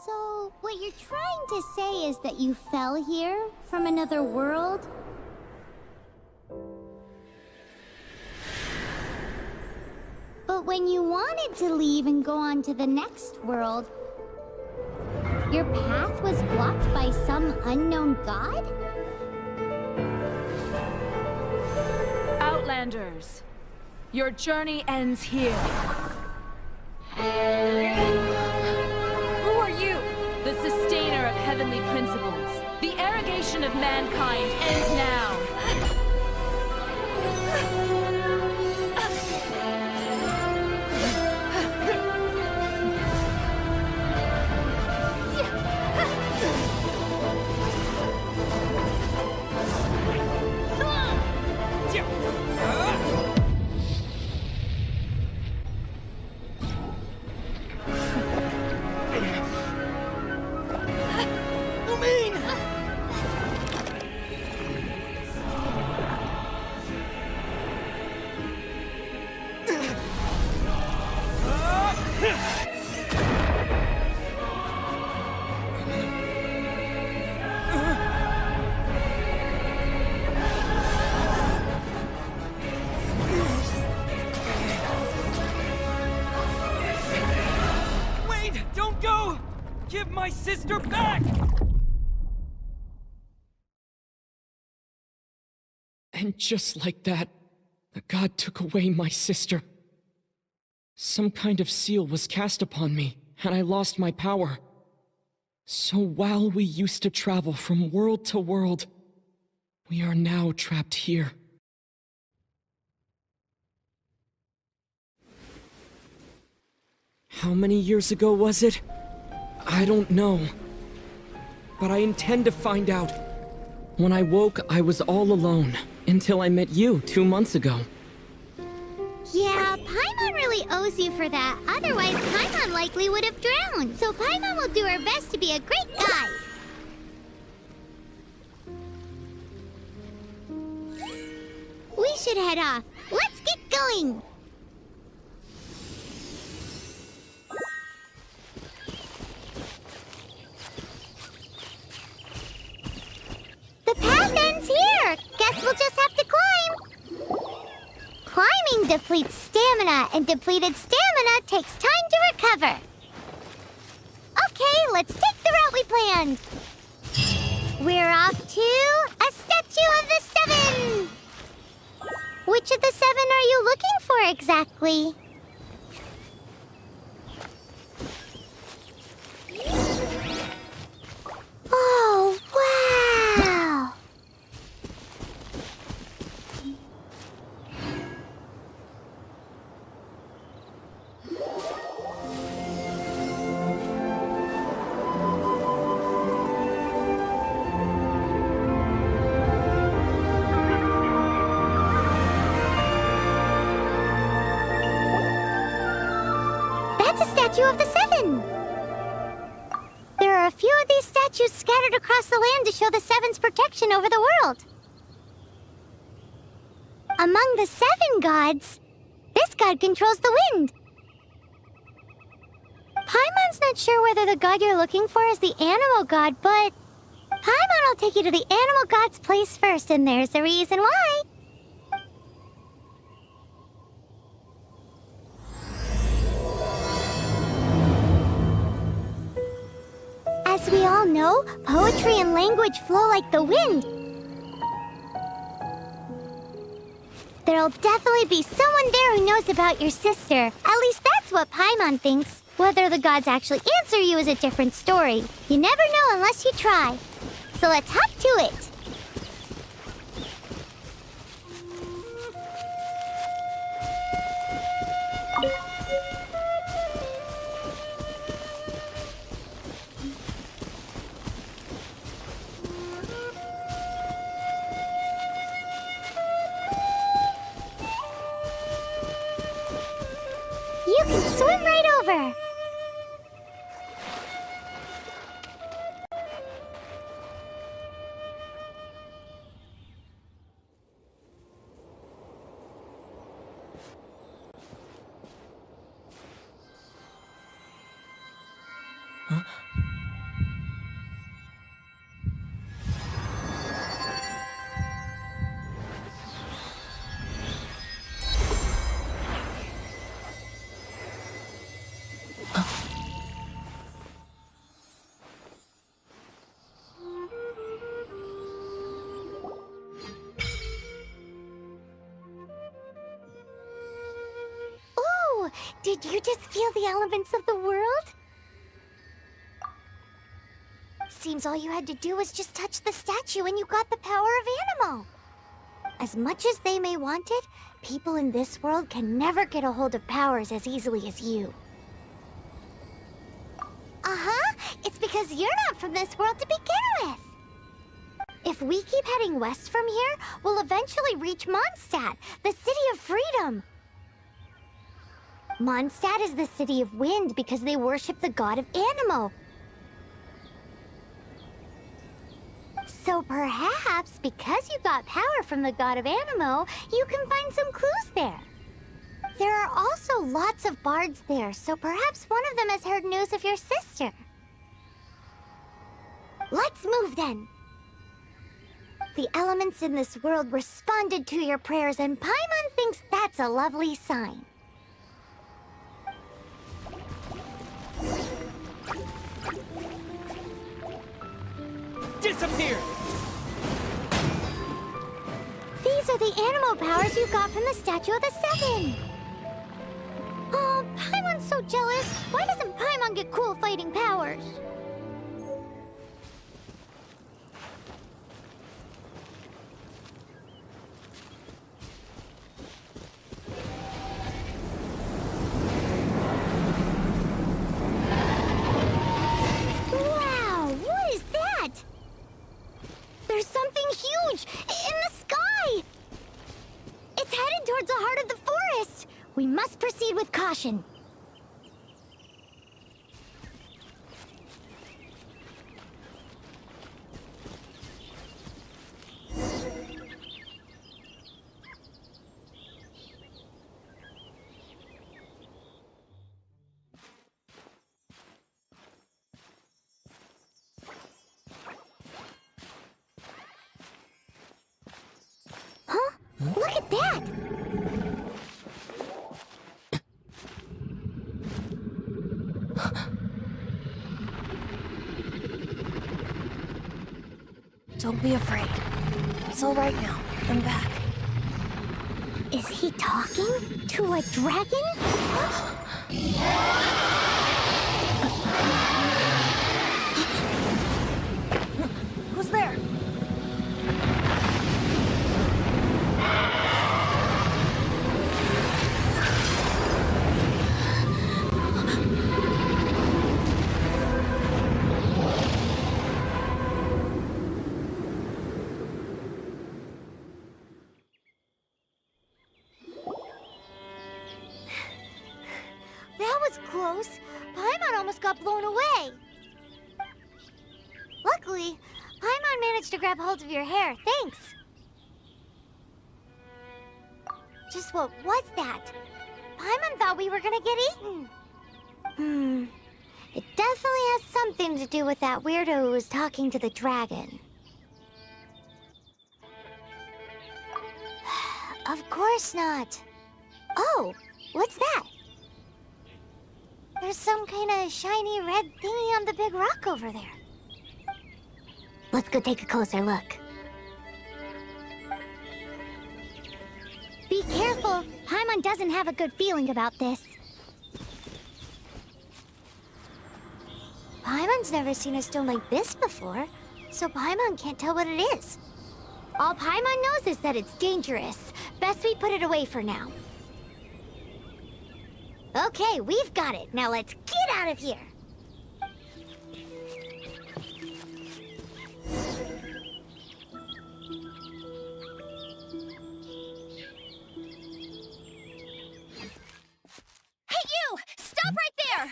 So, what you're trying to say is that you fell here from another world? But when you wanted to leave and go on to the next world, your path was blocked by some unknown god? Outlanders, your journey ends here. Who are you? The sustainer of heavenly principles. The arrogation of mankind ends now. Give my sister back! And just like that, the god took away my sister. Some kind of seal was cast upon me, and I lost my power. So while we used to travel from world to world, we are now trapped here. How many years ago was it? I don't know. But I intend to find out. When I woke, I was all alone, until I met you 2 months ago. Yeah, Paimon really owes you for that. Otherwise, Paimon likely would have drowned. So Paimon will do her best to be a great guide. We should head off. Let's get going! The path ends here! Guess we'll just have to climb! Climbing depletes stamina, and depleted stamina takes time to recover. Okay, let's take the route we planned. We're off to a Statue of the Seven! Which of the 7 are you looking for exactly? Oh, wow! That's a Statue of the Seven! There are a few of these statues scattered across the land to show the Seven's protection over the world. Among the 7 gods, this god controls the wind. Paimon's not sure whether the god you're looking for is the animal god, but Paimon will take you to the animal god's place first, and there's the reason why. As we all know, poetry and language flow like the wind. There'll definitely be someone there who knows about your sister. At least that's what Paimon thinks. Whether the gods actually answer you is a different story. You never know unless you try. So let's hop to it. You can swim right over. Huh? Did you just feel the elements of the world? Seems all you had to do was just touch the statue and you got the power of Animo. As much as they may want it, people in this world can never get a hold of powers as easily as you. Uh-huh, it's because you're not from this world to begin with. If we keep heading west from here, we'll eventually reach Mondstadt, the city of freedom. Mondstadt is the city of wind because they worship the god of Animo. So perhaps, because you got power from the god of Animo, you can find some clues there. There are also lots of bards there, so perhaps one of them has heard news of your sister. Let's move then. The elements in this world responded to your prayers, and Paimon thinks that's a lovely sign. Disappear! These are the Animo powers you got from the Statue of the Seven. Oh, Paimon's so jealous. Why doesn't Paimon get cool fighting powers? Wow, what is that? There's something huge in the sky! It's headed towards the heart of the forest! We must proceed with caution. Huh? Look at that! Don't be afraid. It's all right now. I'm back. Is he talking to a dragon? Who's there? That was close. Paimon almost got blown away. Luckily, Paimon managed to grab hold of your hair. Thanks. Just what was that? Paimon thought we were gonna get eaten. It definitely has something to do with that weirdo who was talking to the dragon. Of course not. Oh, what's that? There's some kind of shiny red thingy on the big rock over there. Let's go take a closer look. Be careful! Paimon doesn't have a good feeling about this. Paimon's never seen a stone like this before, so Paimon can't tell what it is. All Paimon knows is that it's dangerous. Best we put it away for now. Okay, we've got it. Now let's get out of here. Hey, you! Stop right there!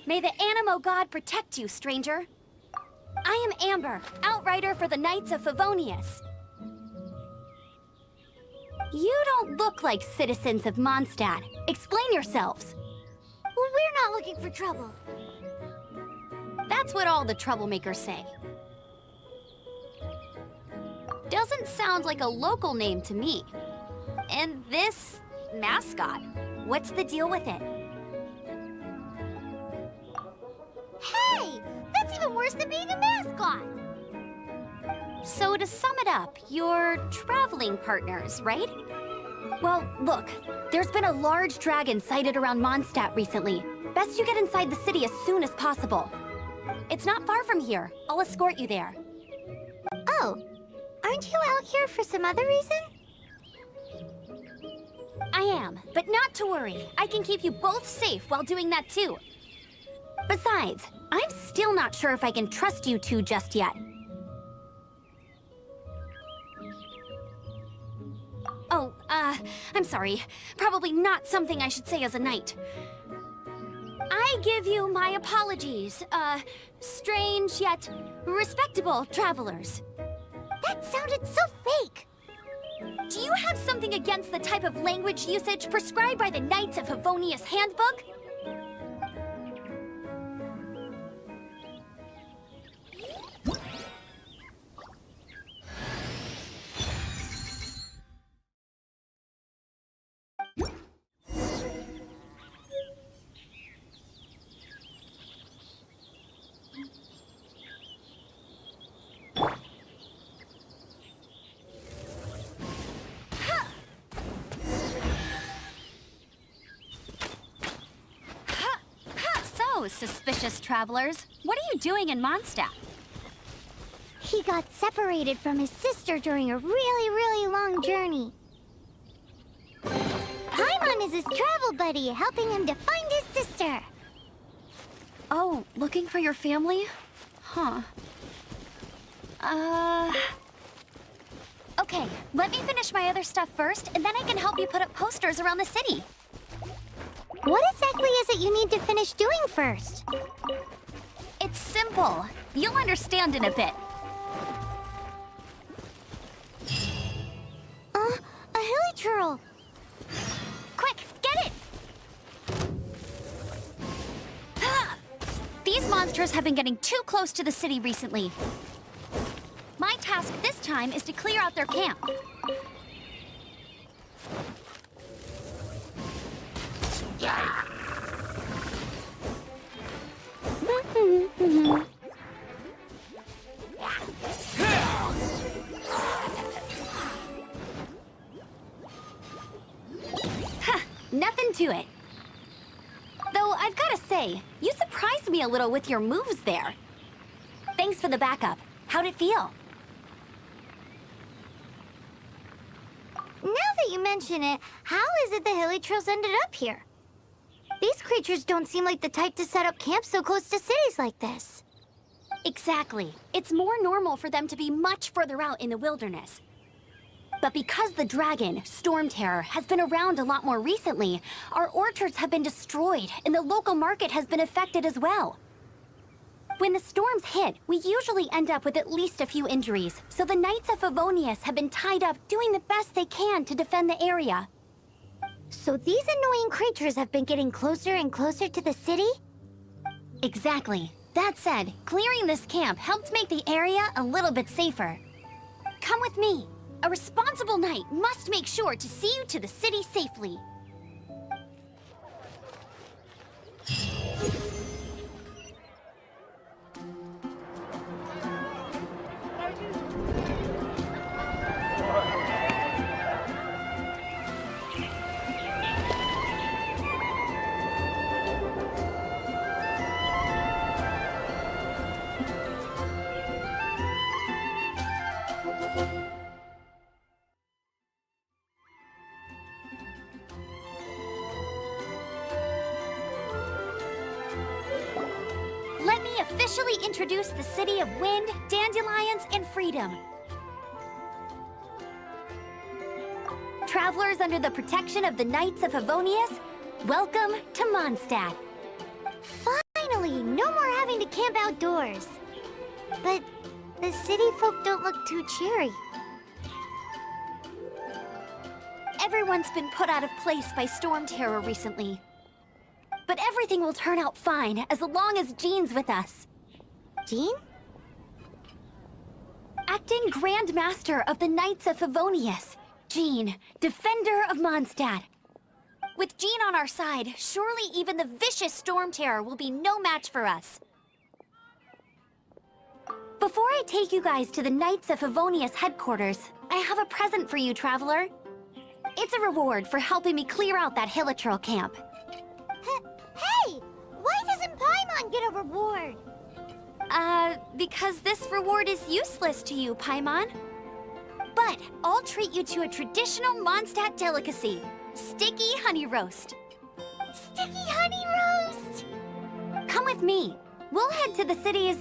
May the Animo god protect you, stranger. I am Amber, outrider for the Knights of Favonius. You don't look like citizens of Mondstadt. Explain yourselves. Well, we're not looking for trouble. That's what all the troublemakers say. Doesn't sound like a local name to me. And this mascot. What's the deal with it? Hey! That's even worse than being a mascot! So to sum it up, you're traveling partners, right? Well, look, there's been a large dragon sighted around Mondstadt recently. Best you get inside the city as soon as possible. It's not far from here. I'll escort you there. Oh, aren't you out here for some other reason? I am, but not to worry. I can keep you both safe while doing that too. Besides, I'm still not sure if I can trust you two just yet. Oh, I'm sorry. Probably not something I should say as a knight. I give you my apologies, strange yet respectable travelers. That sounded so fake! Do you have something against the type of language usage prescribed by the Knights of Favonius Handbook? So, suspicious travelers, what are you doing in Mondstadt? He got separated from his sister during a really long journey. Paimon is his travel buddy, helping him to find his sister. Oh, looking for your family? Huh. Okay, let me finish my other stuff first, and then I can help you put up posters around the city. What exactly is it you need to finish doing first? It's simple. You'll understand in a bit. A hilichurl. Quick, get it! Ah! These monsters have been getting too close to the city recently. My task this time is to clear out their camp. Nothing to it. Though I've gotta say, you surprised me a little with your moves there. Thanks for the backup. How'd it feel? Now that you mention it, how is it the hilichurls ended up here? These creatures don't seem like the type to set up camp so close to cities like this. Exactly. It's more normal for them to be much further out in the wilderness. But because the dragon, Storm Terror, has been around a lot more recently, our orchards have been destroyed and the local market has been affected as well. When the storms hit, we usually end up with at least a few injuries, so the Knights of Favonius have been tied up doing the best they can to defend the area. So these annoying creatures have been getting closer and closer to the city? Exactly. That said, clearing this camp helped make the area a little bit safer. Come with me. A responsible knight must make sure to see you to the city safely. Let me officially introduce the city of wind, dandelions, and freedom. Travelers under the protection of the Knights of Favonius, welcome to Mondstadt. Finally, no more having to camp outdoors. But the city folk don't look too cheery. Everyone's been put out of place by Storm Terror recently. But everything will turn out fine as long as Jean's with us. Jean? Acting Grand Master of the Knights of Favonius, Jean, Defender of Mondstadt. With Jean on our side, surely even the vicious Storm Terror will be no match for us. Before I take you guys to the Knights of Favonius headquarters, I have a present for you, Traveler. It's a reward for helping me clear out that Hilichurl camp. Hey! Why doesn't Paimon get a reward? Because this reward is useless to you, Paimon. But I'll treat you to a traditional Mondstadt delicacy, sticky honey roast. Sticky honey roast! Come with me. We'll head to the city's,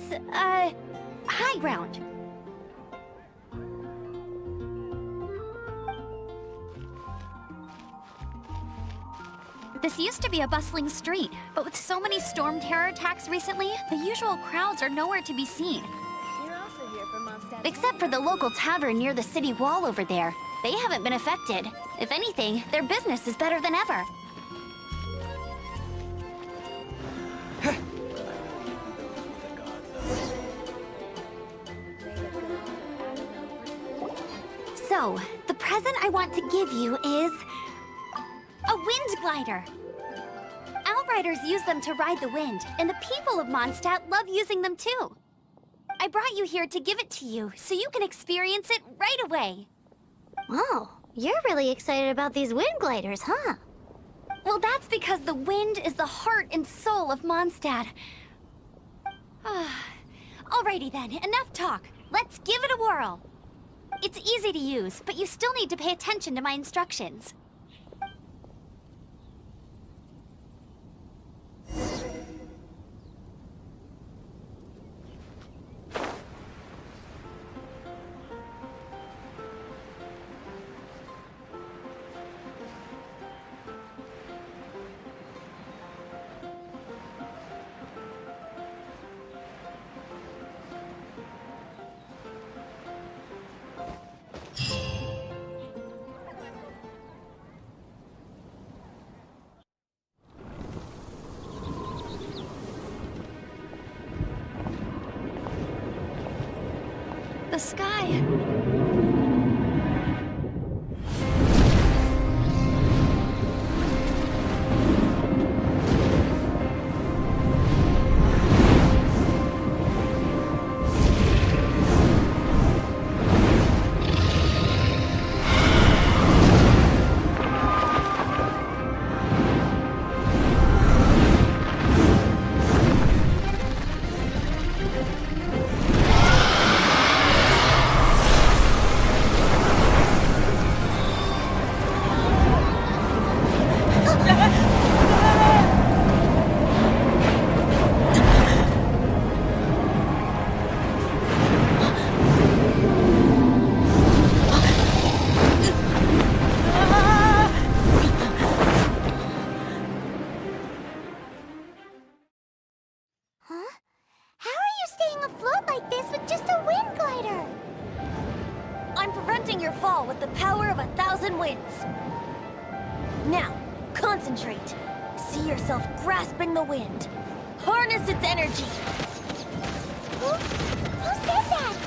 high ground. This used to be a bustling street, but with so many Storm Terror attacks recently, the usual crowds are nowhere to be seen. You're also here for Mondstadt. Except for the local tavern near the city wall over there. They haven't been affected. If anything, their business is better than ever. So, the present I want to give you is... a wind glider! Outriders use them to ride the wind, and the people of Mondstadt love using them too. I brought you here to give it to you, so you can experience it right away. Wow, you're really excited about these wind gliders, huh? Well, that's because the wind is the heart and soul of Mondstadt. Alrighty then, enough talk. Let's give it a whirl. It's easy to use, but you still need to pay attention to my instructions. The sky... your fall with the power of 1,000 winds. Now, concentrate. See yourself grasping the wind. Harness its energy. Who said that?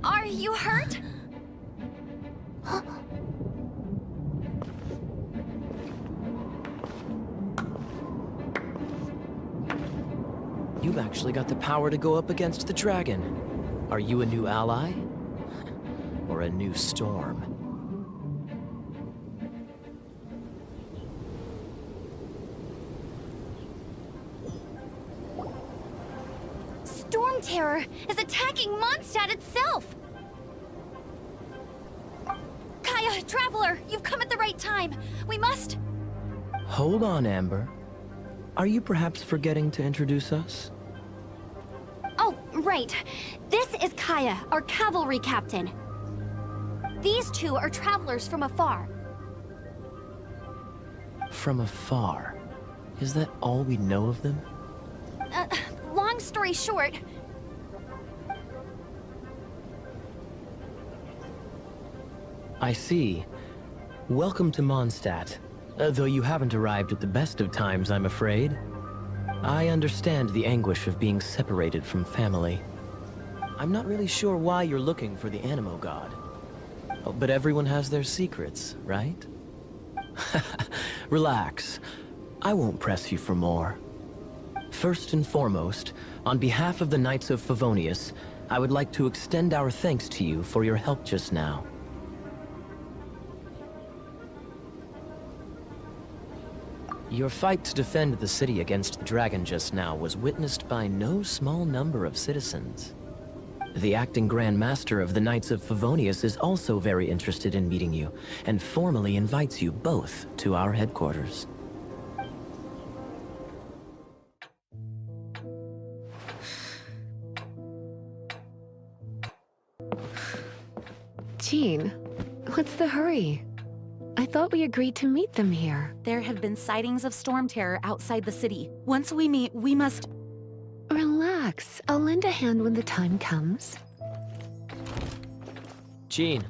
Are you hurt? You've actually got the power to go up against the dragon. Are you a new ally? Or a new storm? Terror is attacking Mondstadt itself! Kaya, Traveler, you've come at the right time. We must... Hold on, Amber. Are you perhaps forgetting to introduce us? Oh, right. This is Kaya, our cavalry captain. These two are travelers from afar. From afar? Is that all we know of them? Long story short... I see. Welcome to Mondstadt. Though you haven't arrived at the best of times, I'm afraid. I understand the anguish of being separated from family. I'm not really sure why you're looking for the Animo God. Oh, but everyone has their secrets, right? Relax. I won't press you for more. First and foremost, on behalf of the Knights of Favonius, I would like to extend our thanks to you for your help just now. Your fight to defend the city against the dragon just now was witnessed by no small number of citizens. The acting Grand Master of the Knights of Favonius is also very interested in meeting you, and formally invites you both to our headquarters. Jean, what's the hurry? I thought we agreed to meet them here. There have been sightings of storm terror outside the city. Once we meet, we must... Relax. I'll lend a hand when the time comes. Jean,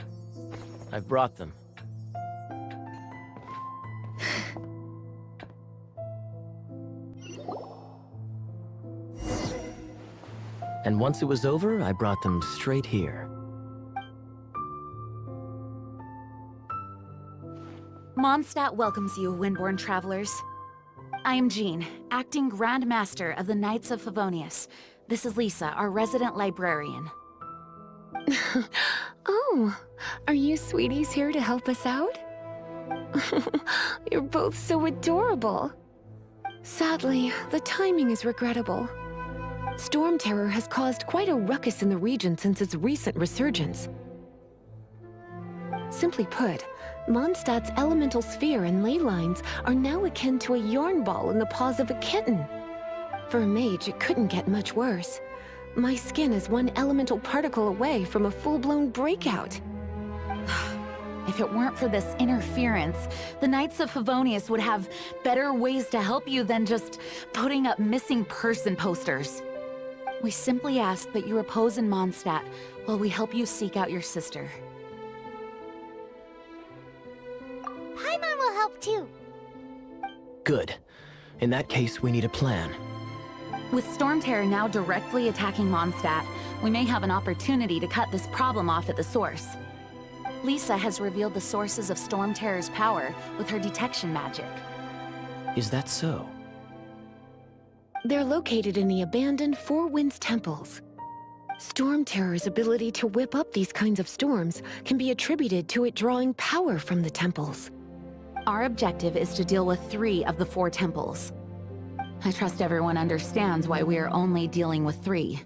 I've brought them. And once it was over, I brought them straight here. Mondstadt welcomes you, Windborn travelers. I am Jean, acting Grand Master of the Knights of Favonius. This is Lisa, our resident librarian. Oh, are you sweeties here to help us out? You're both so adorable. Sadly, the timing is regrettable. Storm Terror has caused quite a ruckus in the region since its recent resurgence. Simply put, Mondstadt's elemental sphere and ley lines are now akin to a yarn ball in the paws of a kitten. For a mage, it couldn't get much worse. My skin is one elemental particle away from a full-blown breakout. If it weren't for this interference, the Knights of Favonius would have better ways to help you than just putting up missing person posters. We simply ask that you repose in Mondstadt while we help you seek out your sister. Paimon will help too. Good. In that case, we need a plan. With Storm Terror now directly attacking Mondstadt, we may have an opportunity to cut this problem off at the source. Lisa has revealed the sources of Storm Terror's power with her detection magic. Is that so? They're located in the abandoned Four Winds temples. Storm Terror's ability to whip up these kinds of storms can be attributed to it drawing power from the temples. Our objective is to deal with 3 of the 4 temples. I trust everyone understands why we are only dealing with 3.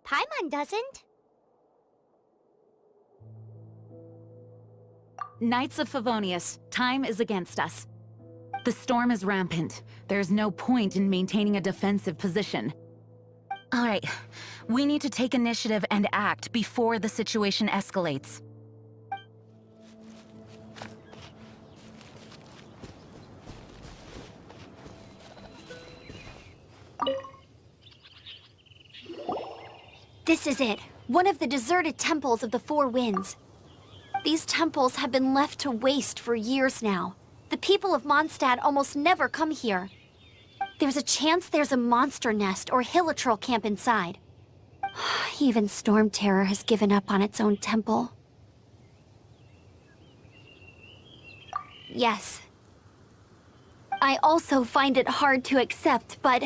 Paimon doesn't. Knights of Favonius, time is against us. The storm is rampant. There's no point in maintaining a defensive position. All right, we need to take initiative and act before the situation escalates. This is it. One of the deserted temples of the Four Winds. These temples have been left to waste for years now. The people of Mondstadt almost never come here. There's a chance there's a monster nest or hilitrol camp inside. Even Storm Terror has given up on its own temple. Yes. I also find it hard to accept, but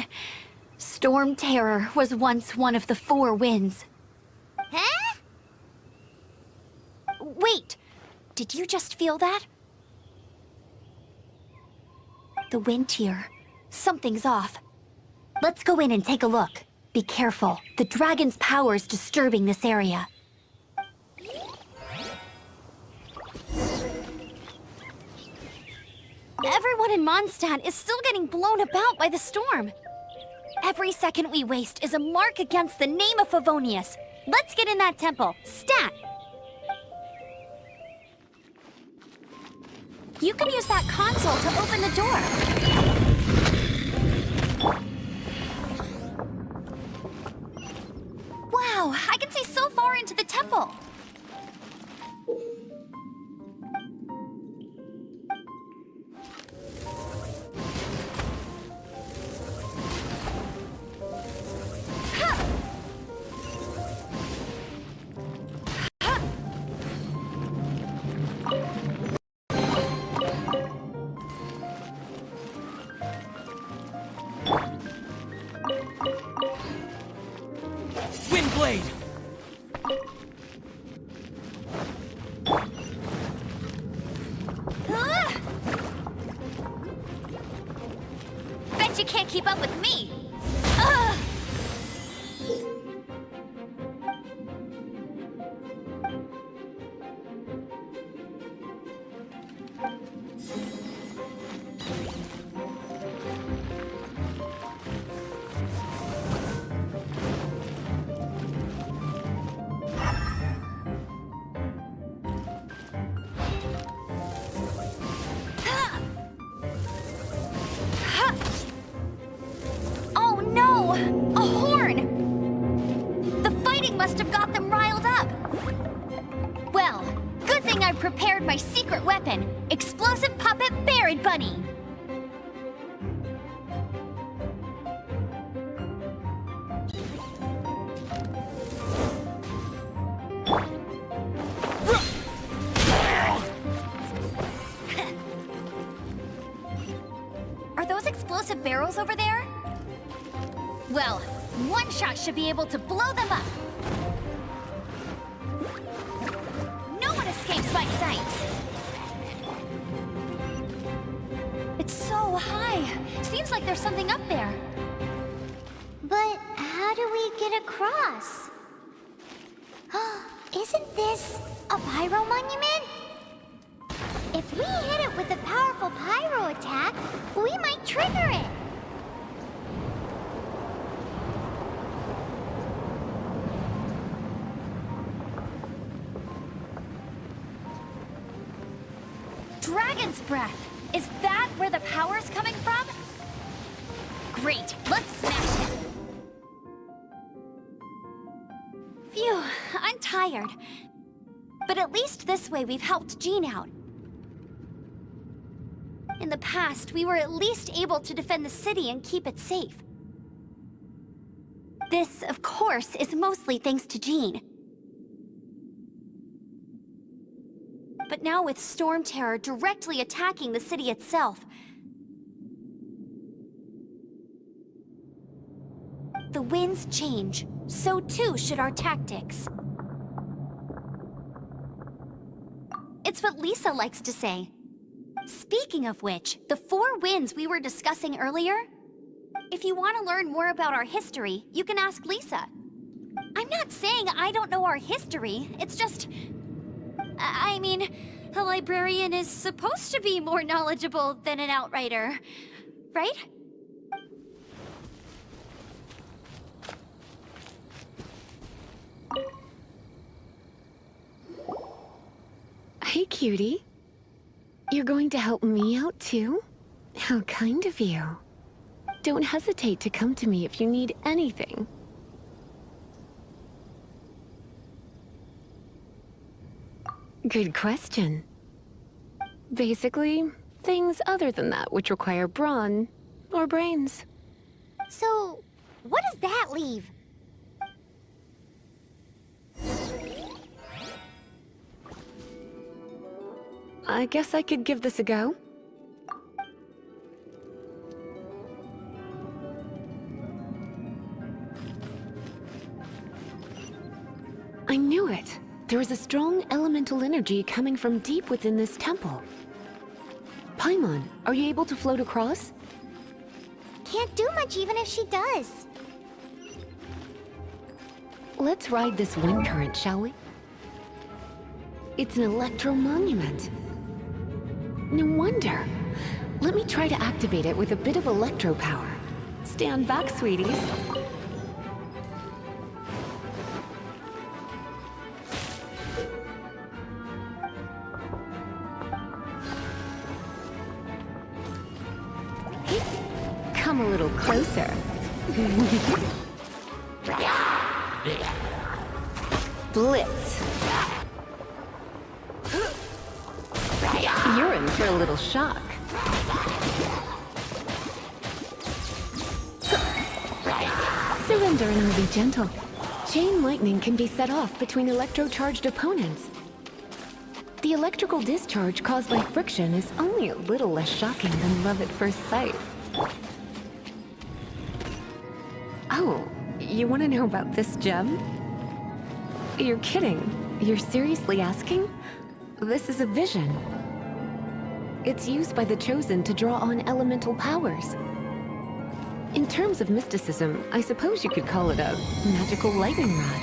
Storm Terror was once one of the Four Winds. Huh? Wait! Did you just feel that? The wind here. Something's off. Let's go in and take a look. Be careful. The dragon's power is disturbing this area. Everyone in Mondstadt is still getting blown about by the storm. Every second we waste is a mark against the name of Favonius. Let's get in that temple. Stat! You can use that console to open the door. Wow, I can see so far into the temple. Windblade! Bet you can't keep up with me. Ugh. Oh no! A horn! The fighting must have got them riled up. Well, good thing I prepared my secret weapon, explosive puppet Barrett Bunny. Are those explosive barrels over there? Well, one shot should be able to blow them up. No one escapes my sights. It's so high. Seems like there's something up there. But how do we get across? Isn't this a pyro monument? If we hit it with a powerful pyro attack, we might trigger it. Dragon's breath. Is that where the power's coming from? Great, let's smash it. Phew, I'm tired. But at least this way we've helped Jean out. In the past, we were at least able to defend the city and keep it safe. This, of course, is mostly thanks to Jean. But now with Storm Terror directly attacking the city itself, the winds change, so too should our tactics. It's what Lisa likes to say. Speaking of which, the 4 winds we were discussing earlier, if you want to learn more about our history, you can ask Lisa. I'm not saying I don't know our history, it's just... I mean, a librarian is supposed to be more knowledgeable than an outrider, right? Hey, cutie. You're going to help me out, too? How kind of you. Don't hesitate to come to me if you need anything. Good question. Basically, things other than that which require brawn or brains. So, what does that leave? I guess I could give this a go. I knew it. There is a strong elemental energy coming from deep within this temple. Paimon, are you able to float across? Can't do much even if she does. Let's ride this wind current, shall we? It's an electro-monument. No wonder. Let me try to activate it with a bit of electro power. Stand back, sweeties. Come a little closer. Blitz. You're in for a little shock. Surrender and I'll be gentle. Chain lightning can be set off between electro-charged opponents. The electrical discharge caused by friction is only a little less shocking than love at first sight. Oh, you want to know about this gem? You're kidding. You're seriously asking? This is a vision. It's used by the Chosen to draw on elemental powers. In terms of mysticism, I suppose you could call it a magical lightning rod.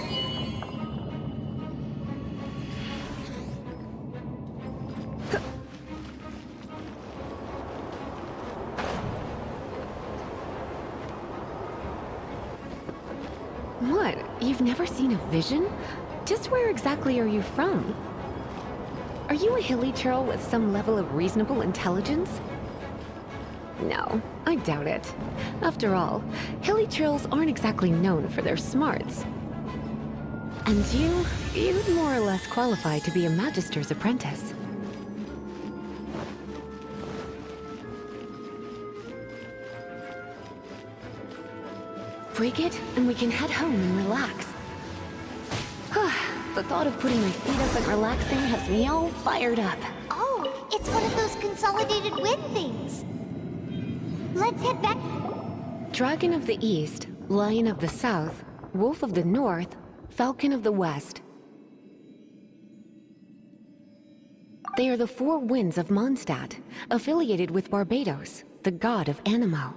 What? You've never seen a vision? Just where exactly are you from? Are you a hilly churl with some level of reasonable intelligence? No, I doubt it. After all, hilly churls aren't exactly known for their smarts. And you'd more or less qualify to be a magister's apprentice. Break it, and we can head home and relax. The thought of putting my feet up and relaxing has me all fired up. Oh, it's one of those consolidated wind things. Let's head back. Dragon of the East, Lion of the South, Wolf of the North, Falcon of the West. They are the four winds of Mondstadt, affiliated with Barbados, the god of Anemo.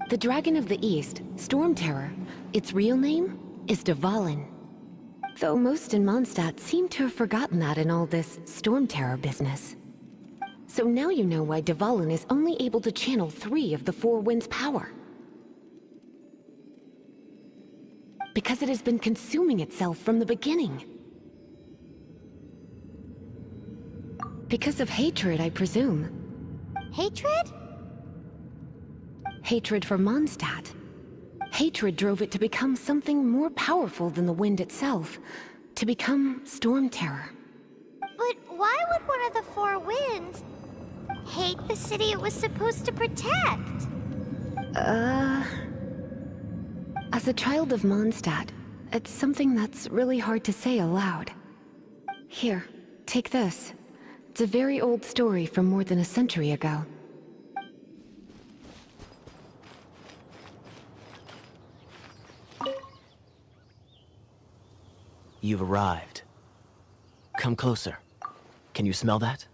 The Dragon of the East, Storm Terror, its real name is Dvalin. Though most in Mondstadt seem to have forgotten that in all this Storm Terror business. So now you know why Dvalin is only able to channel 3 of the four winds' power. Because it has been consuming itself from the beginning. Because of hatred, I presume. Hatred? Hatred for Mondstadt. Hatred drove it to become something more powerful than the wind itself. To become Storm Terror. But why would one of the four winds hate the city it was supposed to protect? As a child of Mondstadt, it's something that's really hard to say aloud. Here, take this. It's a very old story from more than a century ago. You've arrived. Come closer. Can you smell that?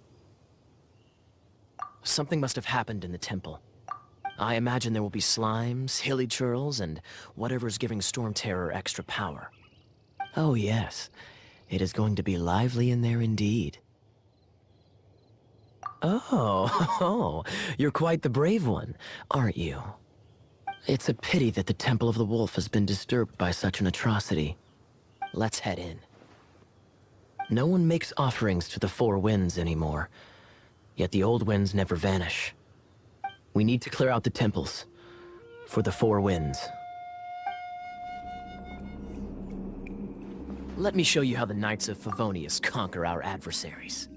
Something must have happened in the temple. I imagine there will be slimes, hilly churls, and whatever's giving Storm Terror extra power. Oh yes, it is going to be lively in there indeed. Oh, you're quite the brave one, aren't you? It's a pity that the Temple of the Wolf has been disturbed by such an atrocity. Let's head in. No one makes offerings to the four winds anymore, yet the old winds never vanish. We need to clear out the temples for the four winds. Let me show you how the Knights of Favonius conquer our adversaries.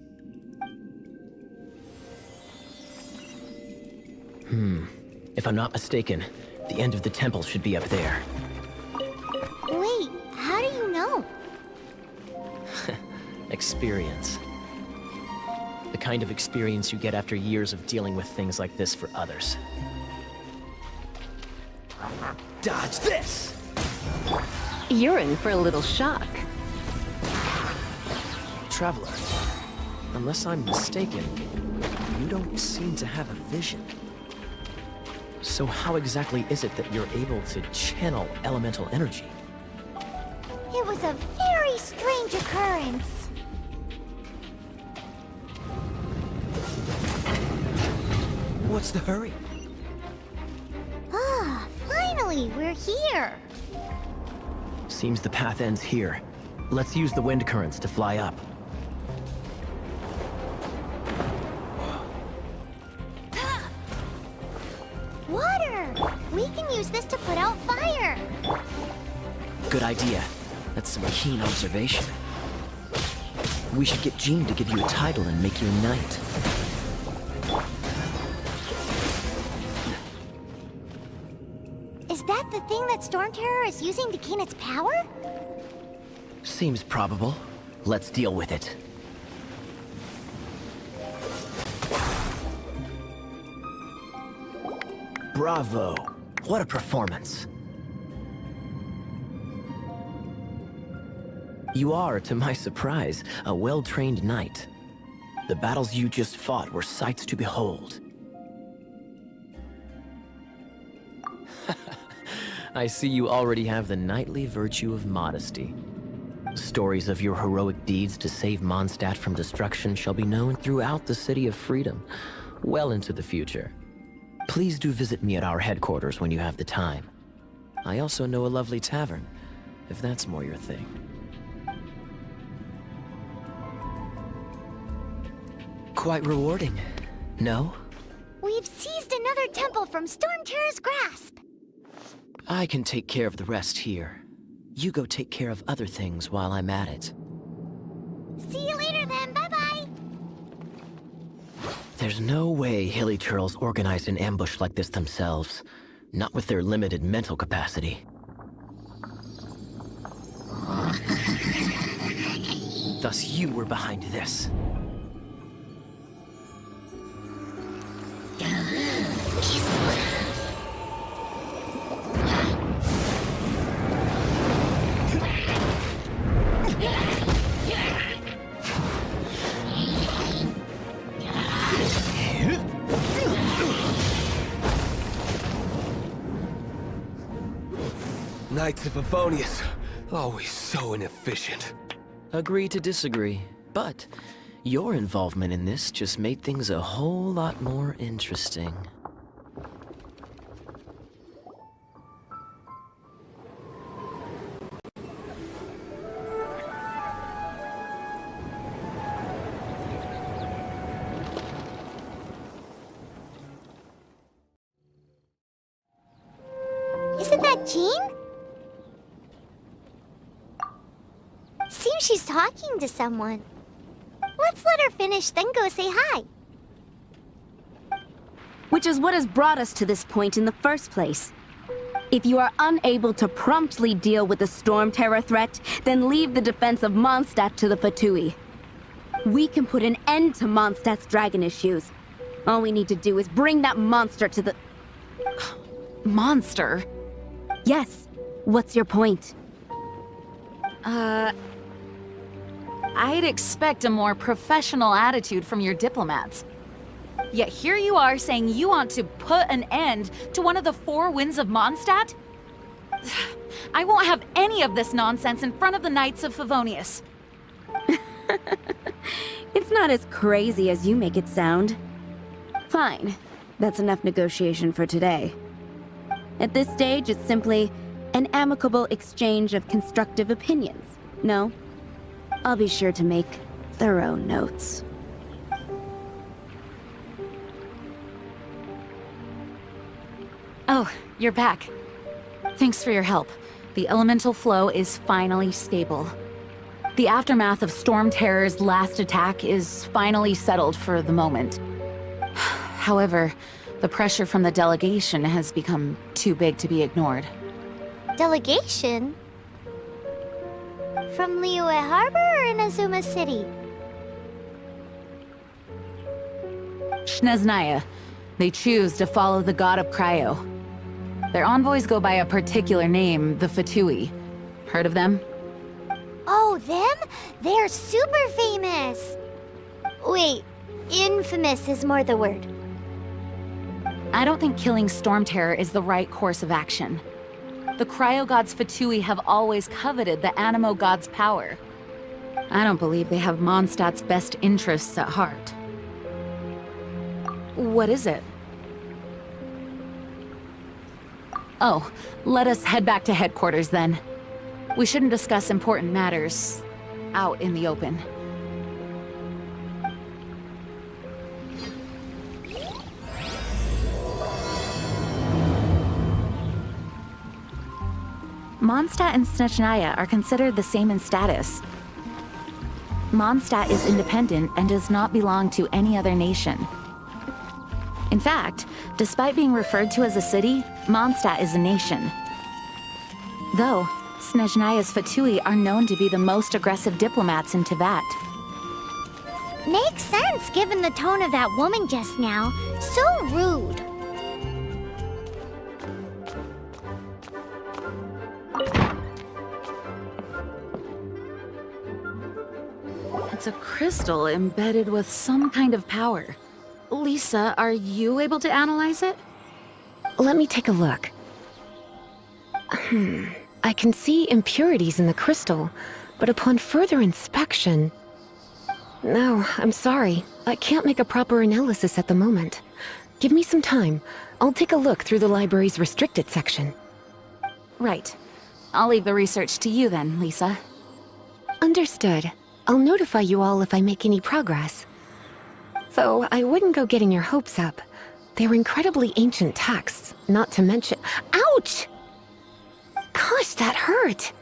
If I'm not mistaken, the end of the temple should be up there. Wait, how do you know? Experience. The kind of experience you get after years of dealing with things like this for others. Dodge this! You're in for a little shock. Traveler, unless I'm mistaken, you don't seem to have a vision. So how exactly is it that you're able to channel elemental energy? It was a very strange occurrence. What's the hurry? Ah, finally, we're here. Seems the path ends here. Let's use the wind currents to fly up. Water! We can use this to put out fire. Good idea. That's some keen observation. We should get Jean to give you a title and make you a knight. Is that the thing that Storm Terror is using to gain its power? Seems probable. Let's deal with it. Bravo! What a performance! You are, to my surprise, a well-trained knight. The battles you just fought were sights to behold. I see you already have the knightly virtue of modesty. Stories of your heroic deeds to save Mondstadt from destruction shall be known throughout the City of Freedom, well into the future. Please do visit me at our headquarters when you have the time. I also know a lovely tavern, if that's more your thing. Quite rewarding, no? We've seized another temple from Storm Terror's grasp. I can take care of the rest here. You go take care of other things while I'm at it. See you later then, bye-bye. There's no way Hilly Turtles organized an ambush like this themselves. Not with their limited mental capacity. Thus you were behind this. Knights of Favonius, always so inefficient. Agree to disagree, but your involvement in this just made things a whole lot more interesting. Isn't that Jean? Seems she's talking to someone. Let's let her finish, then go say hi. Which is what has brought us to this point in the first place. If you are unable to promptly deal with the Storm Terror threat, then leave the defense of Mondstadt to the Fatui. We can put an end to Mondstadt's dragon issues. All we need to do is bring that monster to the... Monster? Yes. What's your point? I'd expect a more professional attitude from your diplomats. Yet here you are saying you want to put an end to one of the four winds of Mondstadt? I won't have any of this nonsense in front of the Knights of Favonius. It's not as crazy as you make it sound. Fine. That's enough negotiation for today. At this stage, it's simply an amicable exchange of constructive opinions. No? I'll be sure to make thorough notes. Oh, you're back. Thanks for your help. The elemental flow is finally stable. The aftermath of Storm Terror's last attack is finally settled for the moment. However, the pressure from the delegation has become too big to be ignored. Delegation? From Liyue Harbor or Inazuma City? Shneznaya. They choose to follow the god of Cryo. Their envoys go by a particular name, the Fatui. Heard of them? Oh, them? They're super famous! Wait, infamous is more the word. I don't think killing Storm Terror is the right course of action. the cryo-gods Fatui have always coveted the Animo god's power. I don't believe they have Mondstadt's best interests at heart. What is it? Oh, let us head back to headquarters then. We shouldn't discuss important matters out in the open. Mondstadt and Snezhnaya are considered the same in status. Mondstadt is independent and does not belong to any other nation. In fact, despite being referred to as a city, Mondstadt is a nation. Though, Snezhnaya's Fatui are known to be the most aggressive diplomats in Teyvat. Makes sense given the tone of that woman just now. So rude. It's a crystal embedded with some kind of power. Lisa, are you able to analyze it? Let me take a look. I can see impurities in the crystal, but upon further inspection... No, I'm sorry. I can't make a proper analysis at the moment. Give me some time. I'll take a look through the library's restricted section. Right. I'll leave the research to you then, Lisa. Understood. I'll notify you all if I make any progress. Though, I wouldn't go getting your hopes up. They're incredibly ancient texts, not to mention— Ouch! Gosh, that hurt!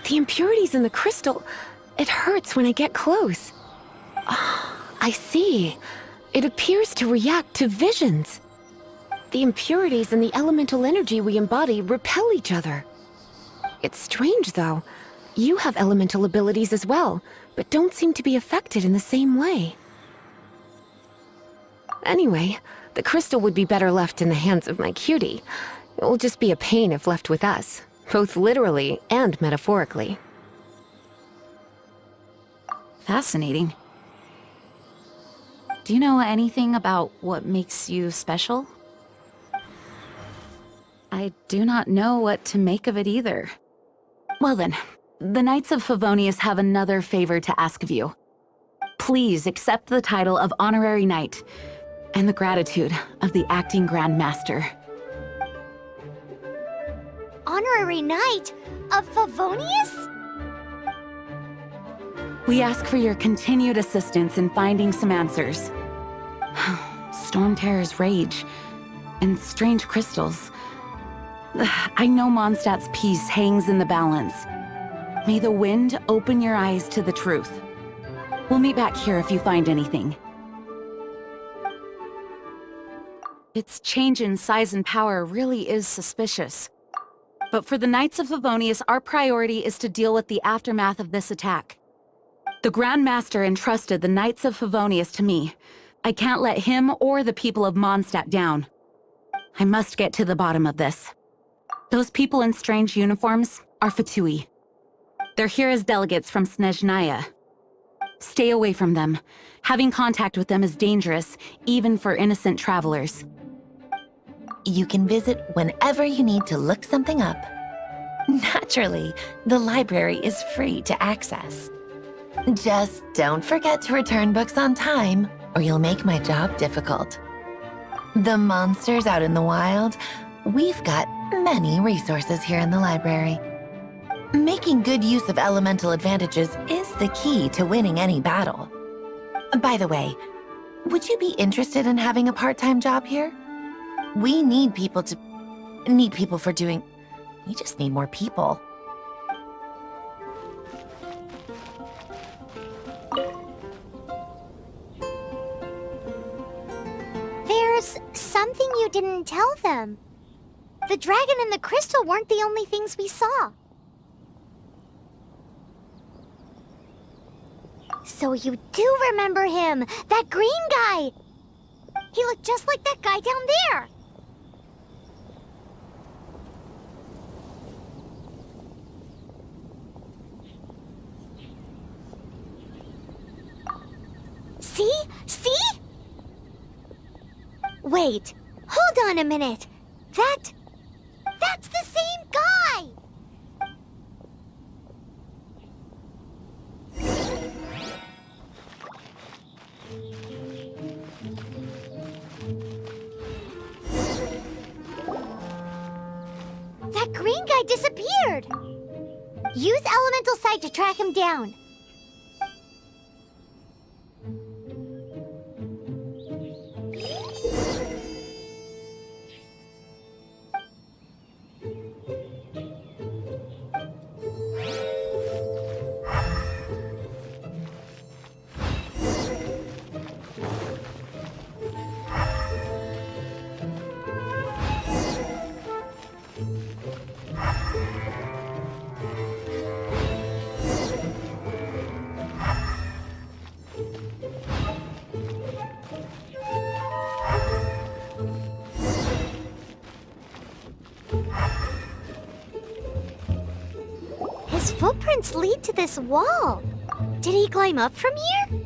The impurities in the crystal— it hurts when I get close. I see. It appears to react to visions. The impurities and the elemental energy we embody repel each other. It's strange, though. You have elemental abilities as well, but don't seem to be affected in the same way. Anyway, the crystal would be better left in the hands of my cutie. It will just be a pain if left with us, both literally and metaphorically. Fascinating. Do you know anything about what makes you special? I do not know what to make of it either. Well then, the Knights of Favonius have another favor to ask of you. Please accept the title of Honorary Knight, and the gratitude of the Acting Grand Master. Honorary Knight of Favonius? We ask for your continued assistance in finding some answers. Storm Terror's rage, and strange crystals. I know Mondstadt's peace hangs in the balance. May the wind open your eyes to the truth. We'll meet back here if you find anything. Its change in size and power really is suspicious. But for the Knights of Favonius, our priority is to deal with the aftermath of this attack. The Grand Master entrusted the Knights of Favonius to me. I can't let him or the people of Mondstadt down. I must get to the bottom of this. Those people in strange uniforms are Fatui. They're here as delegates from Snezhnaya. Stay away from them. Having contact with them is dangerous, even for innocent travelers. You can visit whenever you need to look something up. Naturally, the library is free to access. Just don't forget to return books on time, or you'll make my job difficult. The monsters out in the wild, we've got many resources here in the library. Making good use of elemental advantages is the key to winning any battle. By the way, would you be interested in having a part-time job here? We need people for doing... We just need more people. There's something you didn't tell them. The dragon and the crystal weren't the only things we saw. So you do remember him, that green guy! He looked just like that guy down there! See? See? Wait, hold on a minute. That That's the same guy! That green guy disappeared! Use Elemental Sight to track him down. His footprints lead to this wall. Did he climb up from here?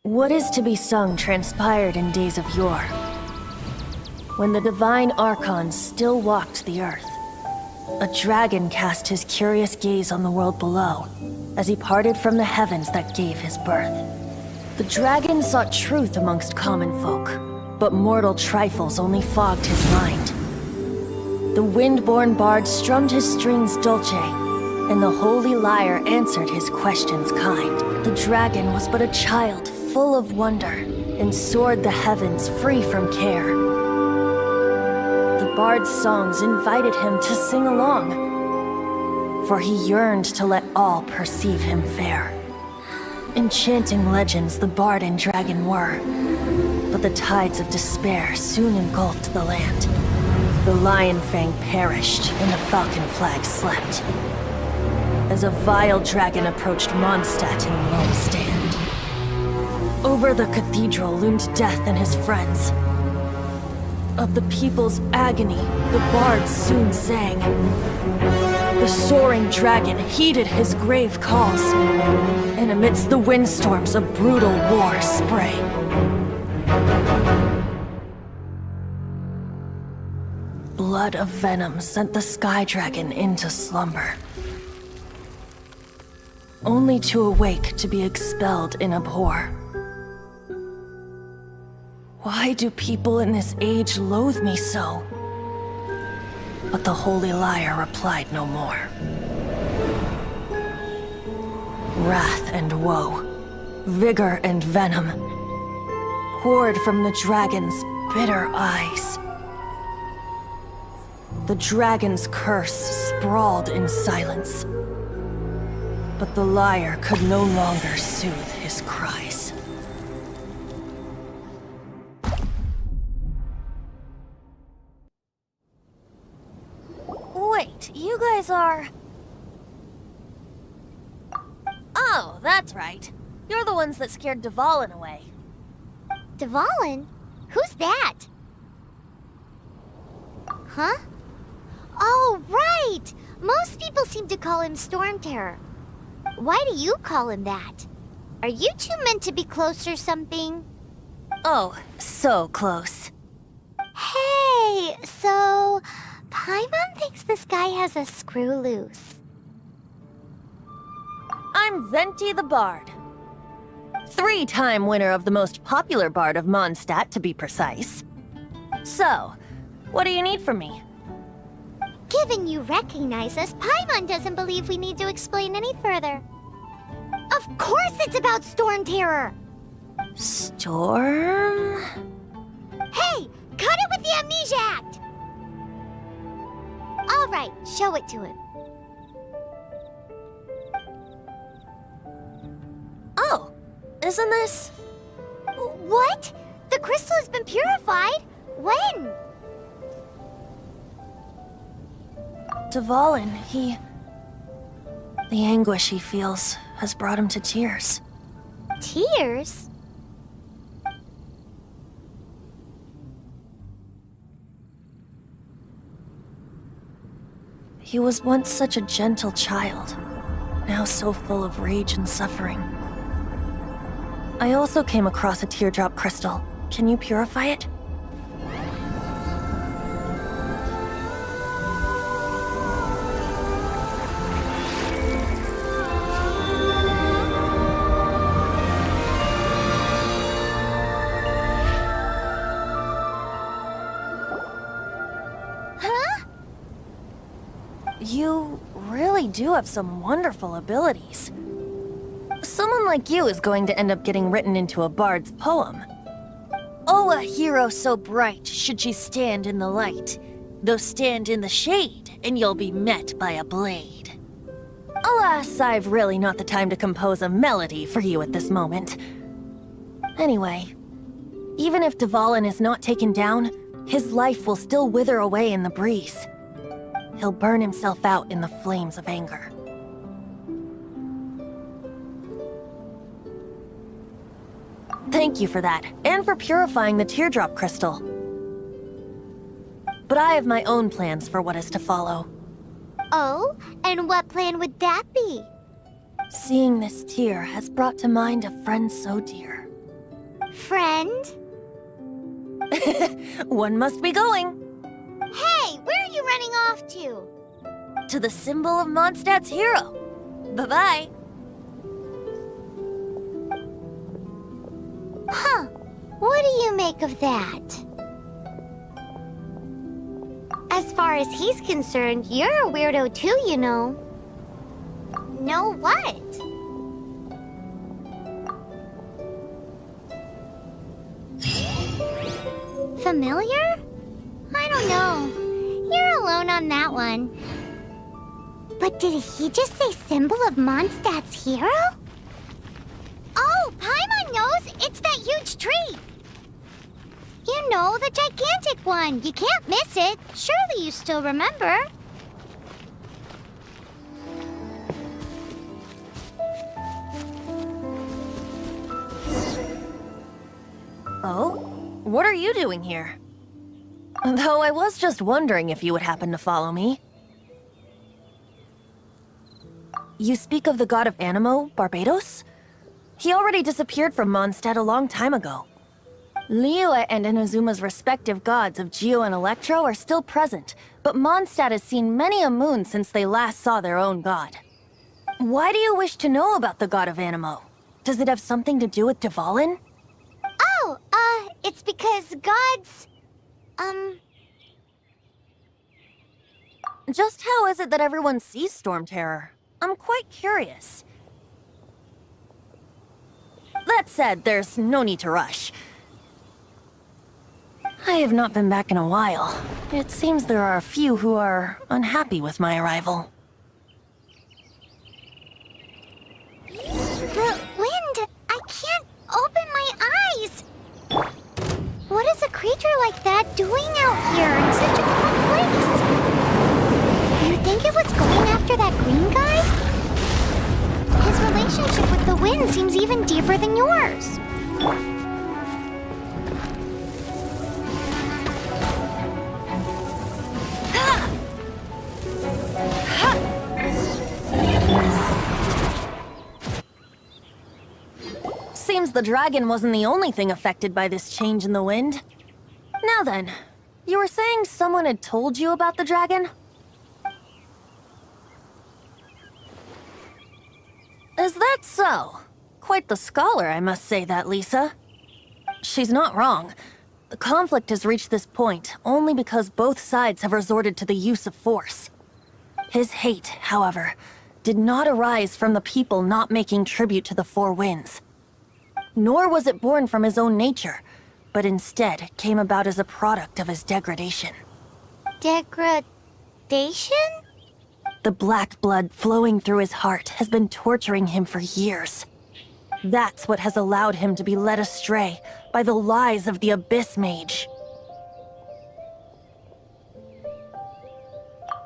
What is to be sung transpired in days of yore, when the divine Archons still walked the earth. A dragon cast his curious gaze on the world below, as he parted from the heavens that gave his birth. The dragon sought truth amongst common folk, but mortal trifles only fogged his mind. The wind-born bard strummed his strings dulce, and the holy lyre answered his questions kind. The dragon was but a child, full of wonder, and soared the heavens free from care. The bard's songs invited him to sing along, for he yearned to let all perceive him fair. Enchanting legends the bard and dragon were, but the tides of despair soon engulfed the land. The lion fang perished, and the falcon flag slept, as a vile dragon approached Mondstadt in lone stand. Over the cathedral loomed death and his friends. Of the people's agony, the bards soon sang. The soaring dragon heeded his grave calls, and amidst the windstorms a brutal war sprang. Blood of venom sent the sky dragon into slumber, only to awake to be expelled in abhor. Why do people in this age loathe me so? But the holy lyre replied no more. Wrath and woe, vigor and venom, poured from the dragon's bitter eyes. The dragon's curse sprawled in silence, but the lyre could no longer soothe his cries. Wait, you guys are... Oh, that's right. You're the ones that scared Dvalin away. Dvalin? Who's that? Huh? Oh, right! Most people seem to call him Storm Terror. Why do you call him that? Are you two meant to be close or something? Oh, so close. Hey, so Paimon thinks this guy has a screw loose. I'm Venti the Bard. 3-time winner of the most popular bard of Mondstadt, to be precise. So, what do you need from me? Given you recognize us, Paimon doesn't believe we need to explain any further. Of course it's about Storm Terror! Storm? Hey! Cut it with the Amnesia Act! Alright, show it to him. Oh, isn't this... What? The crystal has been purified? When? Dvalin, he... The anguish he feels has brought him to tears. Tears? He was once such a gentle child, now so full of rage and suffering. I also came across a teardrop crystal. Can you purify it? You really do have some wonderful abilities. Someone like you is going to end up getting written into a bard's poem. Oh, a hero so bright should she stand in the light, though stand in the shade, and you'll be met by a blade. Alas, I've really not the time to compose a melody for you at this moment. Anyway, even if Dvalin is not taken down, his life will still wither away in the breeze. He'll burn himself out in the flames of anger. Thank you for that, and for purifying the teardrop crystal. But I have my own plans for what is to follow. Oh? And what plan would that be? Seeing this tear has brought to mind a friend so dear. Friend? One must be going. Hey, where are you running off to? To the symbol of Mondstadt's hero. Bye-bye. Huh. What do you make of that? As far as he's concerned, you're a weirdo too, you know. Know what? Familiar? I don't know. You're alone on that one. But did he just say symbol of Mondstadt's hero? Oh, Paimon knows! It's that huge tree! You know, the gigantic one. You can't miss it. Surely you still remember. Oh? What are you doing here? Though I was just wondering if you would happen to follow me. You speak of the god of Animo, Barbados? He already disappeared from Mondstadt a long time ago. Liyue and Inazuma's respective gods of Geo and Electro are still present, but Mondstadt has seen many a moon since they last saw their own god. Why do you wish to know about the god of Animo? Does it have something to do with Dvalin? Oh, it's because gods... Just how is it that everyone sees Storm Terror? I'm quite curious. That said, there's no need to rush. I have not been back in a while. It seems there are a few who are unhappy with my arrival. The wind! I can't open my eyes! What is a creature like that doing out here in such a cold place? You think it was going after that green guy? His relationship with the wind seems even deeper than yours. the dragon wasn't the only thing affected by this change in the wind. Now then, you were saying someone had told you about the dragon? Is that so? Quite the scholar, I must say that, Lisa. She's not wrong. The conflict has reached this point only because both sides have resorted to the use of force. His hate, however, did not arise from the people not making tribute to the Four Winds. Nor was it born from his own nature, but instead came about as a product of his degradation. Degradation? The black blood flowing through his heart has been torturing him for years. That's what has allowed him to be led astray by the lies of the Abyss Mage.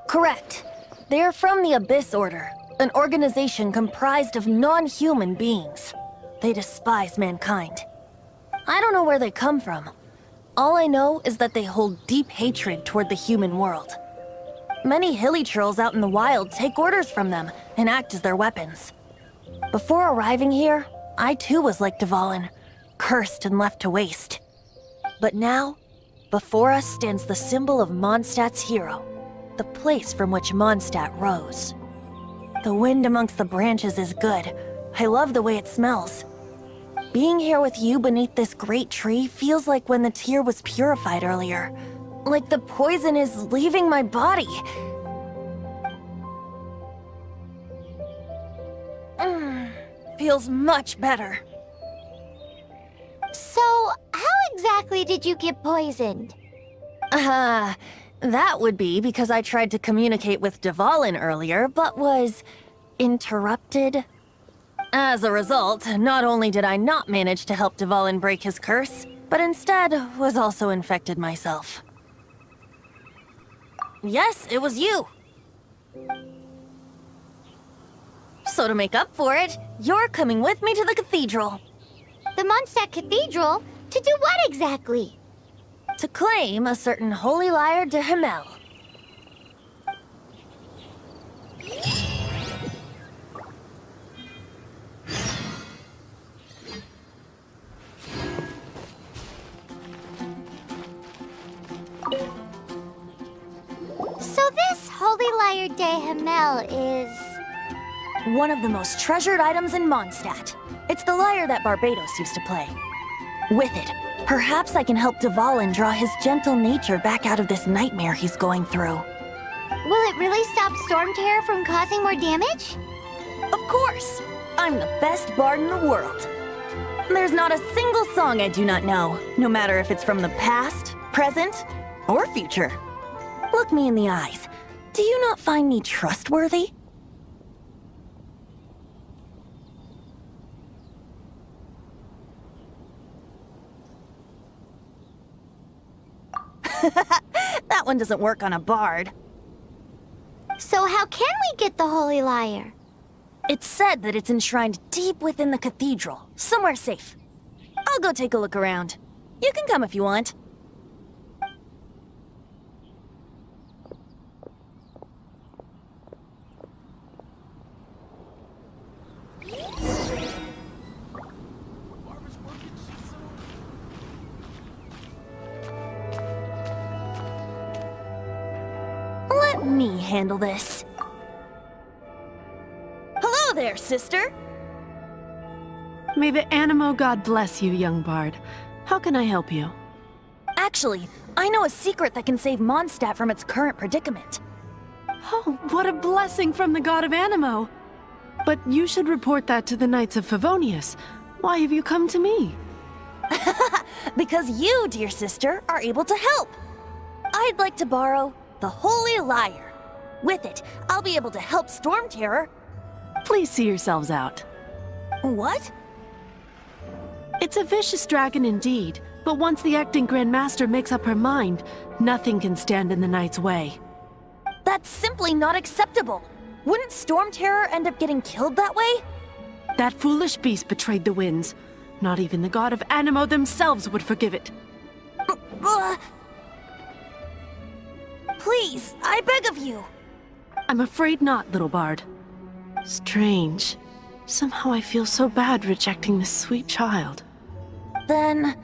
Correct. They are from the Abyss Order, an organization comprised of non-human beings. They despise mankind. I don't know where they come from. All I know is that they hold deep hatred toward the human world. Many hilly trolls out in the wild take orders from them and act as their weapons. Before arriving here, I too was like Dvalin, cursed and left to waste. But now, before us stands the symbol of Mondstadt's hero, the place from which Mondstadt rose. The wind amongst the branches is good. I love the way it smells. Being here with you beneath this great tree feels like when the tear was purified earlier. Like the poison is leaving my body. Feels much better. So, how exactly did you get poisoned? That would be because I tried to communicate with Dvalin earlier, but was interrupted. As a result, not only did I not manage to help Dvalin break his curse, but instead was also infected myself. Yes, it was you. So to make up for it, you're coming with me to the cathedral. The Mondstadt Cathedral? To do what exactly? To claim a certain holy lyre de Himmel. So this holy lyre de Himmel is... one of the most treasured items in Mondstadt. It's the lyre that Barbados used to play. With it, perhaps I can help Dvalin draw his gentle nature back out of this nightmare he's going through. Will it really stop Storm Terror from causing more damage? Of course! I'm the best bard in the world. There's not a single song I do not know, no matter if it's from the past, present, or future. Look me in the eyes. Do you not find me trustworthy? That one doesn't work on a bard. So how can we get the holy lyre? It's said that it's enshrined deep within the cathedral, somewhere safe. I'll go take a look around. You can come if you want. Let me handle this. Hello there, sister! May the Animo God bless you, young bard. How can I help you? Actually, I know a secret that can save Mondstadt from its current predicament. Oh, what a blessing from the god of Animo! But you should report that to the Knights of Favonius. Why have you come to me? Because you, dear sister, are able to help. I'd like to borrow the Holy Lyre. With it, I'll be able to help Storm Terror. Please see yourselves out. What? It's a vicious dragon indeed, but once the acting Grand Master makes up her mind, nothing can stand in the Knight's way. That's simply not acceptable. Wouldn't Storm Terror end up getting killed that way? That foolish beast betrayed the winds. Not even the god of Animo themselves would forgive it. Please, I beg of you. I'm afraid not, little bard. Strange. Somehow I feel so bad rejecting this sweet child. Then,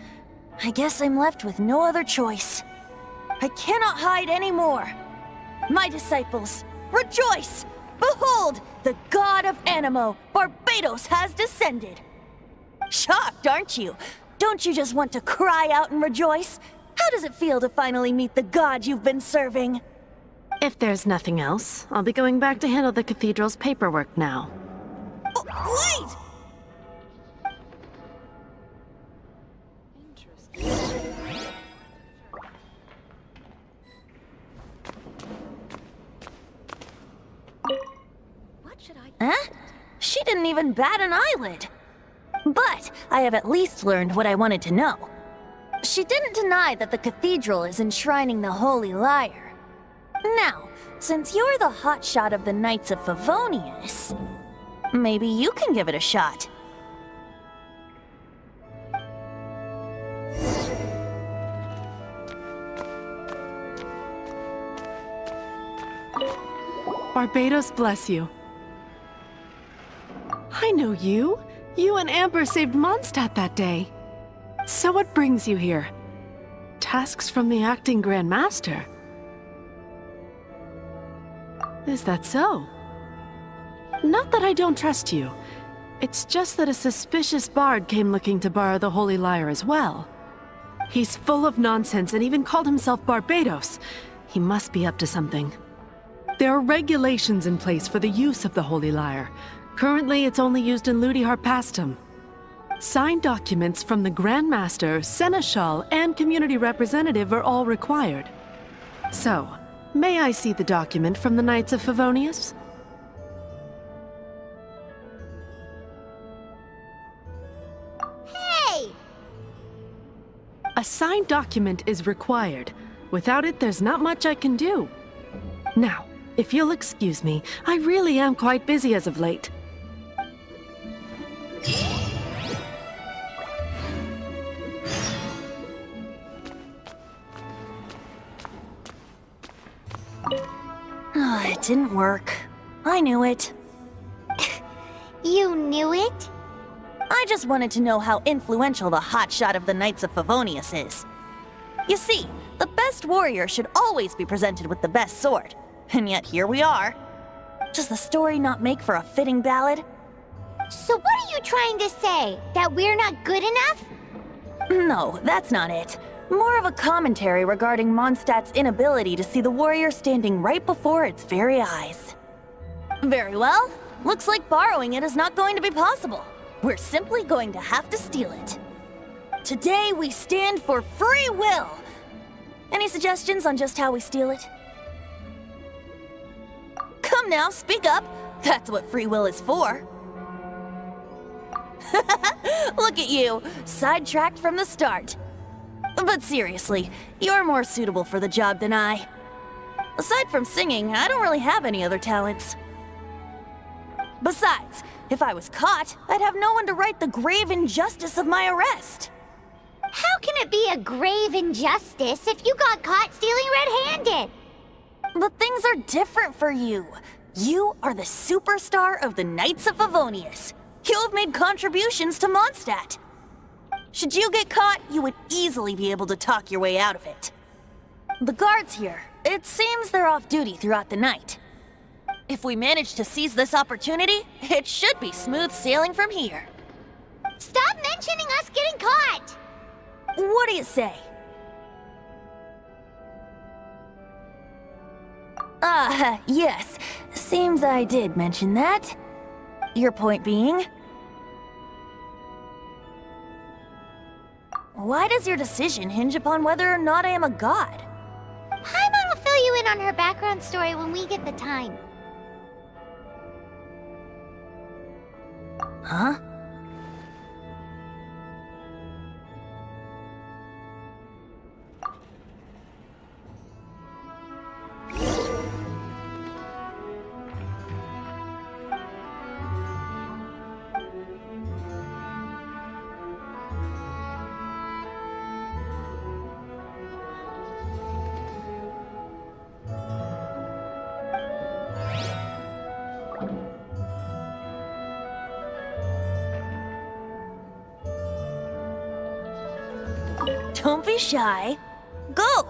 I guess I'm left with no other choice. I cannot hide anymore. My disciples, rejoice! Behold, the god of Animo, Barbados, has descended. Shocked, aren't you? Don't you just want to cry out and rejoice? How does it feel to finally meet the god you've been serving? If there's nothing else, I'll be going back to handle the cathedral's paperwork now. Oh, wait! Huh? She didn't even bat an eyelid. But I have at least learned what I wanted to know. She didn't deny that the cathedral is enshrining the Holy Lyre. Now, since you're the hotshot of the Knights of Favonius, maybe you can give it a shot. Barbados bless you. I know you. You and Amber saved Mondstadt that day. So what brings you here? Tasks from the acting Grand Master? Is that so? Not that I don't trust you. It's just that a suspicious bard came looking to borrow the Holy Lyre as well. He's full of nonsense and even called himself Barbados. He must be up to something. There are regulations in place for the use of the Holy Lyre. Currently, it's only used in Ludi Harpastum. Signed documents from the Grand Master, Seneschal, and Community Representative are all required. So, may I see the document from the Knights of Favonius? Hey! A signed document is required. Without it, there's not much I can do. Now, if you'll excuse me, I really am quite busy as of late. It didn't work. I knew it. You knew it? I just wanted to know how influential the hotshot of the Knights of Favonius is. You see, the best warrior should always be presented with the best sword. And yet here we are. Does the story not make for a fitting ballad? So what are you trying to say? That we're not good enough? No, that's not it. More of a commentary regarding Mondstadt's inability to see the warrior standing right before its very eyes. Very well. Looks like borrowing it is not going to be possible. We're simply going to have to steal it. Today we stand for free will. Any suggestions on just how we steal it? Come now, speak up. That's what free will is for. Look at you, sidetracked from the start. But seriously, you're more suitable for the job than I. Aside from singing, I don't really have any other talents. Besides, if I was caught, I'd have no one to right the grave injustice of my arrest. How can it be a grave injustice if you got caught stealing red-handed? But things are different for you. You are the superstar of the Knights of Favonius. You have made contributions to Mondstadt. Should you get caught, you would easily be able to talk your way out of it. The guards here, it seems they're off duty throughout the night. If we manage to seize this opportunity, it should be smooth sailing from here. Stop mentioning us getting caught! What do you say? Yes. Seems I did mention that. Your point being? Why does your decision hinge upon whether or not I am a god? Paimon will fill you in on her background story when we get the time. Huh? Don't be shy. Go!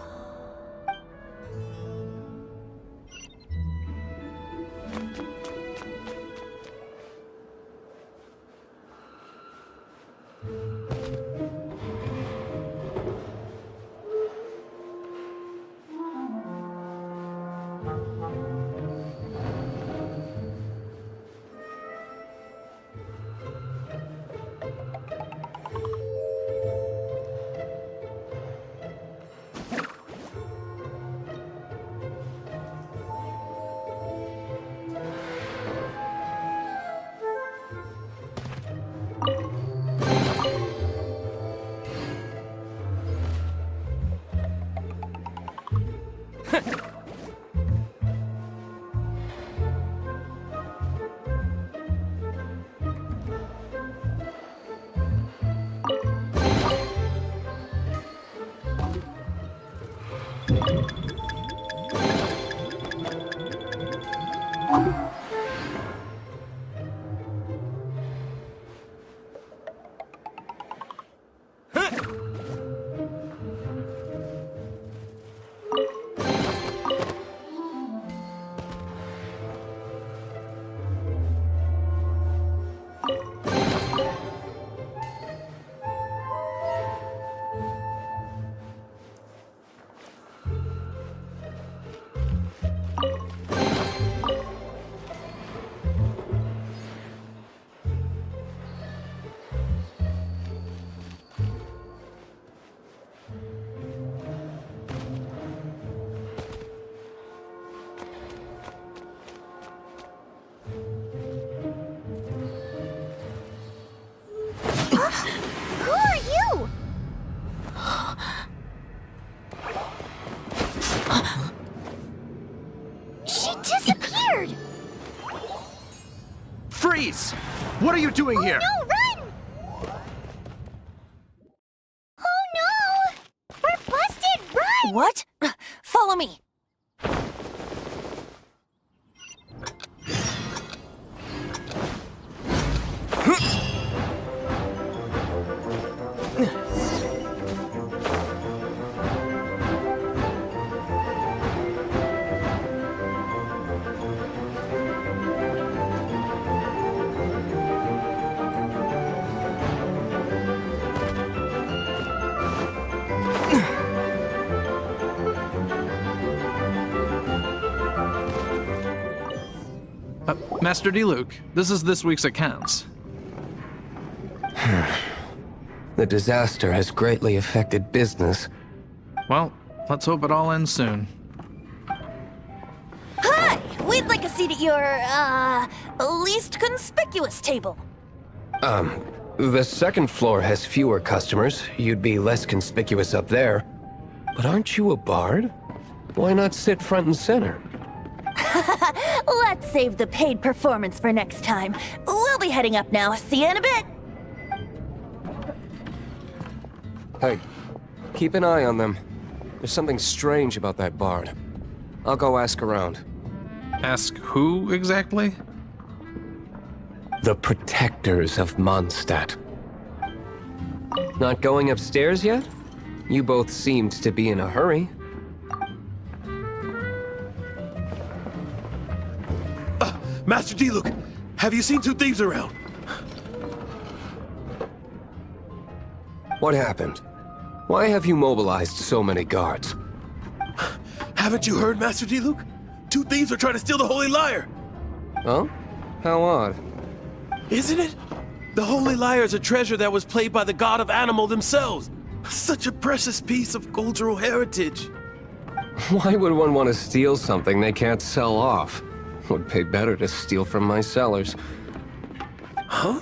Who are you? She disappeared! Freeze! What are you doing here? No, run! Oh no! We're busted! Run! What? Follow me. Master Diluc, this is this week's accounts. The disaster has greatly affected business. Well, let's hope it all ends soon. Hi! We'd like a seat at your, least conspicuous table. The second floor has fewer customers. You'd be less conspicuous up there. But aren't you a bard? Why not sit front and center? Let's save the paid performance for next time. We'll be heading up now. See you in a bit. Hey, keep an eye on them. There's something strange about that bard. I'll go ask around. Ask who exactly? The protectors of Mondstadt. Not going upstairs yet? You both seemed to be in a hurry. Master Diluc, have you seen two thieves around? What happened? Why have you mobilized so many guards? Haven't you heard, Master Diluc? Two thieves are trying to steal the Holy Lyre! Oh? How odd. Isn't it? The Holy Lyre is a treasure that was played by the god of animal themselves. Such a precious piece of cultural heritage. Why would one want to steal something they can't sell off? Would pay better to steal from my sellers. Huh?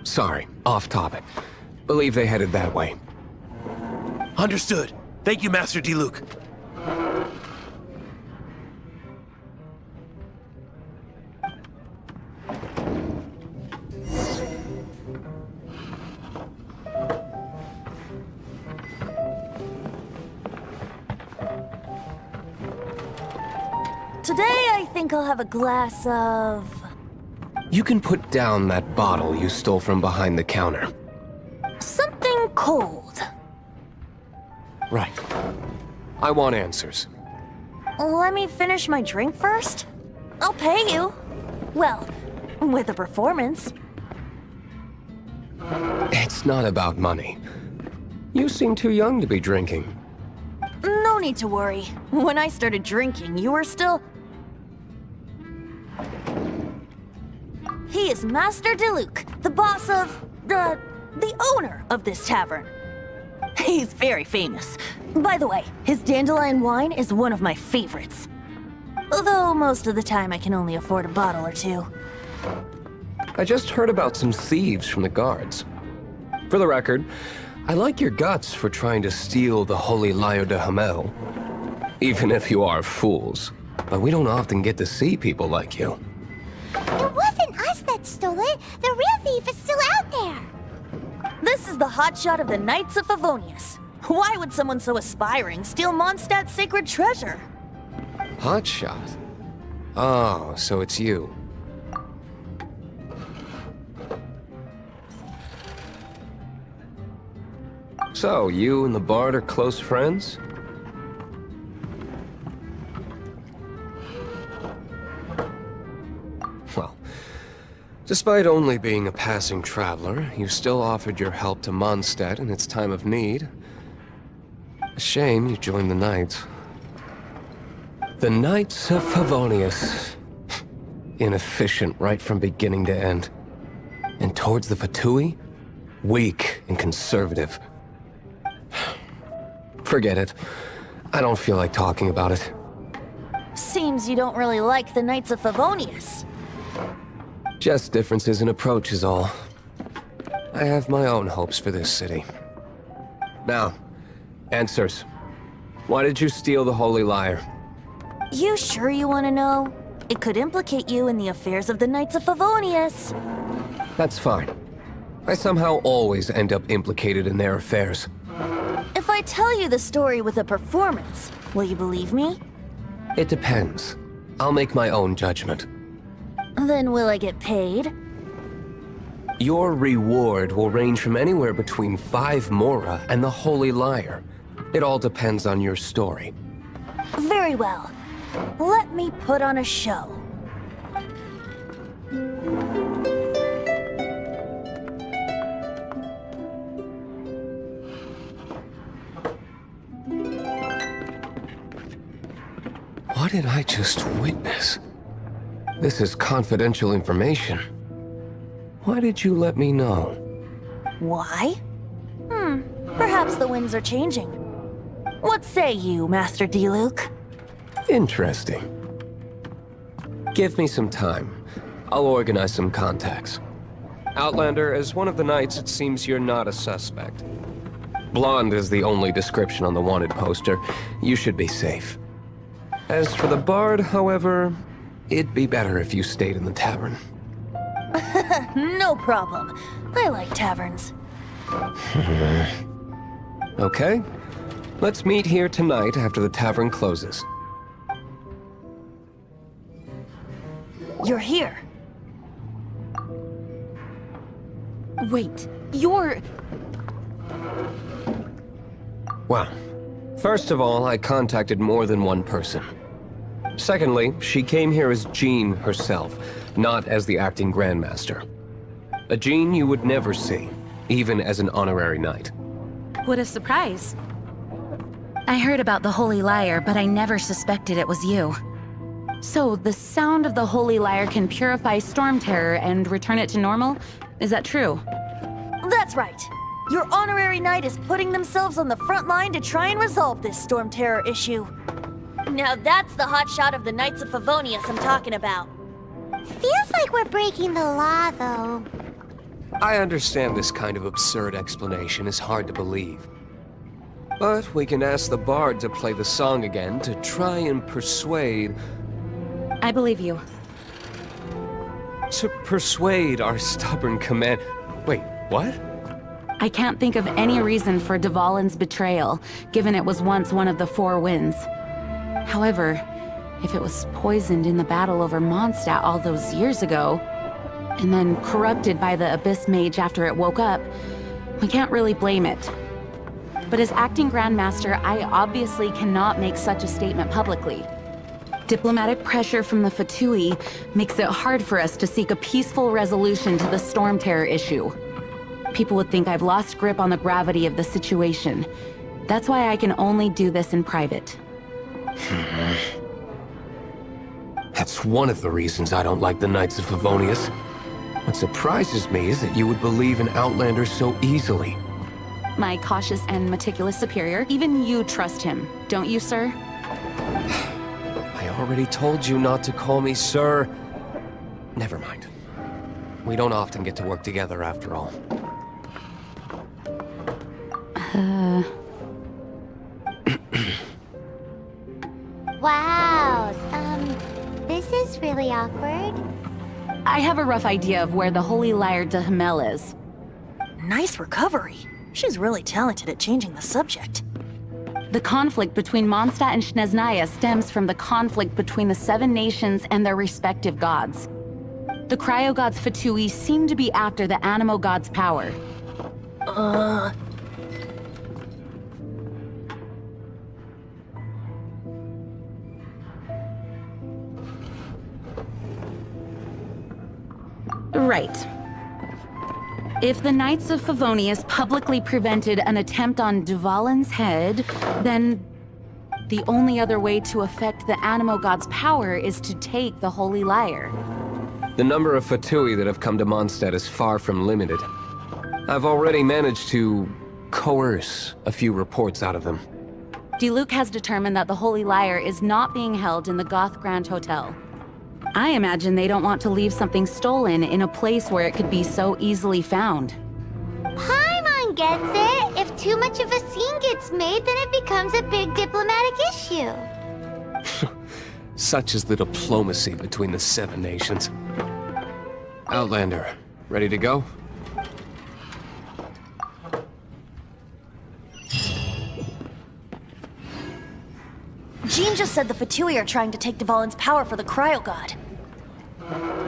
Sorry, off topic. Believe they headed that way. Understood. Thank you, Master Diluc. Today, I think I'll have a glass of... You can put down that bottle you stole from behind the counter. something cold. Right. I want answers. Let me finish my drink first. I'll pay you. Well, with a performance. It's not about money. You seem too young to be drinking. No need to worry. When I started drinking, you were still... He is Master Diluc, the boss of... the owner of this tavern. He's very famous. By the way, his dandelion wine is one of my favorites. Although most of the time I can only afford a bottle or two. I just heard about some thieves from the guards. For the record, I like your guts for trying to steal the Holy Lyre de Hamel. Even if you are fools. But we don't often get to see people like you. It wasn't us that stole it. The real thief is still out there. This is the hotshot of the Knights of Favonius. Why would someone so aspiring steal Mondstadt's sacred treasure? Hotshot? Oh, so it's you. So, you and the Bard are close friends? Well, despite only being a passing traveler, you still offered your help to Mondstadt in its time of need. A shame you joined the Knights. The Knights of Favonius. Inefficient right from beginning to end. And towards the Fatui, weak and conservative. Forget it. I don't feel like talking about it. Seems you don't really like the Knights of Favonius. Just differences in approach is all. I have my own hopes for this city. Now, answers. Why did you steal the Holy Lyre? You sure you want to know? It could implicate you in the affairs of the Knights of Favonius. That's fine. I somehow always end up implicated in their affairs. If I tell you the story with a performance, will you believe me? It depends. I'll make my own judgment. Then will I get paid? Your reward will range from anywhere between 5 Mora and the Holy Lyre. It all depends on your story. Very well. Let me put on a show. What did I just witness? This is confidential information. Why did you let me know? Why? Perhaps the winds are changing. What say you, Master Diluc? Interesting. Give me some time. I'll organize some contacts. Outlander, as one of the Knights, it seems you're not a suspect. Blonde is the only description on the wanted poster. You should be safe. As for the Bard, however, it'd be better if you stayed in the tavern. No problem. I like taverns. Okay. Let's meet here tonight after the tavern closes. You're here. Wait, you're... Well, first of all, I contacted more than one person. Secondly, she came here as Jean herself, not as the acting Grandmaster. A Jean you would never see, even as an honorary knight. What a surprise. I heard about the Holy Lyre, but I never suspected it was you. So, the sound of the Holy Lyre can purify Storm Terror and return it to normal? Is that true? That's right. Your honorary knight is putting themselves on the front line to try and resolve this Storm Terror issue. Now that's the hotshot of the Knights of Favonius I'm talking about. Feels like we're breaking the law, though. I understand this kind of absurd explanation is hard to believe. But we can ask the Bard to play the song again to try and persuade... I believe you. To persuade our stubborn command... Wait, what? I can't think of any reason for Dvalin's betrayal, given it was once one of the Four Winds. However, if it was poisoned in the battle over Mondstadt all those years ago, and then corrupted by the Abyss Mage after it woke up, We can't really blame it. But as acting Grandmaster, I obviously cannot make such a statement publicly. Diplomatic pressure from the Fatui makes it hard for us to seek a peaceful resolution to the Storm Terror issue. People would think I've lost grip on the gravity of the situation. That's why I can only do this in private. That's one of the reasons I don't like the Knights of Favonius. What surprises me is that you would believe in Outlanders so easily. My cautious and meticulous superior, even you trust him, don't you, sir? I already told you not to call me sir. Never mind. We don't often get to work together after all. Wow, this is really awkward. I have a rough idea of where the Holy Lyre de Himmel is. Nice recovery. She's really talented at changing the subject. The conflict between Mondstadt and Snezhnaya stems from the conflict between the 7 nations and their respective gods. The cryo-gods Fatui seem to be after the Animo god's power. Right. If the Knights of Favonius publicly prevented an attempt on Dvalin's head, then the only other way to affect the Animo god's power is to take the Holy Lyre. The number of Fatui that have come to Mondstadt is far from limited. I've already managed to coerce a few reports out of them. Diluc has determined that the Holy Lyre is not being held in the Goth Grand Hotel. I imagine they don't want to leave something stolen in a place where it could be so easily found. Paimon gets it. If too much of a scene gets made, then it becomes a big diplomatic issue. Such is the diplomacy between the 7 nations. Outlander, ready to go? Jean just said the Fatui are trying to take Dvalin's power for the Cryo God.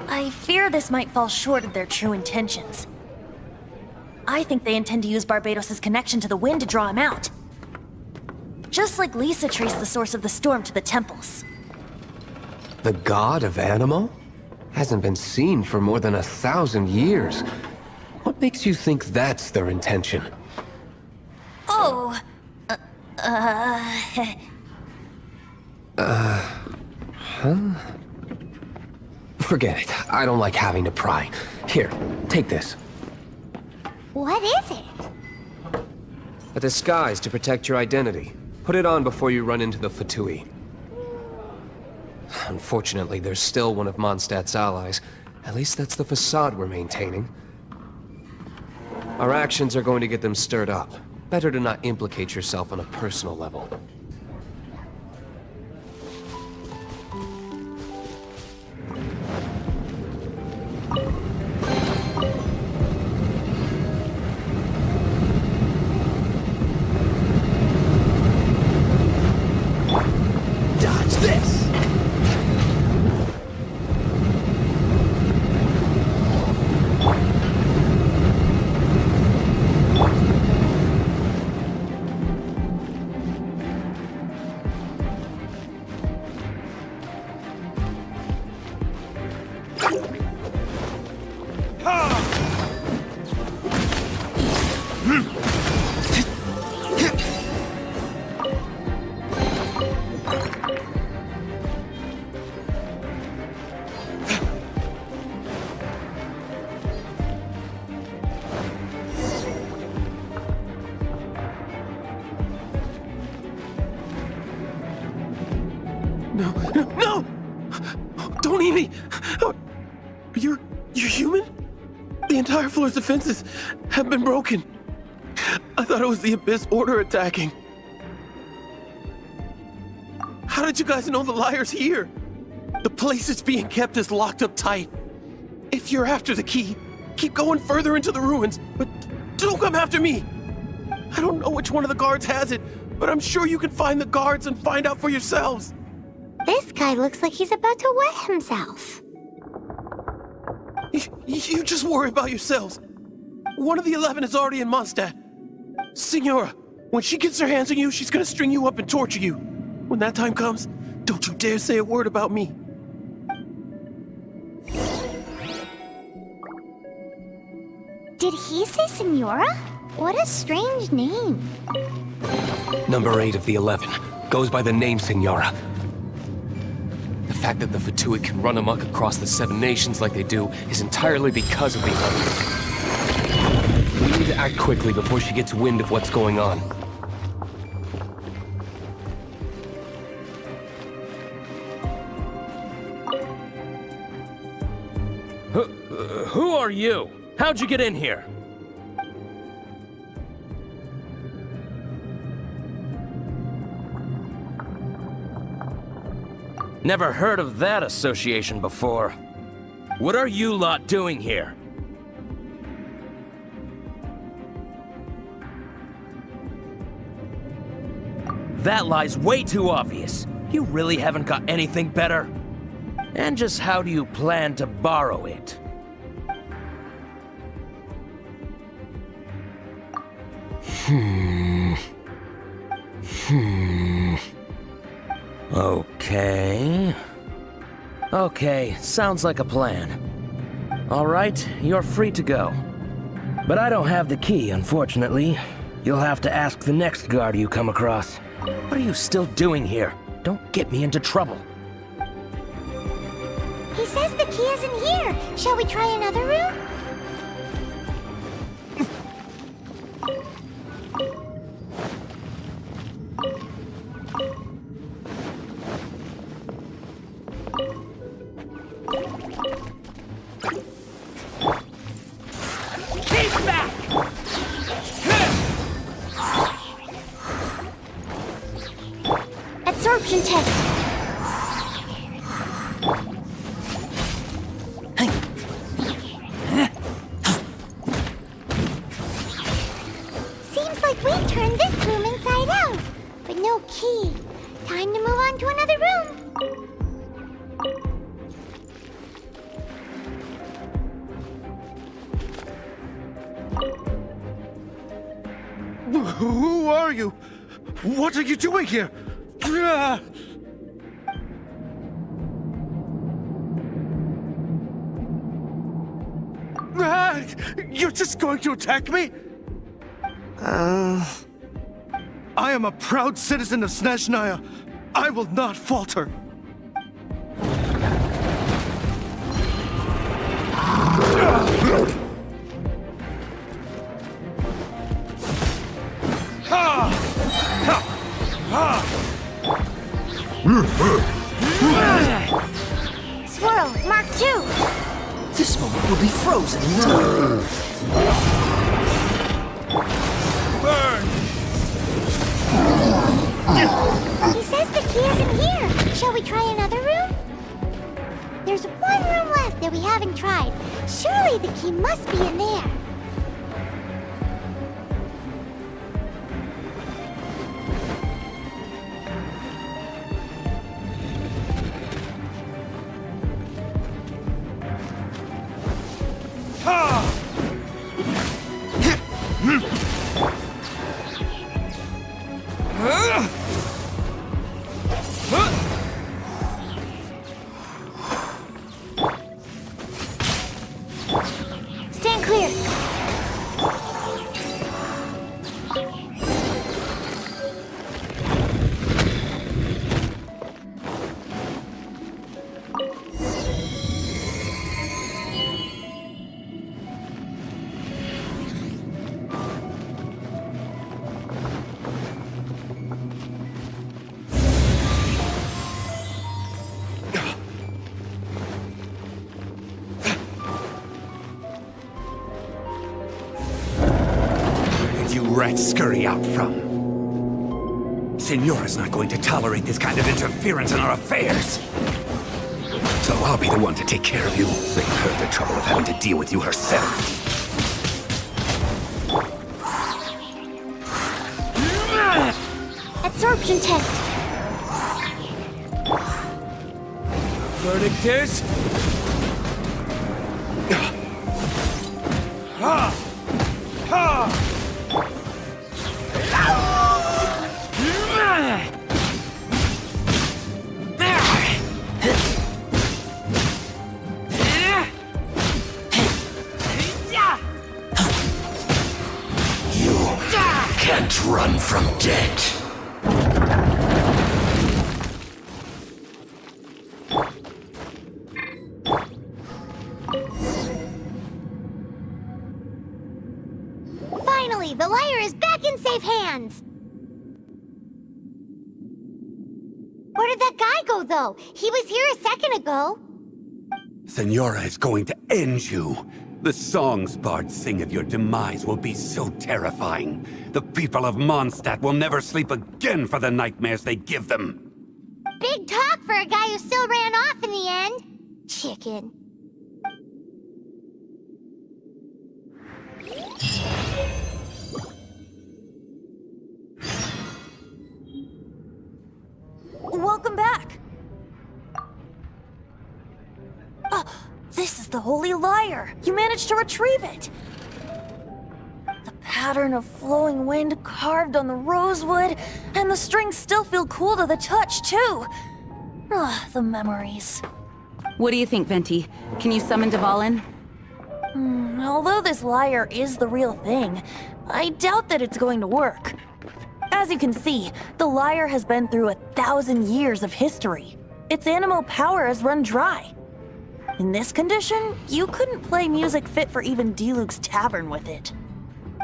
I fear this might fall short of their true intentions. I think they intend to use Barbados' connection to the wind to draw him out. Just like Lisa traced the source of the storm to the temples. The god of Animo? Hasn't been seen for more than 1,000 years. What makes you think that's their intention? Oh, Huh? Forget it. I don't like having to pry. Here, take this. What is it? A disguise to protect your identity. Put it on before you run into the Fatui. Unfortunately, there's still one of Mondstadt's allies. At least that's the facade we're maintaining. Our actions are going to get them stirred up. Better to not implicate yourself on a personal level. Dodge this! No! Don't eat me! You're human? The entire floor's defenses have been broken. I thought it was the Abyss Order attacking. How did you guys know the Lyre's here? The place it's being kept is locked up tight. If you're after the key, keep going further into the ruins, but don't come after me! I don't know which one of the guards has it, but I'm sure you can find the guards and find out for yourselves. This guy looks like he's about to wet himself. You just worry about yourselves. One of the 11 is already in Mondstadt. Signora, when she gets her hands on you, she's gonna string you up and torture you. When that time comes, don't you dare say a word about me. Did he say Senora? What a strange name. Number 8 of the 11 goes by the name Signora. The fact that the Fatui can run amok across the 7 nations like they do is entirely because of the 11. We need to act quickly before she gets wind of what's going on. Who are you? How'd you get in here? Never heard of that association before. What are you lot doing here? That lie's way too obvious. You really haven't got anything better? And just how do you plan to borrow it? Okay, sounds like a plan. Alright, you're free to go. But I don't have the key, unfortunately. You'll have to ask the next guard you come across. What are you still doing here? Don't get me into trouble. He says the key isn't here. Shall we try another room? Absorption test. Seems like we've turned this room inside out, but no key. Time to move on to another room. Who are you? What are you doing here? You're just going to attack me? I am a proud citizen of Snezhnaya. I will not falter. Swirl, Mark 2. This moment will be frozen in time. Burn! He says the key isn't here. Shall we try another room? There's one room left that we haven't tried. Surely the key must be in there. Stand clear. You rats scurry out from? Signora's not going to tolerate this kind of interference in our affairs. So I'll be the one to take care of you. Save her the trouble of having to deal with you herself. Absorption test. Verdict is... can't run from death. Finally, the lyre is back in safe hands! Where did that guy go, though? He was here a second ago. Senora is going to end you. The songs bards sing of your demise will be so terrifying. The people of Mondstadt will never sleep again for the nightmares they give them. Big talk for a guy who still ran off in the end. Chicken. Welcome back! This is the Holy Lyre! You managed to retrieve it! The pattern of flowing wind carved on the rosewood, and the strings still feel cool to the touch, too! The memories. What do you think, Venti? Can you summon Dvalin? Although this lyre is the real thing, I doubt that it's going to work. As you can see, the lyre has been through 1,000 years of history. Its animal power has run dry. In this condition, you couldn't play music fit for even D-Luke's tavern with it.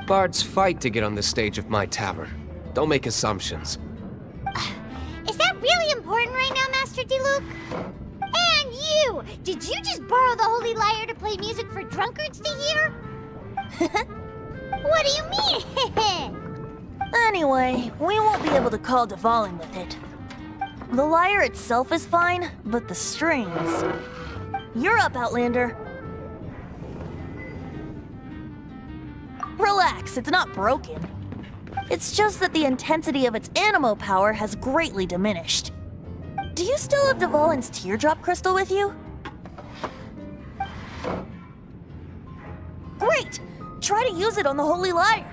Bards fight to get on the stage of my tavern. Don't make assumptions. Is that really important right now, Master D-Luke? And you! Did you just borrow the Holy Lyre to play music for drunkards to hear? What do you mean? Anyway, we won't be able to call Dvalin with it. The lyre itself is fine, but the strings... You're up, Outlander. Relax, it's not broken. It's just that the intensity of its animo power has greatly diminished. Do you still have Dvalin's teardrop crystal with you? Great! Try to use it on the Holy Lyre.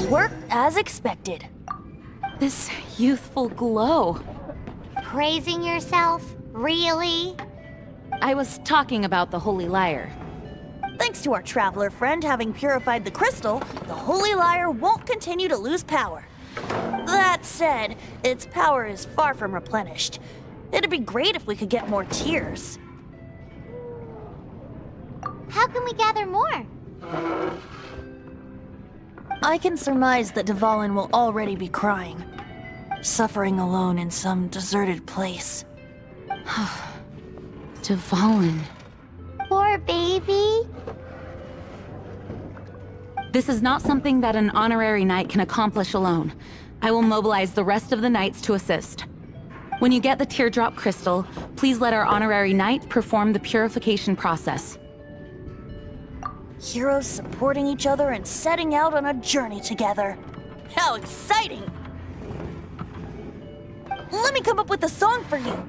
Worked as expected. This youthful glow. Praising yourself? Really? I was talking about the Holy Lyre. Thanks to our traveler friend having purified the crystal, the Holy Lyre won't continue to lose power. That said, its power is far from replenished. It'd be great if we could get more tears. How can we gather more? I can surmise that Dvalin will already be crying, suffering alone in some deserted place. Dvalin. Poor baby. This is not something that an honorary knight can accomplish alone. I will mobilize the rest of the knights to assist. When you get the teardrop crystal, please let our honorary knight perform the purification process. Heroes supporting each other and setting out on a journey together. How exciting! Let me come up with a song for you.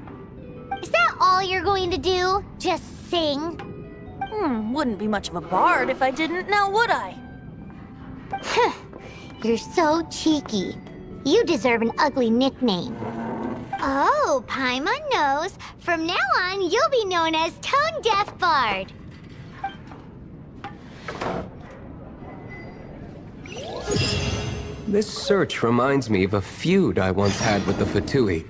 Is that all you're going to do? Just sing? Wouldn't be much of a bard if I didn't, now would I? You're so cheeky. You deserve an ugly nickname. Oh, Paimon knows. From now on, you'll be known as Tone Deaf Bard. This search reminds me of a feud I once had with the Fatui.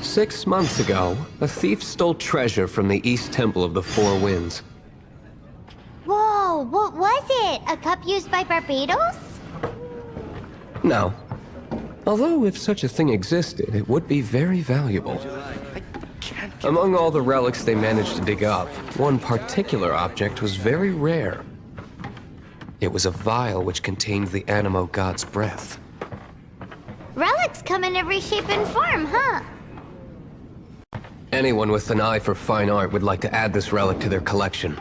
6 months ago, a thief stole treasure from the East Temple of the Four Winds. Whoa, what was it? A cup used by Barbados? No. Although if such a thing existed, it would be very valuable. Among all the relics they managed to dig up, one particular object was very rare. It was a vial which contained the Animo God's breath. Relics come in every shape and form, huh? Anyone with an eye for fine art would like to add this relic to their collection.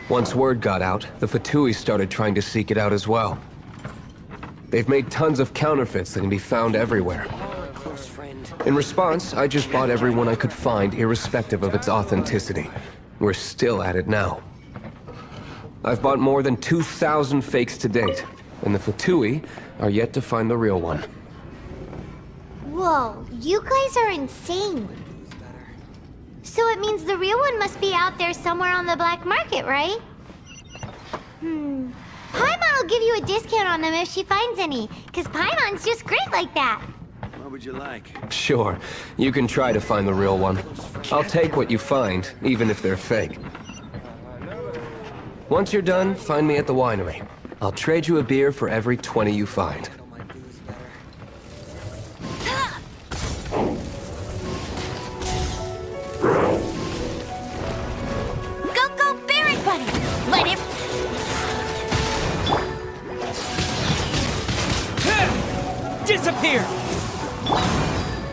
Once word got out, the Fatui started trying to seek it out as well. They've made tons of counterfeits that can be found everywhere. In response, I just bought every one I could find, irrespective of its authenticity. We're still at it now. I've bought more than 2,000 fakes to date, and the Fatui are yet to find the real one. Whoa, you guys are insane. So it means the real one must be out there somewhere on the black market, right? Paimon will give you a discount on them if she finds any, because Paimon's just great like that. What would you like? Sure, you can try to find the real one. I'll take what you find, even if they're fake. Once you're done, find me at the winery. I'll trade you a beer for every 20 you find. Go, Berry Buddy! Let him... Disappear!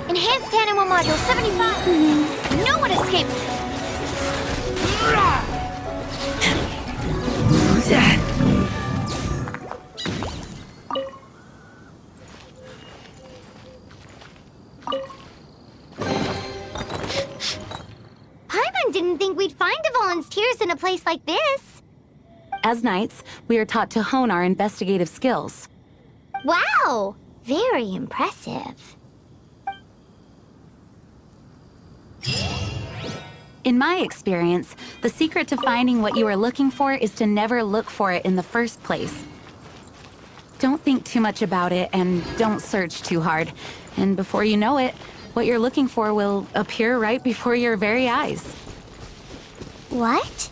Enhanced Animal Module 75! No one escaped! Paimon didn't think we'd find the volunteers in a place like this. As knights, we are taught to hone our investigative skills. Wow! Very impressive. In my experience, the secret to finding what you are looking for is to never look for it in the first place. Don't think too much about it and don't search too hard. And before you know it, what you're looking for will appear right before your very eyes. What?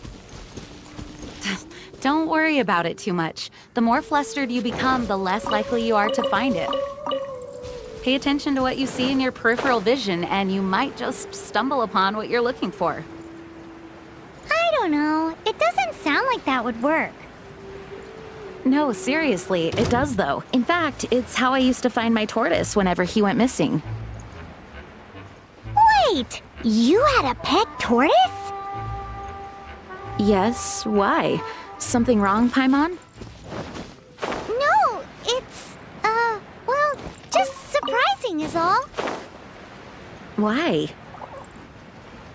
Don't worry about it too much. The more flustered you become, the less likely you are to find it. Pay attention to what you see in your peripheral vision, and you might just stumble upon what you're looking for. I don't know. It doesn't sound like that would work. No, seriously, it does though. In fact, it's how I used to find my tortoise whenever he went missing. Wait! You had a pet tortoise? Yes, why? Something wrong, Paimon? No, it's, well, just surprising is all. Why?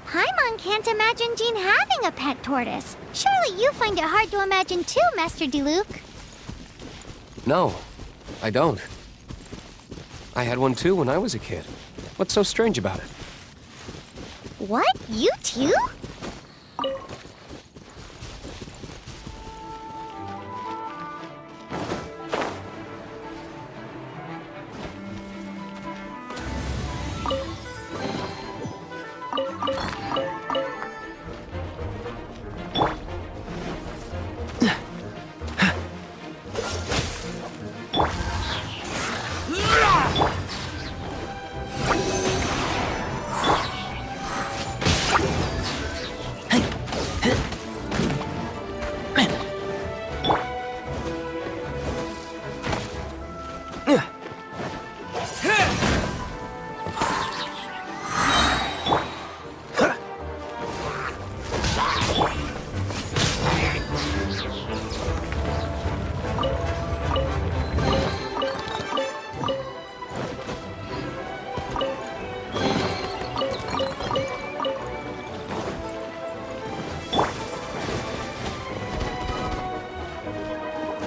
Paimon can't imagine Jean having a pet tortoise. Surely you find it hard to imagine too, Master Diluc. No, I don't. I had one too when I was a kid. What's so strange about it? What? You too?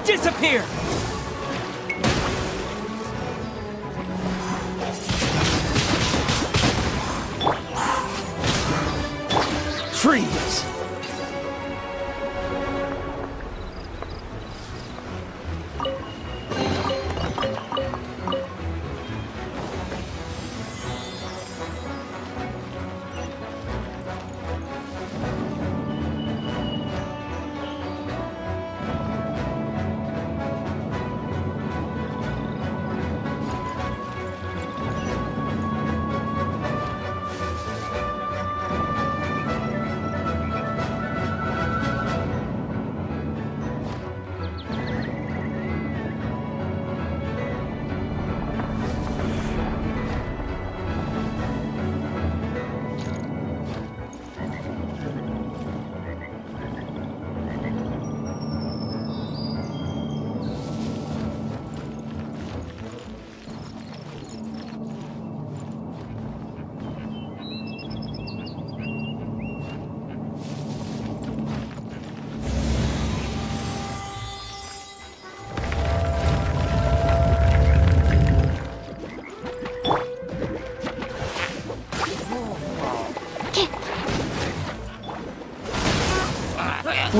Disappear! Freeze!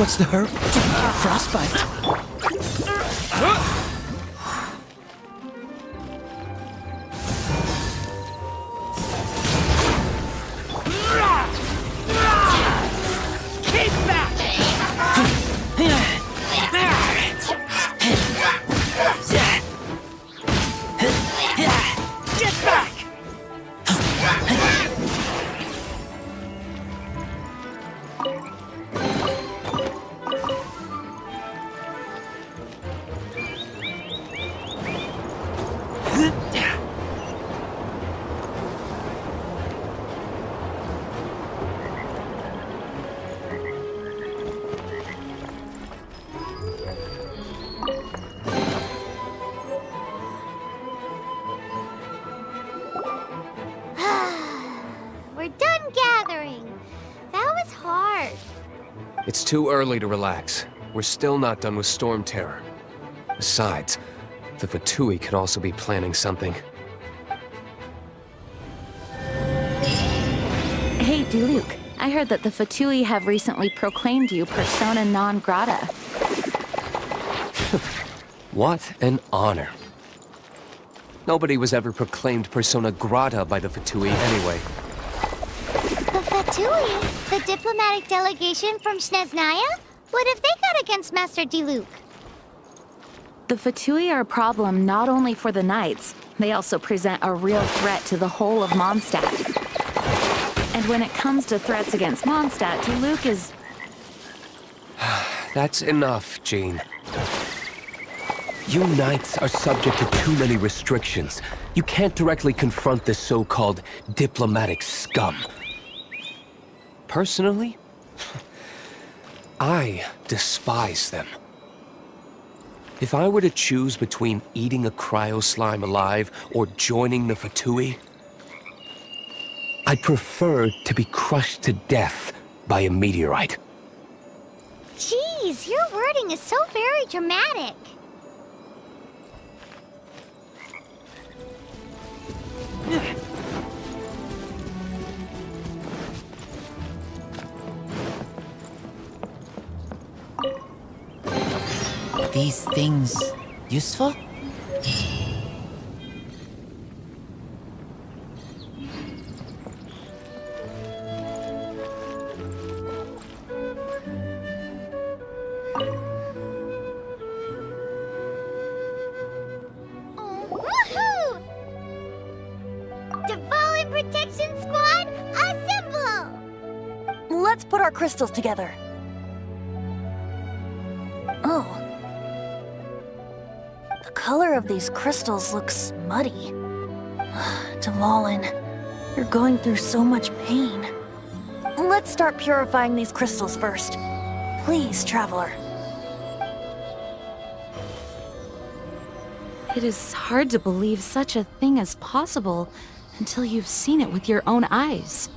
What's the hurry? Don't get frostbite. Keep back! Get back! We're done gathering. That was hard. It's too early to relax. We're still not done with Storm Terror. Besides, the Fatui could also be planning something. Hey, Diluc. I heard that the Fatui have recently proclaimed you persona non grata. What an honor. Nobody was ever proclaimed persona grata by the Fatui anyway. The Fatui? The diplomatic delegation from Snezhnaya? What have they got against Master Diluc? The Fatui are a problem not only for the Knights, they also present a real threat to the whole of Mondstadt. And when it comes to threats against Mondstadt, Diluc is... That's enough, Jean. You Knights are subject to too many restrictions. You can't directly confront this so-called diplomatic scum. Personally, I despise them. If I were to choose between eating a cryo-slime alive or joining the Fatui, I'd prefer to be crushed to death by a meteorite. Jeez, your wording is so very dramatic. These things useful? Woohoo! Dvalin Protection Squad, assemble! Let's put our crystals together. Oh. The color of these crystals looks muddy. Dvalin, you're going through so much pain. Let's start purifying these crystals first. Please, Traveler. It is hard to believe such a thing is possible until you've seen it with your own eyes.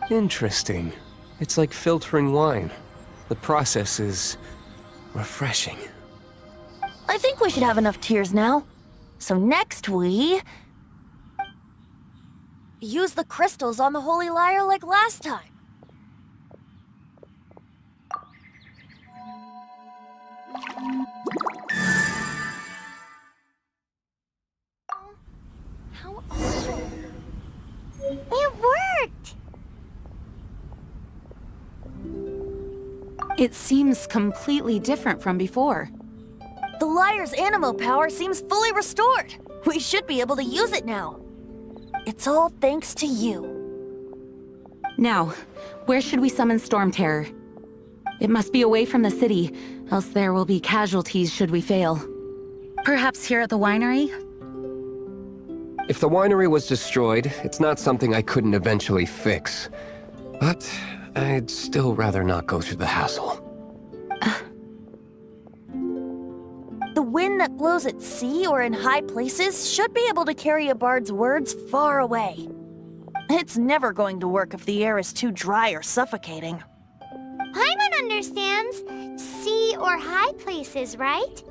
Interesting. It's like filtering wine. The process is refreshing. I think we should have enough tears now. So next we... use the crystals on the Holy Lyre like last time. How awful. It worked! It seems completely different from before. The Lyre's animo power seems fully restored. We should be able to use it now. It's all thanks to you. Now, where should we summon Storm Terror? It must be away from the city, else there will be casualties should we fail. Perhaps here at the winery? If the winery was destroyed, it's not something I couldn't eventually fix. But I'd still rather not go through the hassle. The wind that blows at sea or in high places should be able to carry a bard's words far away. It's never going to work if the air is too dry or suffocating. Paimon understands. Sea or high places, right?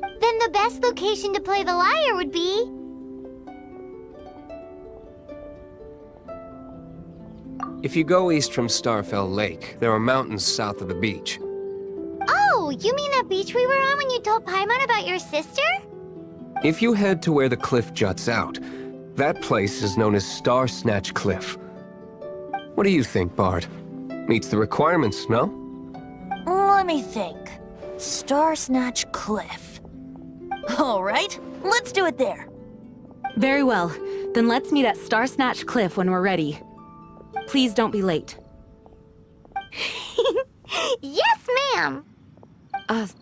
Then the best location to play the lyre would be... If you go east from Starfell Lake, there are mountains south of the beach. Oh, you mean that beach we were on when you told Paimon about your sister? If you head to where the cliff juts out, that place is known as Star Snatch Cliff. What do you think, Bard? Meets the requirements, no? Let me think. Star Snatch Cliff. All right, let's do it there. Very well. Then let's meet at Star Snatch Cliff when we're ready. Please don't be late. Yes, ma'am!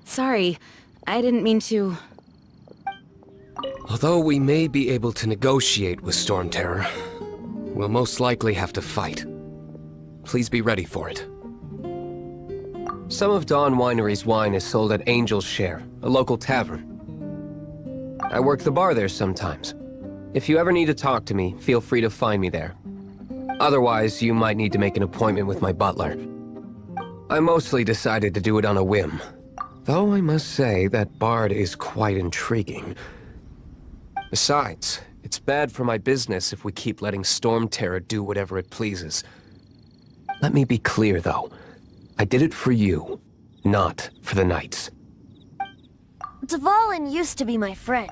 Sorry. I didn't mean to... Although we may be able to negotiate with Storm Terror, we'll most likely have to fight. Please be ready for it. Some of Dawn Winery's wine is sold at Angel's Share, a local tavern. I work the bar there sometimes. If you ever need to talk to me, feel free to find me there. Otherwise, you might need to make an appointment with my butler. I mostly decided to do it on a whim. Though I must say that Bard is quite intriguing. Besides, it's bad for my business if we keep letting Storm Terror do whatever it pleases. Let me be clear, though. I did it for you, not for the Knights. Dvalin used to be my friend.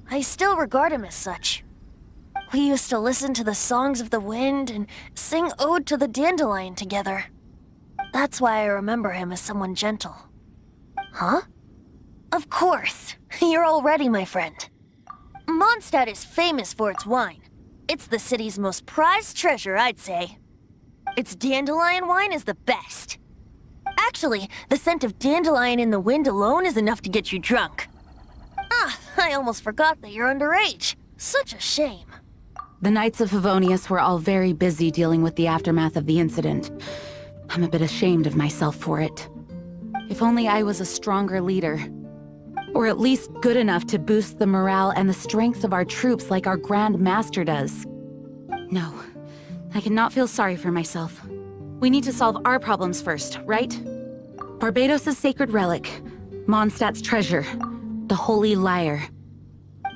I still regard him as such. We used to listen to the songs of the wind and sing Ode to the Dandelion together. That's why I remember him as someone gentle. Huh? Of course. You're already my friend. Mondstadt is famous for its wine. It's the city's most prized treasure, I'd say. Its dandelion wine is the best. Actually, the scent of dandelion in the wind alone is enough to get you drunk. Ah, I almost forgot that you're underage. Such a shame. The Knights of Favonius were all very busy dealing with the aftermath of the incident. I'm a bit ashamed of myself for it. If only I was a stronger leader. Or at least good enough to boost the morale and the strength of our troops like our Grand Master does. No, I cannot feel sorry for myself. We need to solve our problems first, right? Barbados' sacred relic, Mondstadt's treasure, the Holy Lyre.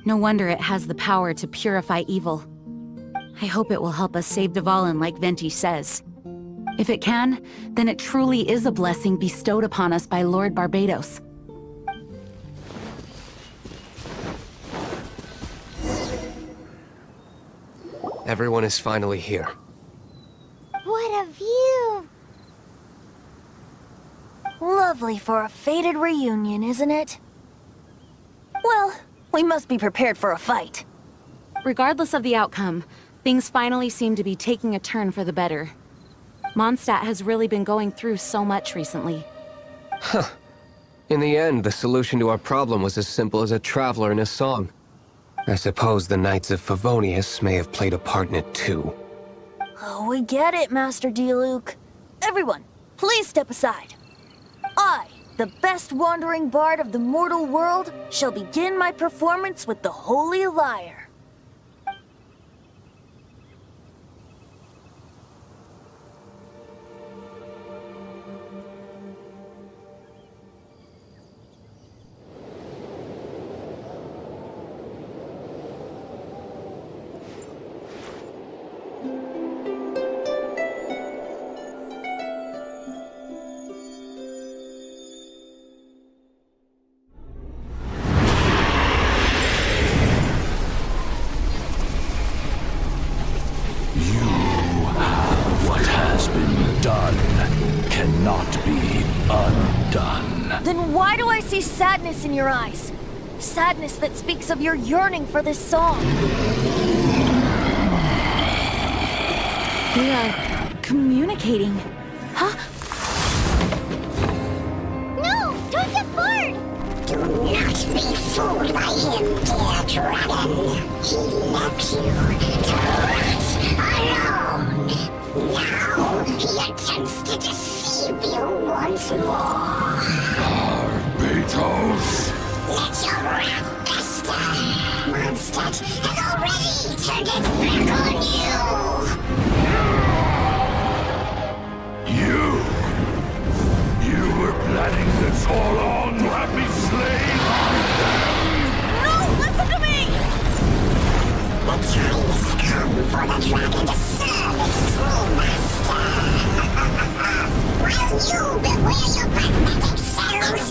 No wonder it has the power to purify evil. I hope it will help us save Dvalin like Venti says. If it can, then it truly is a blessing bestowed upon us by Lord Barbados. Everyone is finally here. What a view! Lovely for a fated reunion, isn't it? Well, we must be prepared for a fight. Regardless of the outcome, things finally seem to be taking a turn for the better. Mondstadt has really been going through so much recently. Huh. In the end, the solution to our problem was as simple as a traveler in a song. I suppose the Knights of Favonius may have played a part in it too. Oh, we get it, Master Diluc. Everyone, please step aside. I, the best wandering bard of the mortal world, shall begin my performance with the Holy Lyre. Then why do I see sadness in your eyes? Sadness that speaks of your yearning for this song. We are communicating. Huh? No! Don't get bored! Do not be fooled by him, dear dragon. He left you to rot alone. Now he attempts to deceive you once more. Barbados! Let your wrath fester. Mondstadt has already turned its back on you. You were planning this all on to have me slain? No, listen to me! The time has come for the dragon to serve its true master. While you beware your pragmatic selves,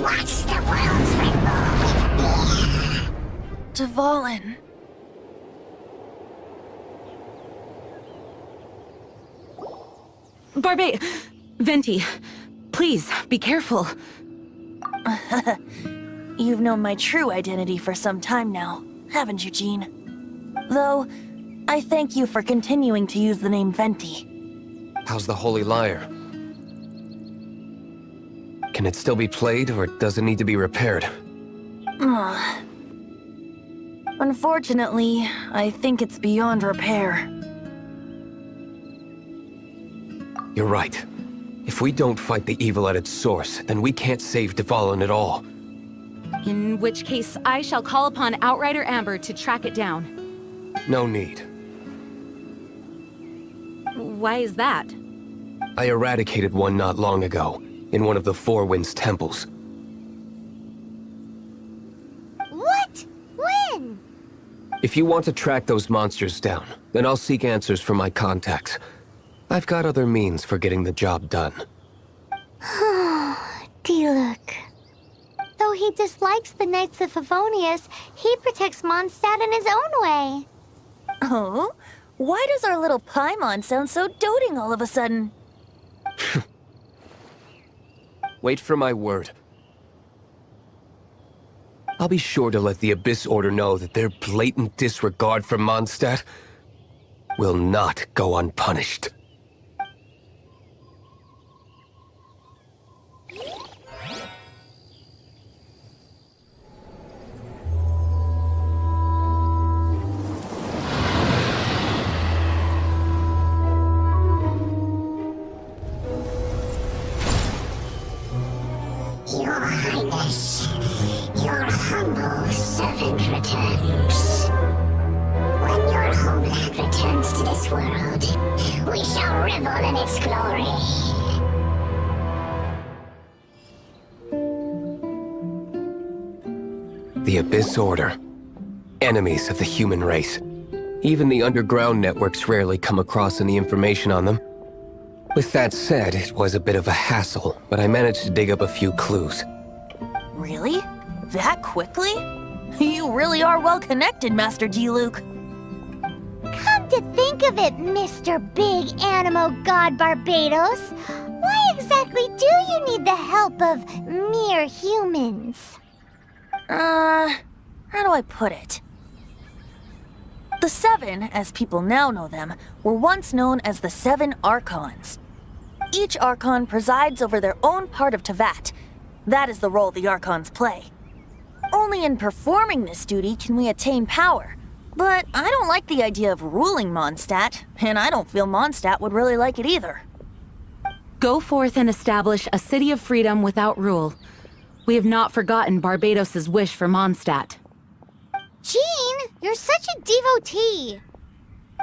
Dvalin. Venti, please, be careful. You've known my true identity for some time now, haven't you, Jean? Though, I thank you for continuing to use the name Venti. How's the Holy Lyre? Can it still be played, or does it need to be repaired? Unfortunately, I think it's beyond repair. You're right. If we don't fight the evil at its source, then we can't save Dvalin at all. In which case, I shall call upon Outrider Amber to track it down. No need. Why is that? I eradicated one not long ago, in one of the Four Winds temples. What? When? If you want to track those monsters down, then I'll seek answers from my contacts. I've got other means for getting the job done. Diluc. Though he dislikes the Knights of Favonius, he protects Mondstadt in his own way. Oh? Why does our little Paimon sound so doting all of a sudden? Wait for my word. I'll be sure to let the Abyss Order know that their blatant disregard for Mondstadt will not go unpunished. Your Highness, your humble servant returns. When your homeland returns to this world, we shall revel in its glory. The Abyss Order. Enemies of the human race. Even the underground networks rarely come across any information on them. With that said, it was a bit of a hassle, but I managed to dig up a few clues. Really? That quickly? You really are well connected, Master Diluc. Come to think of it, Mr. Big Animo God Barbados, why exactly do you need the help of mere humans? How do I put it? The Seven, as people now know them, were once known as the Seven Archons. Each Archon presides over their own part of Teyvat. That is the role the Archons play. Only in performing this duty can we attain power. But I don't like the idea of ruling Mondstadt, and I don't feel Mondstadt would really like it either. Go forth and establish a city of freedom without rule. We have not forgotten Barbados' wish for Mondstadt. Jean, you're such a devotee.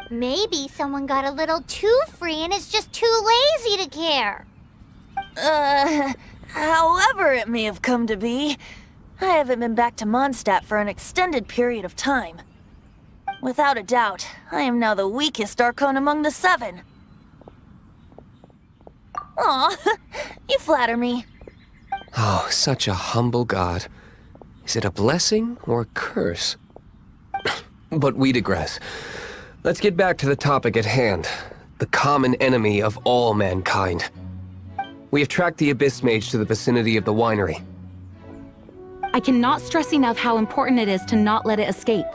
Maybe someone got a little too free and is just too lazy to care. However it may have come to be, I haven't been back to Mondstadt for an extended period of time. Without a doubt, I am now the weakest Archon among the Seven. Aw, you flatter me. Oh, such a humble god. Is it a blessing or a curse? But we digress. Let's get back to the topic at hand. The common enemy of all mankind. We have tracked the Abyss Mage to the vicinity of the winery. I cannot stress enough how important it is to not let it escape.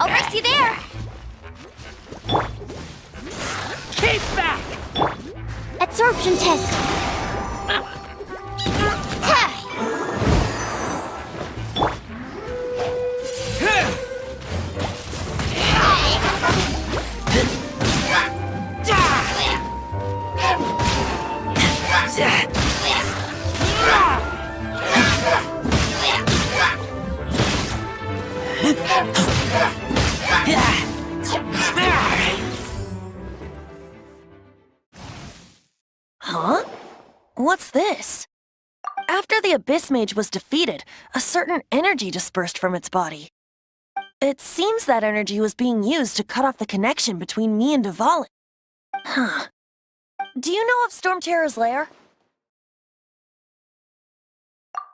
I'll race you there! Keep back! Absorption test. What's this? After the Abyss Mage was defeated, a certain energy dispersed from its body. It seems that energy was being used to cut off the connection between me and Dvalin. Huh. Do you know of Storm Terror's lair?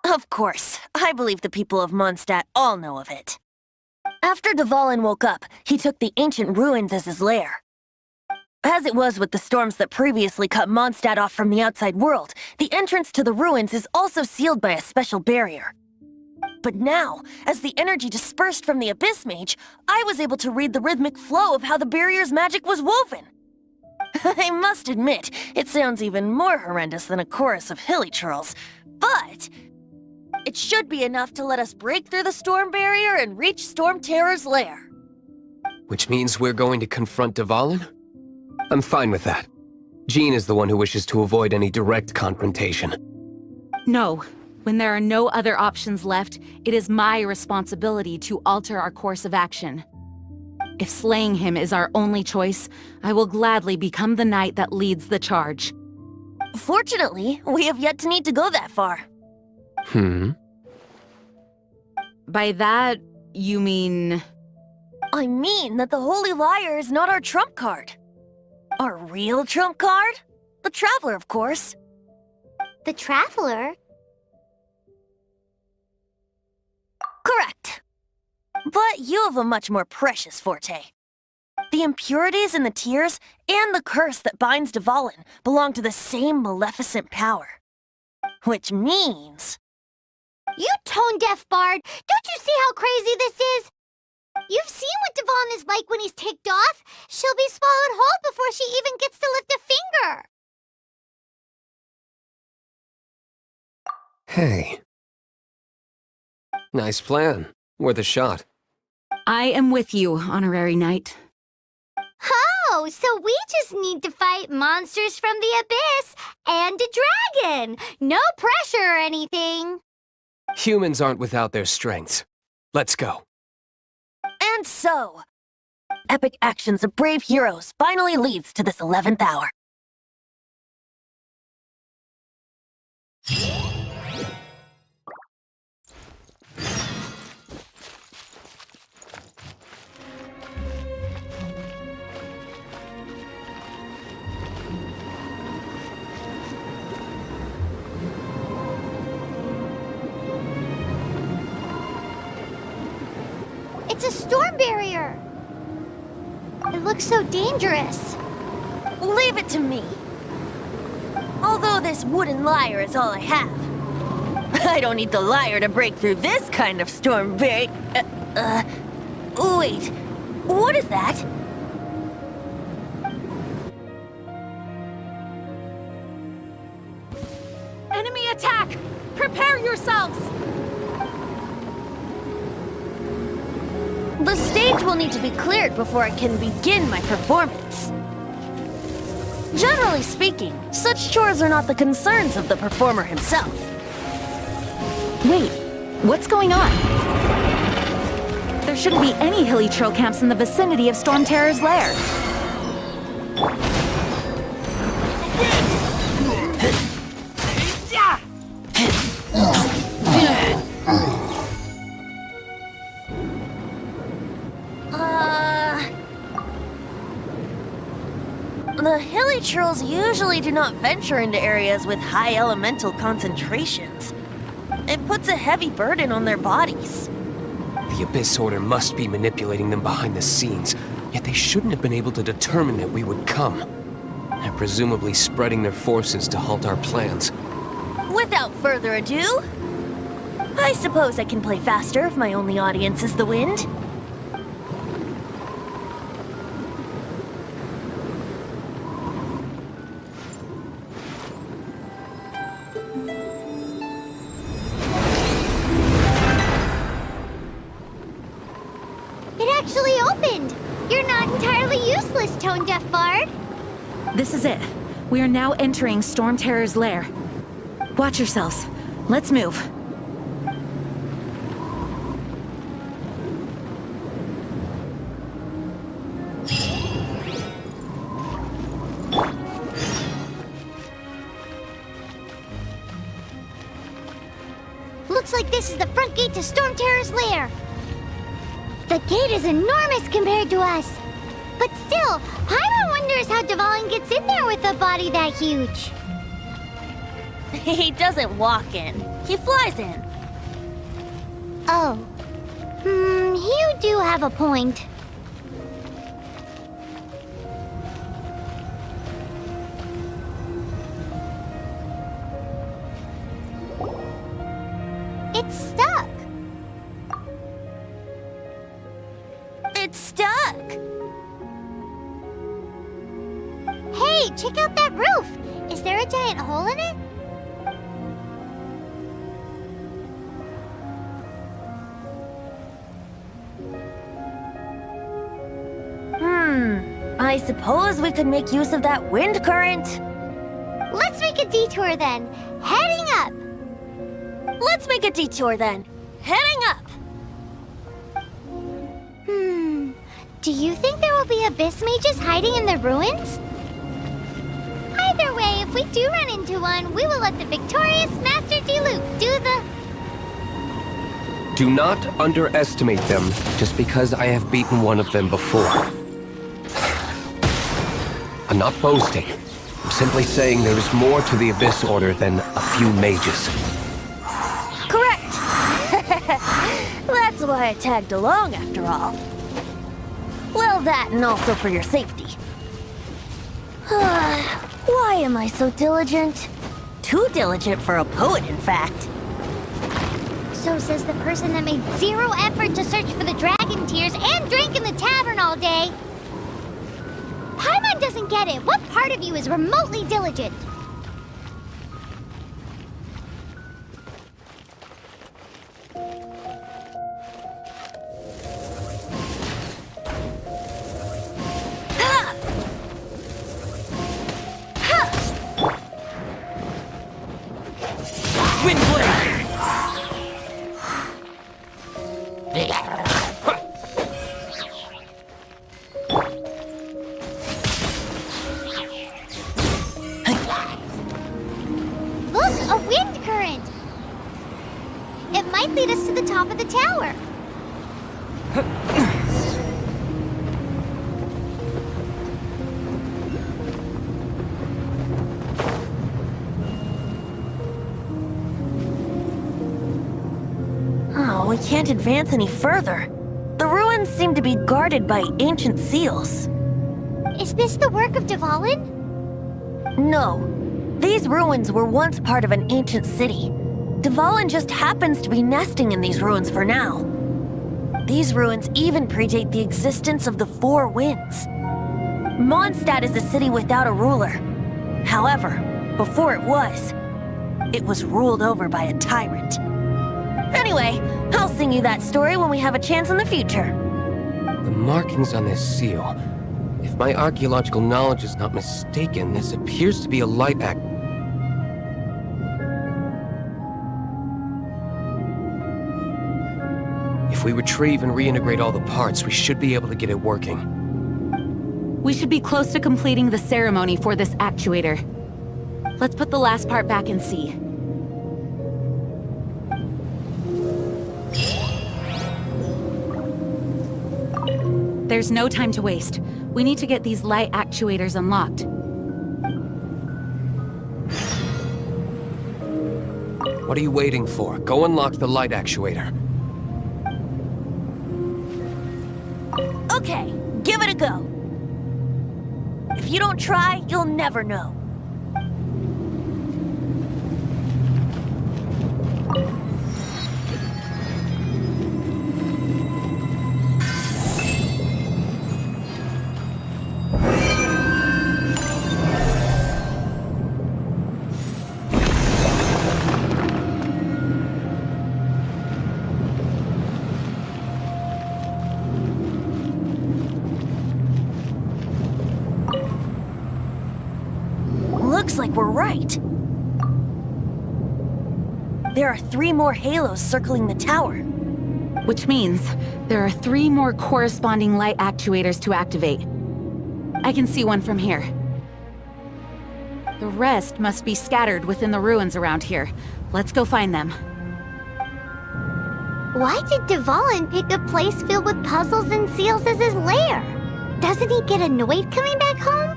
Of course. I believe the people of Mondstadt all know of it. After Dvalin woke up, he took the ancient ruins as his lair. As it was with the storms that previously cut Mondstadt off from the outside world, the entrance to the ruins is also sealed by a special barrier. But now, as the energy dispersed from the Abyss Mage, I was able to read the rhythmic flow of how the barrier's magic was woven. I must admit, it sounds even more horrendous than a chorus of hilly churls, but it should be enough to let us break through the storm barrier and reach Storm Terror's lair. Which means we're going to confront Dvalin? I'm fine with that. Jean is the one who wishes to avoid any direct confrontation. No. When there are no other options left, it is my responsibility to alter our course of action. If slaying him is our only choice, I will gladly become the knight that leads the charge. Fortunately, we have yet to need to go that far. By that, you mean... I mean that the Holy Liar is not our trump card. Our real trump card? The Traveler, of course. The Traveler? Correct. But you have a much more precious forte. The impurities in the tears and the curse that binds Dvalin belong to the same maleficent power. Which means... You tone-deaf bard! Don't you see how crazy this is? You've seen what Dvalin is like when he's ticked off. She'll be swallowed whole before she even gets to lift a finger. Hey. Nice plan. Worth a shot. I am with you, Honorary Knight. Oh, so we just need to fight monsters from the abyss and a dragon. No pressure or anything. Humans aren't without their strengths. Let's go. And so, epic actions of brave heroes finally leads to this 11th hour. It's a storm barrier. It looks so dangerous. Leave it to me. Although this wooden lyre is all I have. I don't need the lyre to break through this kind of storm barrier. Wait, what is that? Enemy attack! Prepare yourselves! The stage will need to be cleared before I can begin my performance. Generally speaking, such chores are not the concerns of the performer himself. Wait, what's going on? There shouldn't be any hilly trail camps in the vicinity of Storm Terror's lair. The hilly trolls usually do not venture into areas with high elemental concentrations. It puts a heavy burden on their bodies. The Abyss Order must be manipulating them behind the scenes, yet they shouldn't have been able to determine that we would come. They're presumably spreading their forces to halt our plans. Without further ado, I suppose I can play faster if my only audience is the wind. It actually opened! You're not entirely useless, tone-deaf bard. This is it. We are now entering Storm Terror's lair. Watch yourselves. Let's move. like this is the front gate to Storm Terror's lair. The gate is enormous compared to us. But still, Paimon wonders how Dvalin gets in there with a body that huge. He doesn't walk in. He flies in. Oh. You do have a point. It's stuck. It's stuck. Hey, check out that roof. Is there a giant hole in it? I suppose we could make use of that wind current. Let's make a detour then. Heading up. Let's make a detour then. Heading up. Do you think there will be abyss mages hiding in the ruins? Either way, if we do run into one, we will let the victorious Master Diluc do the... Do not underestimate them just because I have beaten one of them before. I'm not boasting. I'm simply saying there is more to the Abyss Order than a few mages. Correct. That's why I tagged along after all. Well, that and also for your safety. Why am I so diligent? Too diligent for a poet, in fact. So says the person that made zero effort to search for the dragon tears and drank in the tavern all day. Paimon doesn't get it. What part of you is remotely diligent? Look, a wind current! It might lead us to the top of the tower. Oh, we can't advance any further. The ruins seem to be guarded by ancient seals. Is this the work of Dvalin? No. These ruins were once part of an ancient city. Dvalin just happens to be nesting in these ruins for now. These ruins even predate the existence of the Four Winds. Mondstadt is a city without a ruler. However, before it was ruled over by a tyrant. Anyway, I'll sing you that story when we have a chance in the future. The markings on this seal. If my archaeological knowledge is not mistaken, this appears to be a light act. If we retrieve and reintegrate all the parts, we should be able to get it working. We should be close to completing the ceremony for this actuator. Let's put the last part back and see. There's no time to waste. We need to get these light actuators unlocked. What are you waiting for? Go unlock the light actuator. Okay, give it a go. If you don't try, you'll never know. Looks like we're right. There are 3 more halos circling the tower. Which means there are 3 more corresponding light actuators to activate. I can see one from here. The rest must be scattered within the ruins around here. Let's go find them. Why did Dvalin pick a place filled with puzzles and seals as his lair? Doesn't he get annoyed coming back home?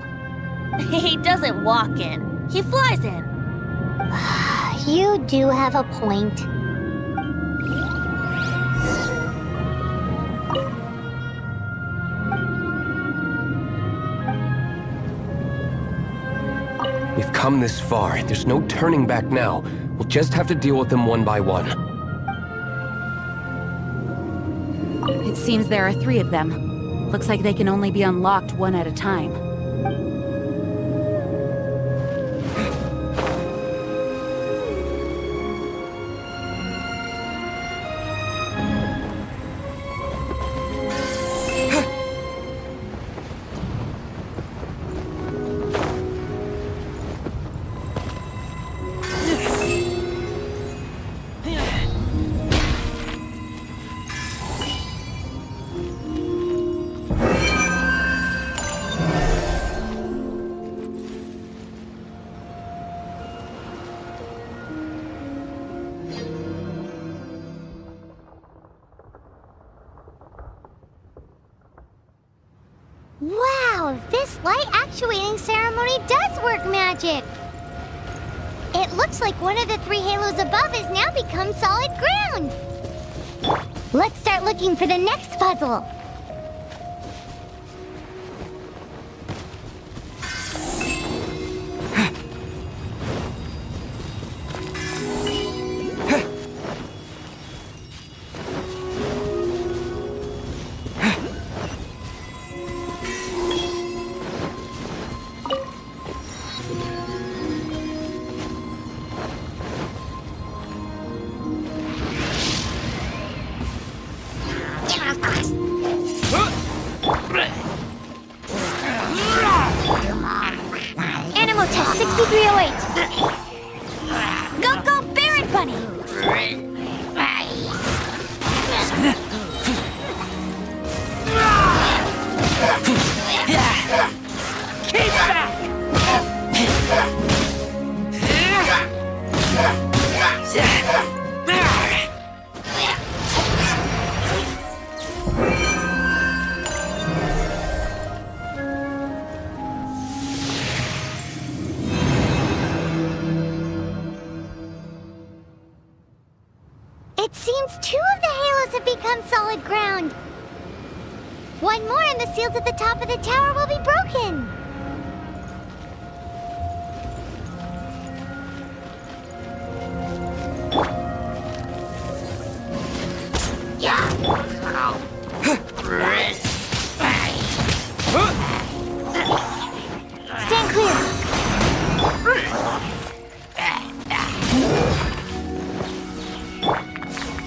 He doesn't walk in. He flies in. You do have a point. We've come this far. There's no turning back now. We'll just have to deal with them one by one. It seems there are 3 of them. Looks like they can only be unlocked one at a time. Wow, this light actuating ceremony does work magic! It looks like one of the 3 halos above has now become solid ground! Let's start looking for the next puzzle! Animal test 6308. Go, go, Barret Bunny! Keep back! It seems 2 of the halos have become solid ground. One more and the seals at the top of the tower will be broken. Stand clear.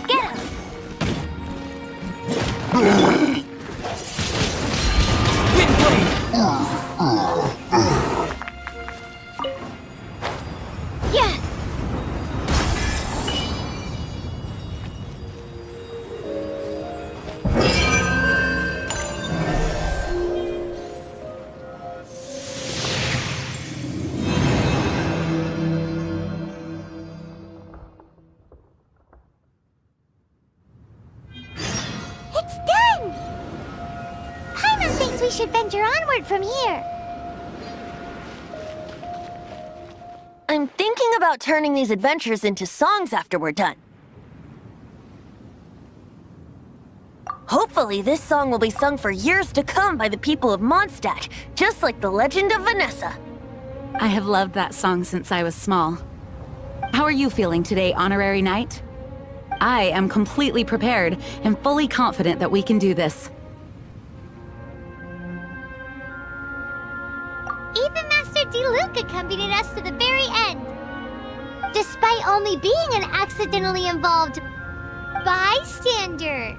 Get him! Yeah. It's done! Paimon thinks we should venture onward from here. I'm thinking about turning these adventures into songs after we're done. Hopefully, this song will be sung for years to come by the people of Mondstadt, just like the legend of Vanessa. I have loved that song since I was small. How are you feeling today, Honorary Knight? I am completely prepared and fully confident that we can do this. Even Master Diluc accompanied us to the very end. Despite only being an accidentally involved bystander.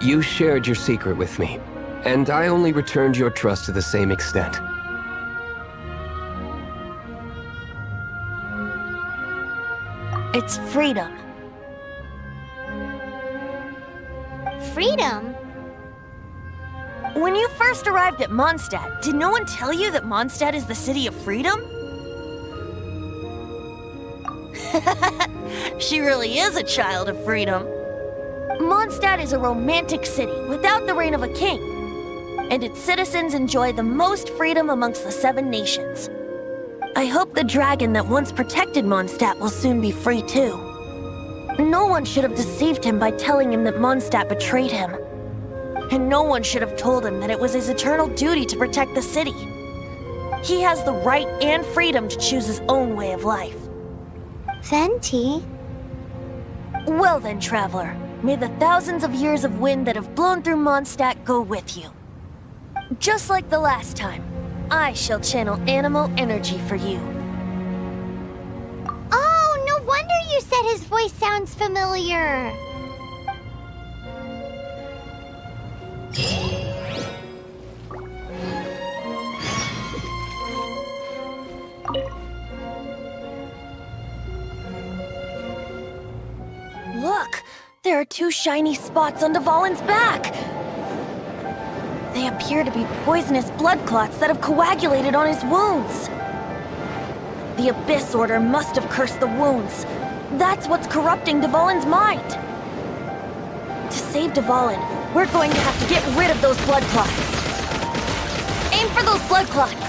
You shared your secret with me, and I only returned your trust to the same extent. It's freedom. Freedom? When you first arrived at Mondstadt, did no one tell you that Mondstadt is the city of freedom? She really is a child of freedom. Mondstadt is a romantic city without the reign of a king, and its citizens enjoy the most freedom amongst the 7 nations. I hope the dragon that once protected Mondstadt will soon be free too. No one should have deceived him by telling him that Mondstadt betrayed him. And no one should have told him that it was his eternal duty to protect the city. He has the right and freedom to choose his own way of life. Venti? Well then, traveler, may the thousands of years of wind that have blown through Mondstadt go with you. Just like the last time, I shall channel animal energy for you. Oh, no wonder you said his voice sounds familiar. Look! There are 2 shiny spots on Dvalin's back! They appear to be poisonous blood clots that have coagulated on his wounds. The Abyss Order must have cursed the wounds. That's what's corrupting Dvalin's mind. To save Dvalin, we're going to have to get rid of those blood clots. Aim for those blood clots!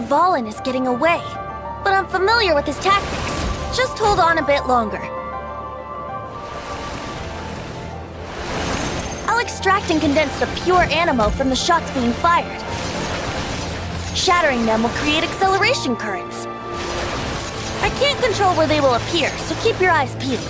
Dvalin is getting away, but I'm familiar with his tactics. Just hold on a bit longer. I'll extract and condense the pure animo from the shots being fired. Shattering them will create acceleration currents. I can't control where they will appear, so keep your eyes peeled.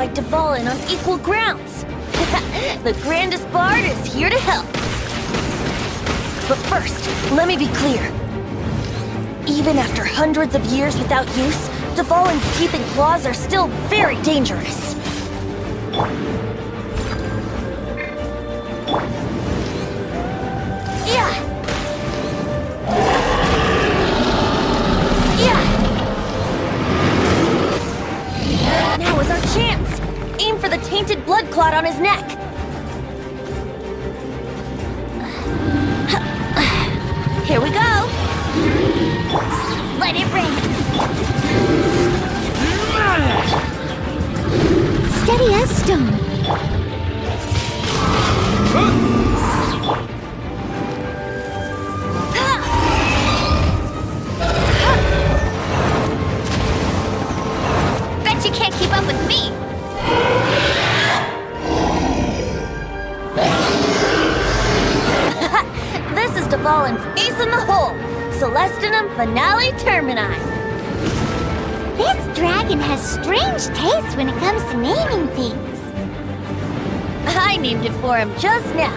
fight Dvalin on equal grounds. The grandest bard is here to help. But first, let me be clear. Even after hundreds of years without use, Dvalin's teeth and claws are still very dangerous. Yeah! Yeah! Now is our chance! Aim for the tainted blood clot on his neck! Here we go! Let it rain! Steady as stone. Bet you can't keep up with me! This is Dvalin's ace in the hole! Celestinum Finale Termini! This dragon has strange taste when it comes to naming things. I named it for him just now.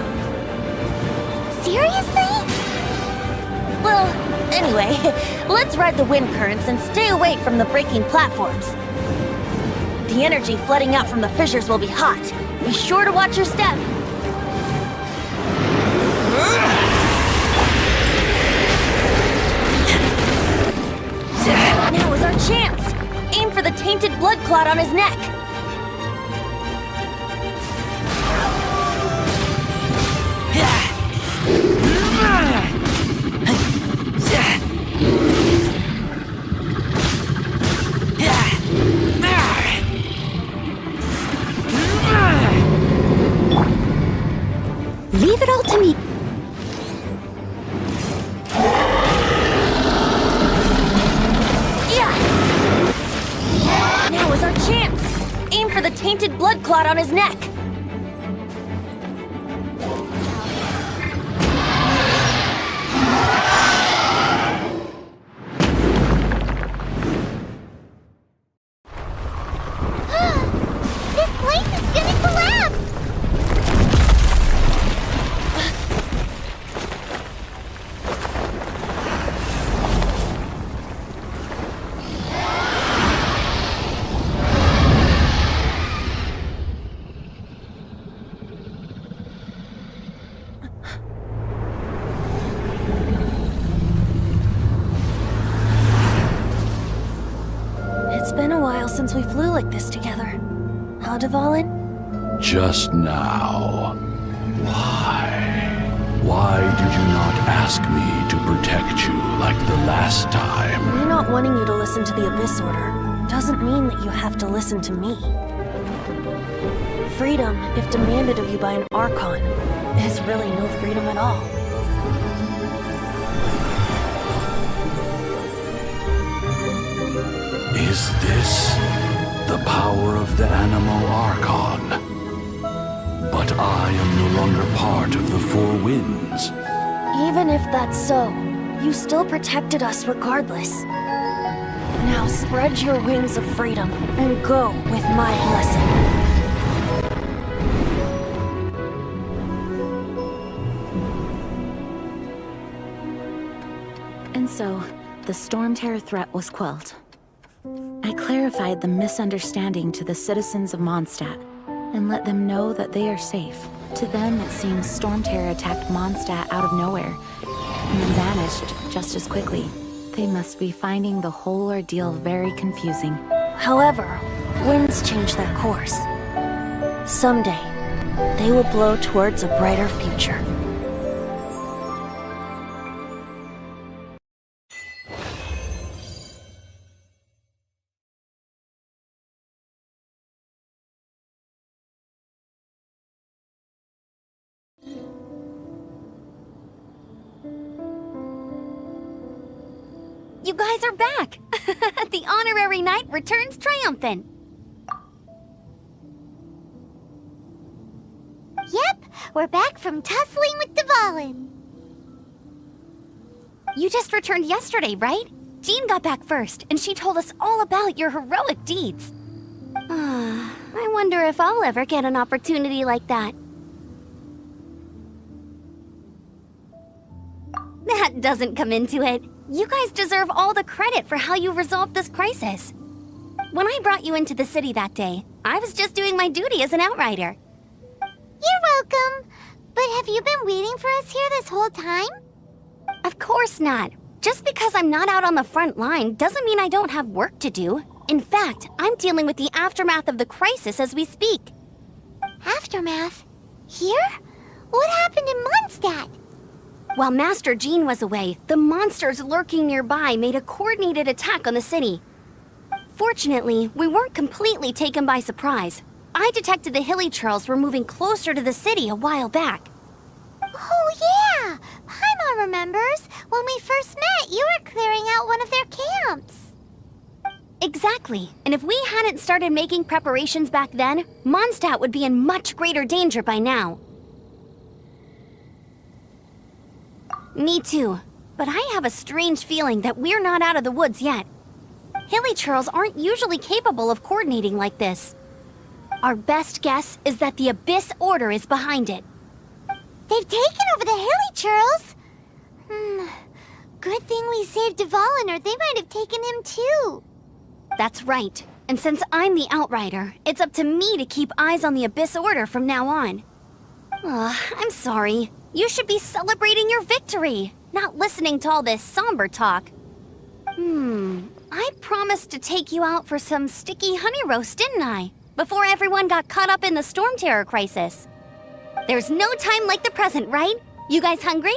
Seriously? Well, anyway, let's ride the wind currents and stay away from the breaking platforms. The energy flooding out from the fissures will be hot. Be sure to watch your step. Now is our chance! Aim for the tainted blood clot on his neck! Leave it all to me. Now is our chance! Aim for the tainted blood clot on his neck! This place is gonna collapse! It's been a while since we flew like this together. Huh, Dvalin? Just now. Why? Why did you not ask me to protect you like the last time? Me not wanting you to listen to the Abyss Order doesn't mean that you have to listen to me. Freedom, if demanded of you by an Archon, is really no freedom at all. Is this the power of the Animo Archon? But I am no longer part of the Four Winds. Even if that's so, you still protected us regardless. Now spread your wings of freedom and go with my blessing. And so, the Storm Terror threat was quelled. I clarified the misunderstanding to the citizens of Mondstadt, and let them know that they are safe. To them, it seems Storm Terror attacked Mondstadt out of nowhere, and then vanished just as quickly. They must be finding the whole ordeal very confusing. However, winds change their course. Someday, they will blow towards a brighter future. You guys are back! The honorary knight returns triumphant! Yep, we're back from tussling with Dvalin. You just returned yesterday, right? Jean got back first, and she told us all about your heroic deeds. I wonder if I'll ever get an opportunity like that. That doesn't come into it. You guys deserve all the credit for how you resolved this crisis. When I brought you into the city that day, I was just doing my duty as an outrider. You're welcome. But have you been waiting for us here this whole time? Of course not. Just because I'm not out on the front line doesn't mean I don't have work to do. In fact, I'm dealing with the aftermath of the crisis as we speak. Aftermath? Here? What happened in Mondstadt? While Master Jean was away, the monsters lurking nearby made a coordinated attack on the city. Fortunately, we weren't completely taken by surprise. I detected the Hilly Churls were moving closer to the city a while back. Oh yeah! Paimon remembers. When we first met, you were clearing out one of their camps. Exactly. And if we hadn't started making preparations back then, Mondstadt would be in much greater danger by now. Me too. But I have a strange feeling that we're not out of the woods yet. Hilly Churls aren't usually capable of coordinating like this. Our best guess is that the Abyss Order is behind it. They've taken over the Hilly Churls? Good thing we saved Dvalin, or they might have taken him too. That's right. And since I'm the Outrider, it's up to me to keep eyes on the Abyss Order from now on. I'm sorry. You should be celebrating your victory, not listening to all this somber talk. I promised to take you out for some sticky honey roast, didn't I? Before everyone got caught up in the Storm Terror crisis. There's no time like the present, right? You guys hungry?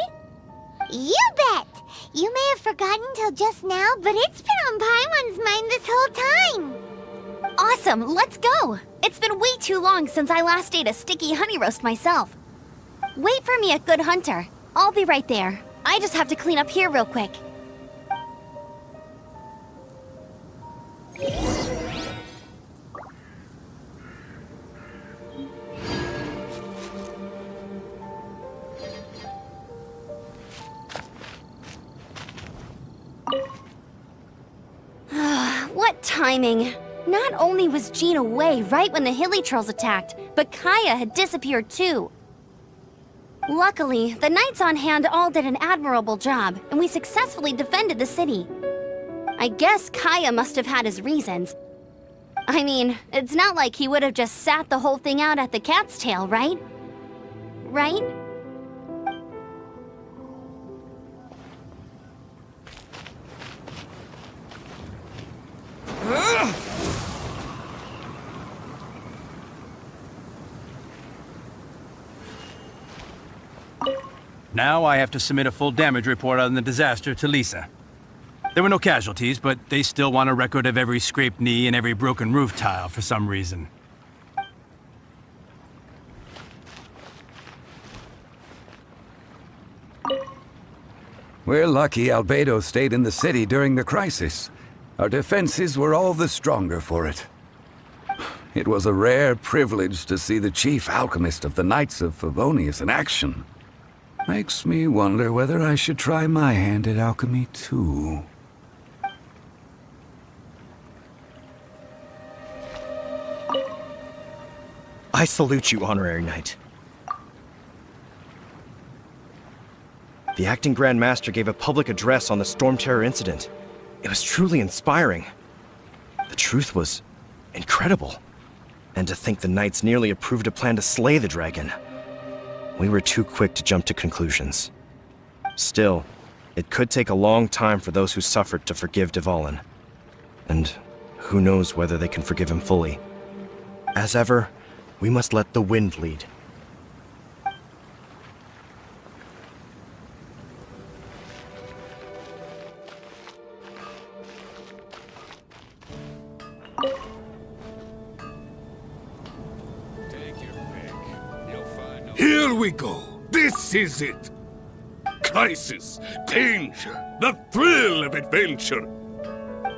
You bet! You may have forgotten till just now, but it's been on Paimon's mind this whole time. Awesome, let's go! It's been way too long since I last ate a sticky honey roast myself. Wait for me at Good Hunter. I'll be right there. I just have to clean up here real quick. What timing! Not only was Jean away right when the Hilly Trolls attacked, but Kaya had disappeared too. Luckily, the knights on hand all did an admirable job, and we successfully defended the city. I guess Kaya must have had his reasons. I mean, it's not like he would have just sat the whole thing out at the cat's tail, right? Right? Now I have to submit a full damage report on the disaster to Lisa. There were no casualties, but they still want a record of every scraped knee and every broken roof tile for some reason. We're lucky Albedo stayed in the city during the crisis. Our defenses were all the stronger for it. It was a rare privilege to see the chief alchemist of the Knights of Favonius in action. Makes me wonder whether I should try my hand at alchemy too. I salute you, Honorary Knight. The Acting Grand Master gave a public address on the Storm Terror incident. It was truly inspiring. The truth was incredible. And to think the Knights nearly approved a plan to slay the dragon. We were too quick to jump to conclusions. Still, it could take a long time for those who suffered to forgive Dvalin. And who knows whether they can forgive him fully. As ever, we must let the wind lead. Here we go. This is it. Crisis, danger, the thrill of adventure.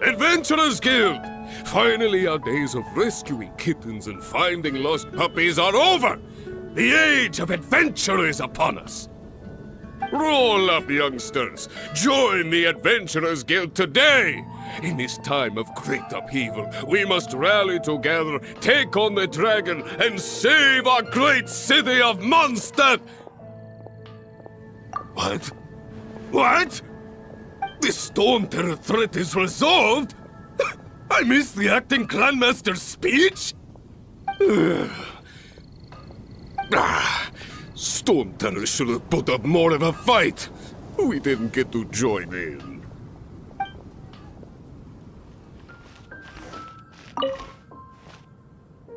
Adventurers Guild! Finally, our days of rescuing kittens and finding lost puppies are over. The age of adventure is upon us. Roll up, youngsters. Join the Adventurers Guild today. In this time of great upheaval, we must rally together, take on the dragon, and save our great city of Mondstadt! What? What? The Storm Terror threat is resolved? I missed the acting Grandmaster's speech? Storm Terror should have put up more of a fight. We didn't get to join in.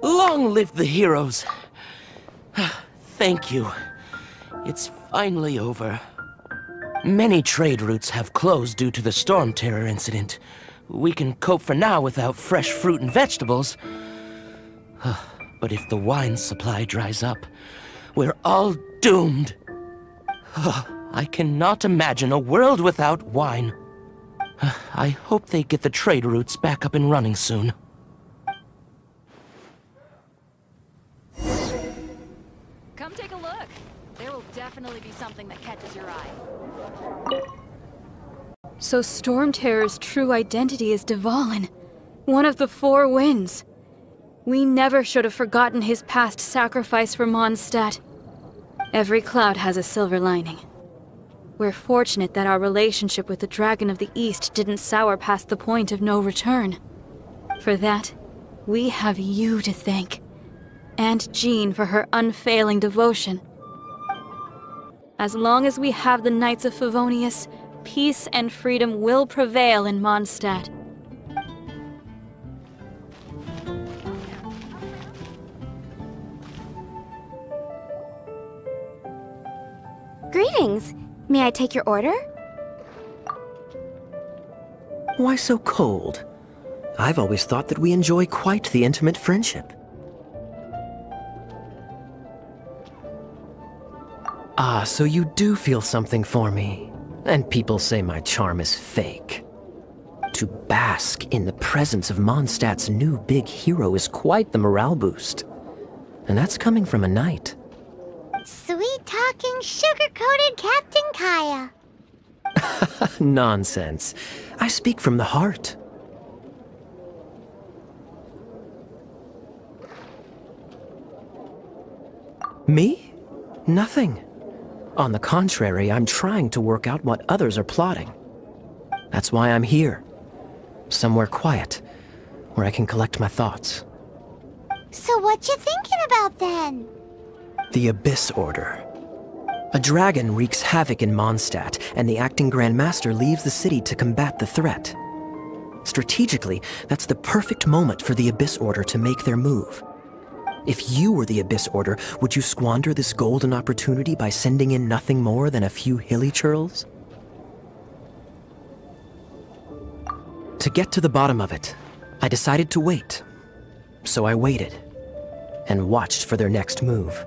Long live the heroes. Thank you. It's finally over. Many trade routes have closed due to the Storm Terror incident. We can cope for now without fresh fruit and vegetables. But if the wine supply dries up, we're all doomed. I cannot imagine a world without wine. I hope they get the trade routes back up and running soon. Come take a look. There will definitely be something that catches your eye. So Storm Terror's true identity is Dvalin, one of the Four Winds. We never should have forgotten his past sacrifice for Mondstadt. Every cloud has a silver lining. We're fortunate that our relationship with the Dragon of the East didn't sour past the point of no return. For that, we have you to thank. And Jean for her unfailing devotion. As long as we have the Knights of Favonius, peace and freedom will prevail in Mondstadt. Greetings. May I take your order? Why so cold? I've always thought that we enjoy quite the intimate friendship. Ah, so you do feel something for me. And people say my charm is fake. To bask in the presence of Mondstadt's new big hero is quite the morale boost. And that's coming from a knight. Sweet-talking, sugar-coated Captain Kaya. Nonsense. I speak from the heart. Me? Nothing. On the contrary, I'm trying to work out what others are plotting. That's why I'm here. Somewhere quiet, where I can collect my thoughts. So what you thinking about then? The Abyss Order. A dragon wreaks havoc in Mondstadt, and the acting Grand Master leaves the city to combat the threat. Strategically, that's the perfect moment for the Abyss Order to make their move. If you were the Abyss Order, would you squander this golden opportunity by sending in nothing more than a few hilly churls? To get to the bottom of it, I decided to wait. So I waited, and watched for their next move.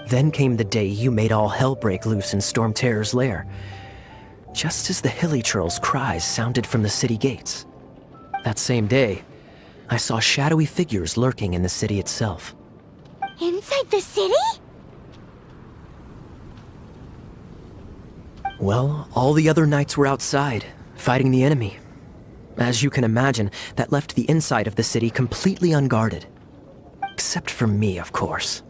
Then came the day you made all hell break loose in Storm Terror's lair, just as the hilly churls' cries sounded from the city gates. That same day, I saw shadowy figures lurking in the city itself. Inside the city? Well, all the other knights were outside, fighting the enemy. As you can imagine, that left the inside of the city completely unguarded. Except for me, of course.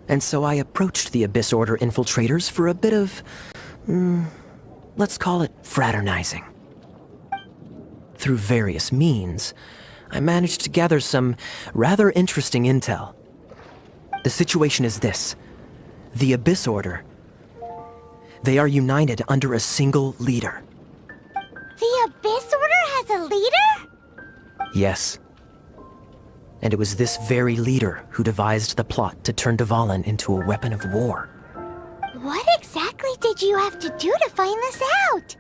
And so I approached the Abyss Order infiltrators for a bit of, let's call it fraternizing. Through various means, I managed to gather some rather interesting intel. The situation is this. The Abyss Order, they are united under a single leader. The Abyss Order has a leader? Yes. And it was this very leader who devised the plot to turn Dvalin into a weapon of war. What exactly did you have to do to find this out?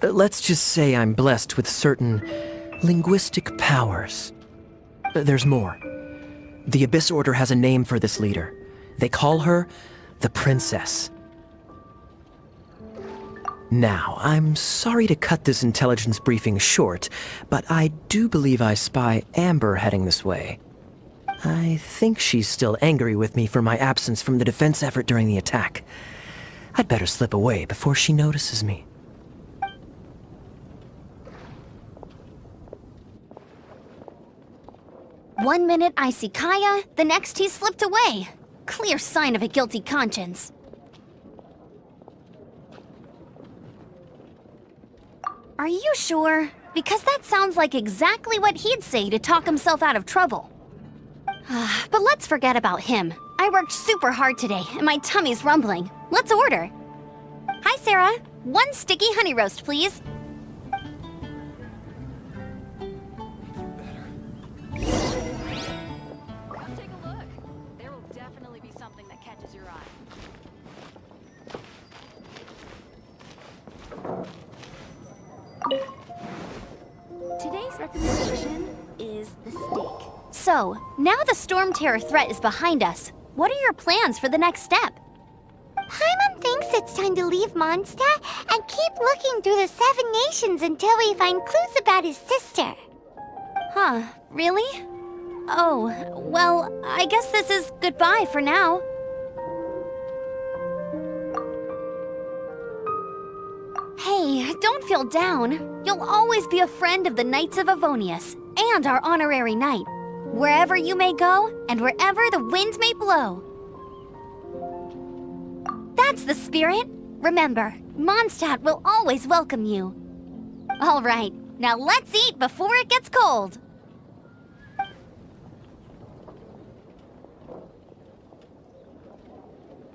Let's just say I'm blessed with certain linguistic powers. There's more. The Abyss Order has a name for this leader. They call her the Princess. Now, I'm sorry to cut this intelligence briefing short, but I do believe I spy Amber heading this way. I think she's still angry with me for my absence from the defense effort during the attack. I'd better slip away before she notices me. One minute I see Kaya, the next he slipped away. Clear sign of a guilty conscience. Are you sure? Because that sounds like exactly what he'd say to talk himself out of trouble. But let's forget about him. I worked super hard today, and my tummy's rumbling. Let's order. Hi, Sarah. 1 sticky honey roast, please. Come take a look. There will definitely be something that catches your eye. Today's recommendation is the steak. So, now the Storm Terror threat is behind us. What are your plans for the next step? Paimon thinks it's time to leave Mondstadt and keep looking through the 7 nations until we find clues about his sister. Huh, really? Oh, well, I guess this is goodbye for now. Hey, don't feel down. You'll always be a friend of the Knights of Avonius, and our honorary knight. Wherever you may go, and wherever the wind may blow. That's the spirit. Remember, Mondstadt will always welcome you. All right, now let's eat before it gets cold.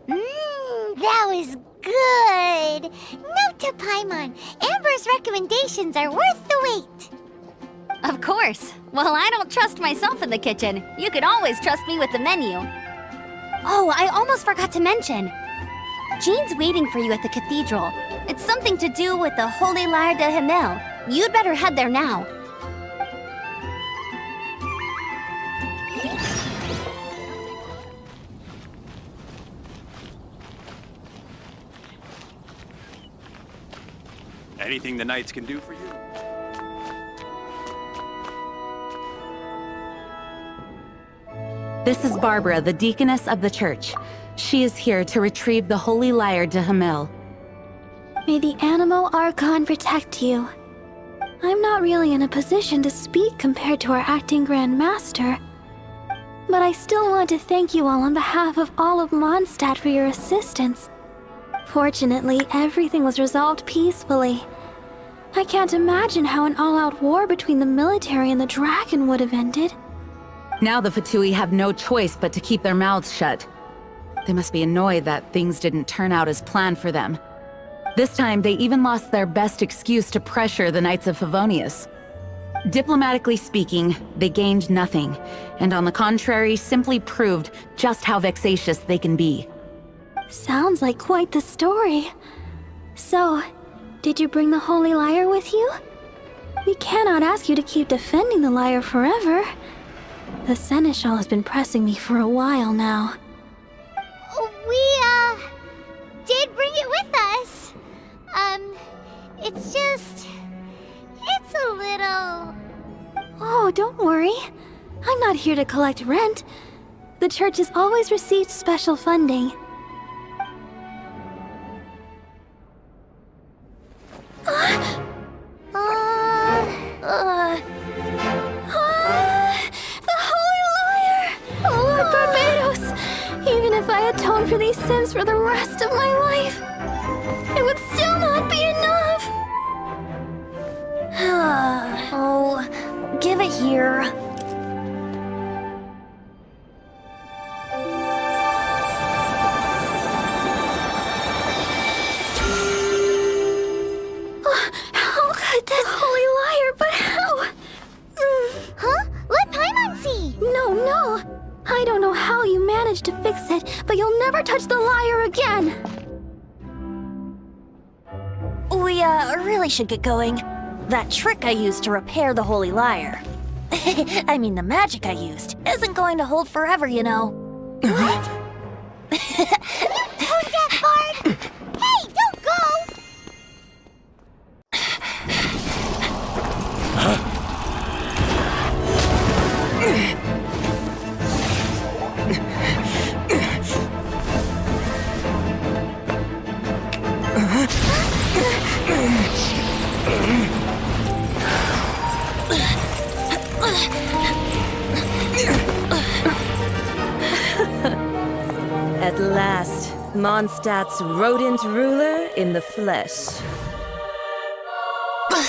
That was good. Note to Paimon, Amber's recommendations are worth the wait. Of course. Well, I don't trust myself in the kitchen. You can always trust me with the menu. Oh, I almost forgot to mention. Jean's waiting for you at the cathedral. It's something to do with the Holy Lyre de Himmel. You'd better head there now. Anything the Knights can do for you? This is Barbara, the deaconess of the church. She is here to retrieve the Holy Lyre de Himmel. May the Animal Archon protect you. I'm not really in a position to speak compared to our acting Grand Master, but I still want to thank you all on behalf of all of Mondstadt for your assistance. Fortunately, everything was resolved peacefully. I can't imagine how an all-out war between the military and the dragon would have ended. Now the Fatui have no choice but to keep their mouths shut. They must be annoyed that things didn't turn out as planned for them. This time, they even lost their best excuse to pressure the Knights of Favonius. Diplomatically speaking, they gained nothing, and on the contrary, simply proved just how vexatious they can be. Sounds like quite the story. So, did you bring the Holy Lyre with you? We cannot ask you to keep defending the lyre forever. The Seneschal has been pressing me for a while now. We, did bring it with us. It's just... it's a little... Oh, don't worry. I'm not here to collect rent. The church has always received special funding. The Holy Lyre! Oh, Lord Barbados! Even if I atone for these sins for the rest of my life, it would still not be enough! Oh, give it here. How could this Holy Lyre, but how? Huh? Let Paimon see! No. I don't know how you managed to fix it, but you'll never touch the lyre again! We, really should get going. That trick I used to repair the Holy Lyre. I mean, the magic I used isn't going to hold forever, you know. What? You tone-deaf bard! Hey, don't go! Mondstadt's rodent ruler in the flesh.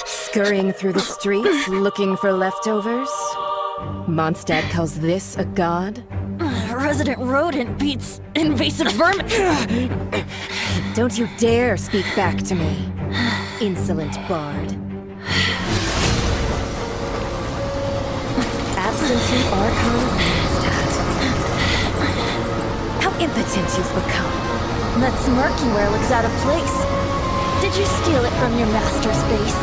Scurrying through the streets looking for leftovers. Mondstadt calls this a god? Resident rodent beats invasive vermin. Don't you dare speak back to me, insolent bard. Absentee Archon of Mondstadt. How impotent you've become. That smirk you wear looks out of place. Did you steal it from your master's face?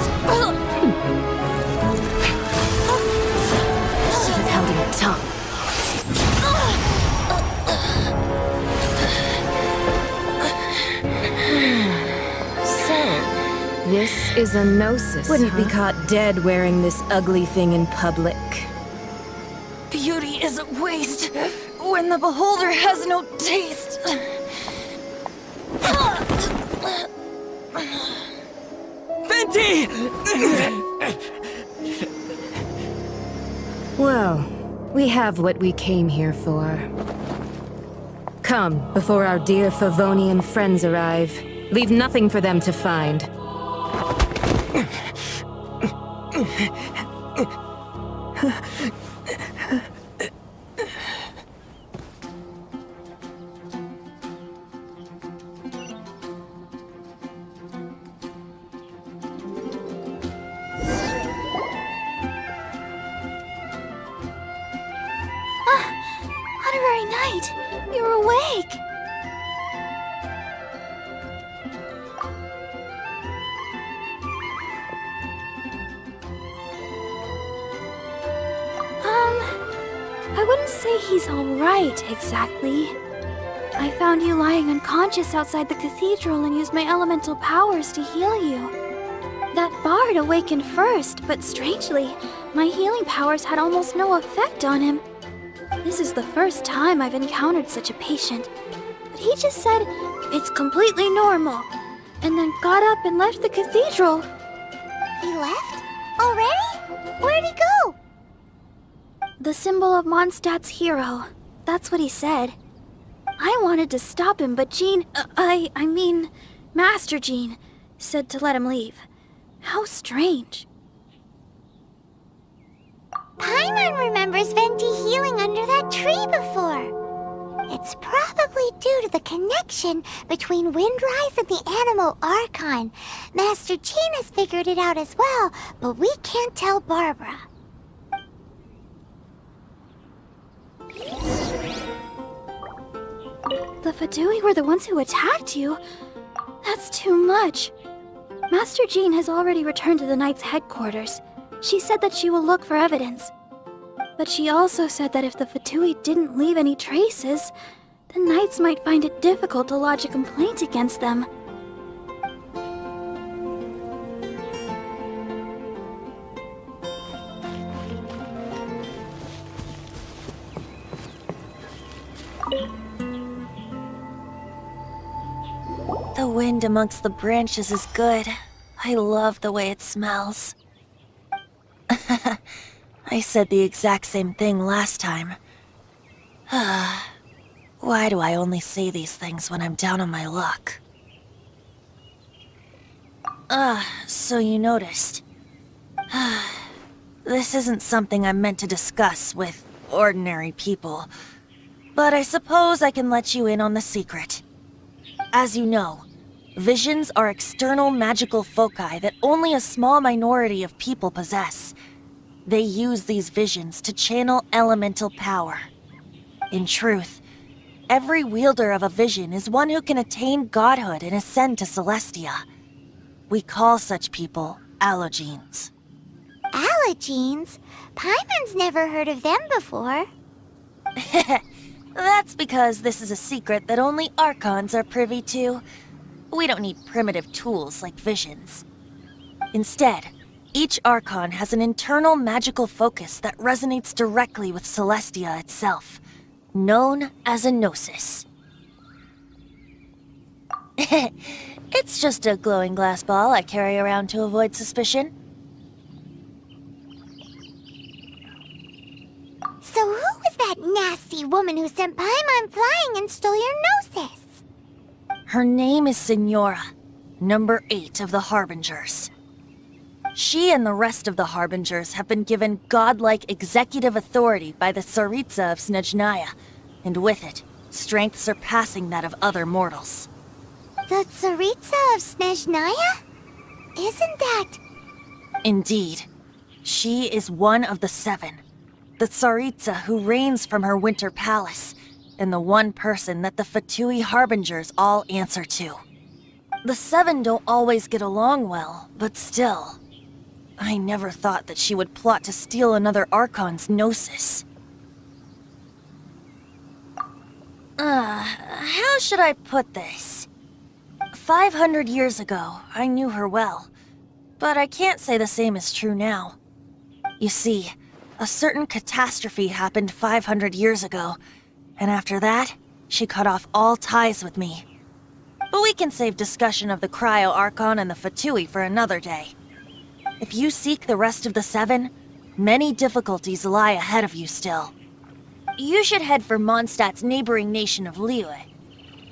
Should have held your tongue. So, this is a gnosis. Wouldn't be caught dead wearing this ugly thing in public. Beauty is a waste when the beholder has no taste. Venti! Well, we have what we came here for. Come, before our dear Favonian friends arrive. Leave nothing for them to find. Honorary Knight, you're awake. I wouldn't say he's all right, exactly. I found you lying unconscious outside the cathedral and used my elemental powers to heal you. That bard awakened first, but strangely, my healing powers had almost no effect on him. This is the first time I've encountered such a patient. But he just said, it's completely normal, and then got up and left the cathedral. He left? Already? Where'd he go? The symbol of Mondstadt's hero. That's what he said. I wanted to stop him, but I mean, Master Jean, said to let him leave. How strange. Paimon remembers Venti healing under that tree before. It's probably due to the connection between Windrise and the Animal Archon. Master Jean has figured it out as well, but we can't tell Barbara. The Fadui were the ones who attacked you? That's too much. Master Jean has already returned to the Knight's headquarters. She said that she will look for evidence. But she also said that if the Fatui didn't leave any traces, the Knights might find it difficult to lodge a complaint against them. The wind amongst the branches is good. I love the way it smells. I said the exact same thing last time. Why do I only say these things when I'm down on my luck? So you noticed. This isn't something I'm meant to discuss with ordinary people, but I suppose I can let you in on the secret. As you know, visions are external magical foci that only a small minority of people possess. They use these visions to channel elemental power. In truth, every wielder of a vision is one who can attain godhood and ascend to Celestia. We call such people allogenes. Allogenes? Paimon's never heard of them before. That's because this is a secret that only Archons are privy to. We don't need primitive tools like visions. Instead, each Archon has an internal magical focus that resonates directly with Celestia itself, known as a gnosis. It's just a glowing glass ball I carry around to avoid suspicion. So who was that nasty woman who sent Paimon flying and stole your gnosis? Her name is Signora, number 8 of the Harbingers. She and the rest of the Harbingers have been given godlike executive authority by the Tsaritsa of Snezhnaya, and with it, strength surpassing that of other mortals. The Tsaritsa of Snezhnaya? Isn't that... Indeed. She is one of the 7. The Tsaritsa who reigns from her winter palace, and the one person that the Fatui Harbingers all answer to. The 7 don't always get along well, but still. I never thought that she would plot to steal another Archon's Gnosis. How should I put this? 500 years ago, I knew her well, but I can't say the same is true now. You see, a certain catastrophe happened 500 years ago, and after that, she cut off all ties with me. But we can save discussion of the Cryo Archon and the Fatui for another day. If you seek the rest of the 7, many difficulties lie ahead of you still. You should head for Mondstadt's neighboring nation of Liyue.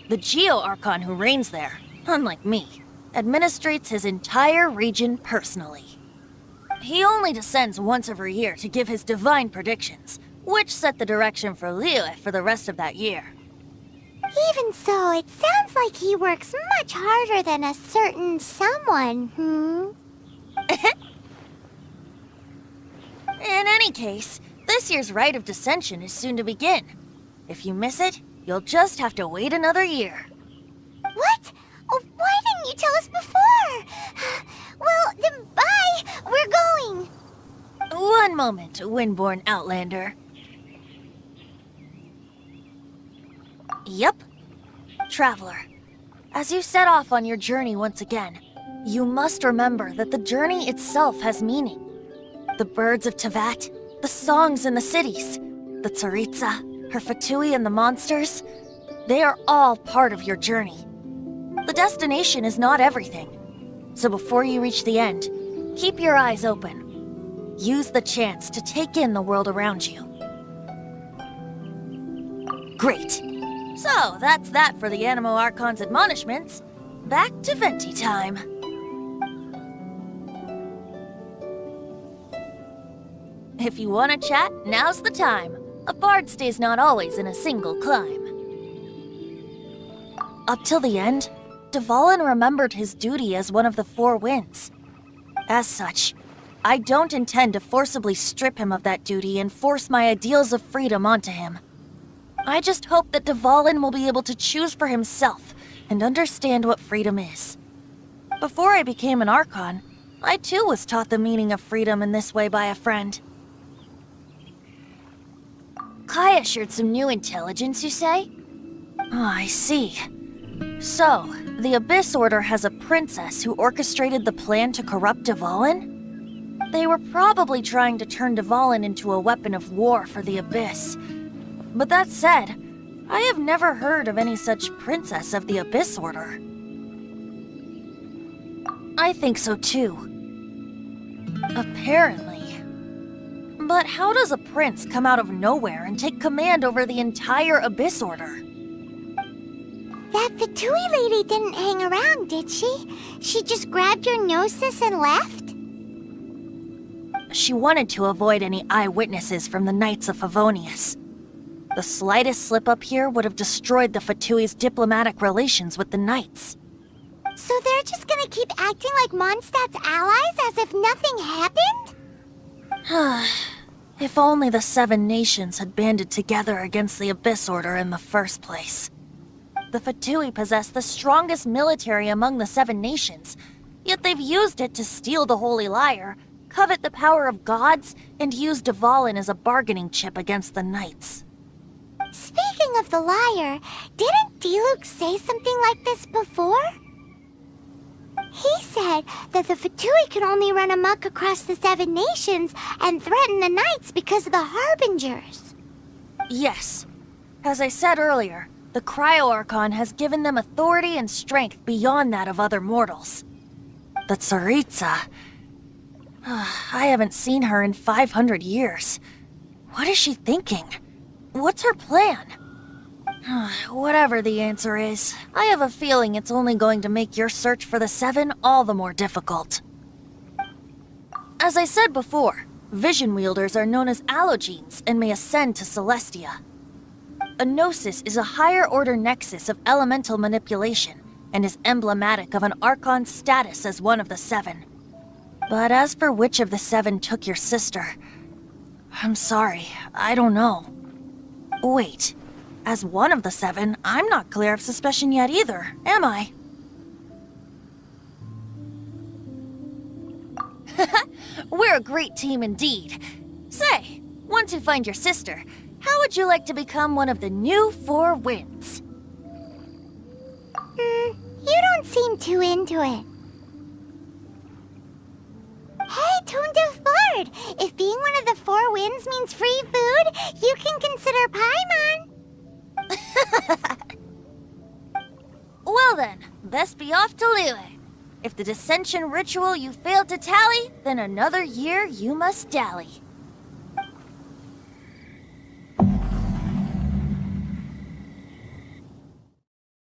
The Geo Archon who reigns there, unlike me, administrates his entire region personally. He only descends once every year to give his divine predictions, which set the direction for Liyue for the rest of that year. Even so, it sounds like he works much harder than a certain someone, In any case, this year's Rite of Descension is soon to begin. If you miss it, you'll just have to wait another year. What? Oh, why didn't you tell us before? Well, then bye! We're going! One moment, Windborn Outlander. Yep. Traveler, as you set off on your journey once again, you must remember that the journey itself has meaning. The birds of Tevat, the songs in the cities, the Tsaritsa, her Fatui and the monsters, they are all part of your journey. The destination is not everything. So before you reach the end, keep your eyes open. Use the chance to take in the world around you. Great. So, that's that for the Animo Archon's admonishments. Back to Venti time. If you want to chat, now's the time. A bard stays not always in a single climb. Up till the end, Dvalin remembered his duty as one of the 4 winds. As such, I don't intend to forcibly strip him of that duty and force my ideals of freedom onto him. I just hope that Dvalin will be able to choose for himself and understand what freedom is. Before I became an Archon, I too was taught the meaning of freedom in this way by a friend. Kaya shared some new intelligence, you say? Oh, I see. So, the Abyss Order has a princess who orchestrated the plan to corrupt Dvalin? They were probably trying to turn Dvalin into a weapon of war for the Abyss. But that said, I have never heard of any such princess of the Abyss Order. I think so too. Apparently. But how does a prince come out of nowhere and take command over the entire Abyss Order? That Fatui lady didn't hang around, did she? She just grabbed your Gnosis and left? She wanted to avoid any eyewitnesses from the Knights of Favonius. The slightest slip-up here would have destroyed the Fatui's diplomatic relations with the Knights. So they're just gonna keep acting like Mondstadt's allies as if nothing happened? If only the 7 nations had banded together against the Abyss Order in the first place. The Fatui possess the strongest military among the 7 nations, yet they've used it to steal the Holy Lyre, covet the power of gods, and use Dvalin as a bargaining chip against the Knights. Speaking of the lyre, didn't Diluc say something like this before? He said that the Fatui could only run amok across the 7 nations and threaten the Knights because of the Harbingers. Yes. As I said earlier, the Cryo Archon has given them authority and strength beyond that of other mortals. The Tsaritsa... I haven't seen her in 500 years. What is she thinking? What's her plan? Whatever the answer is, I have a feeling it's only going to make your search for the Seven all the more difficult. As I said before, vision wielders are known as allogenes and may ascend to Celestia. A gnosis is a higher-order nexus of elemental manipulation and is emblematic of an Archon's status as one of the Seven. But as for which of the Seven took your sister, I'm sorry, I don't know. Wait, as one of the Seven, I'm not clear of suspicion yet either, am I? We're a great team indeed. Say, once you find your sister, how would you like to become one of the new Four Winds? You don't seem too into it. Hey, Tuned of Bard! If being one of the Four Winds means free food, you can consider Paimon. Well then, best be off to Liyue. If the dissension ritual you failed to tally, then another year you must dally.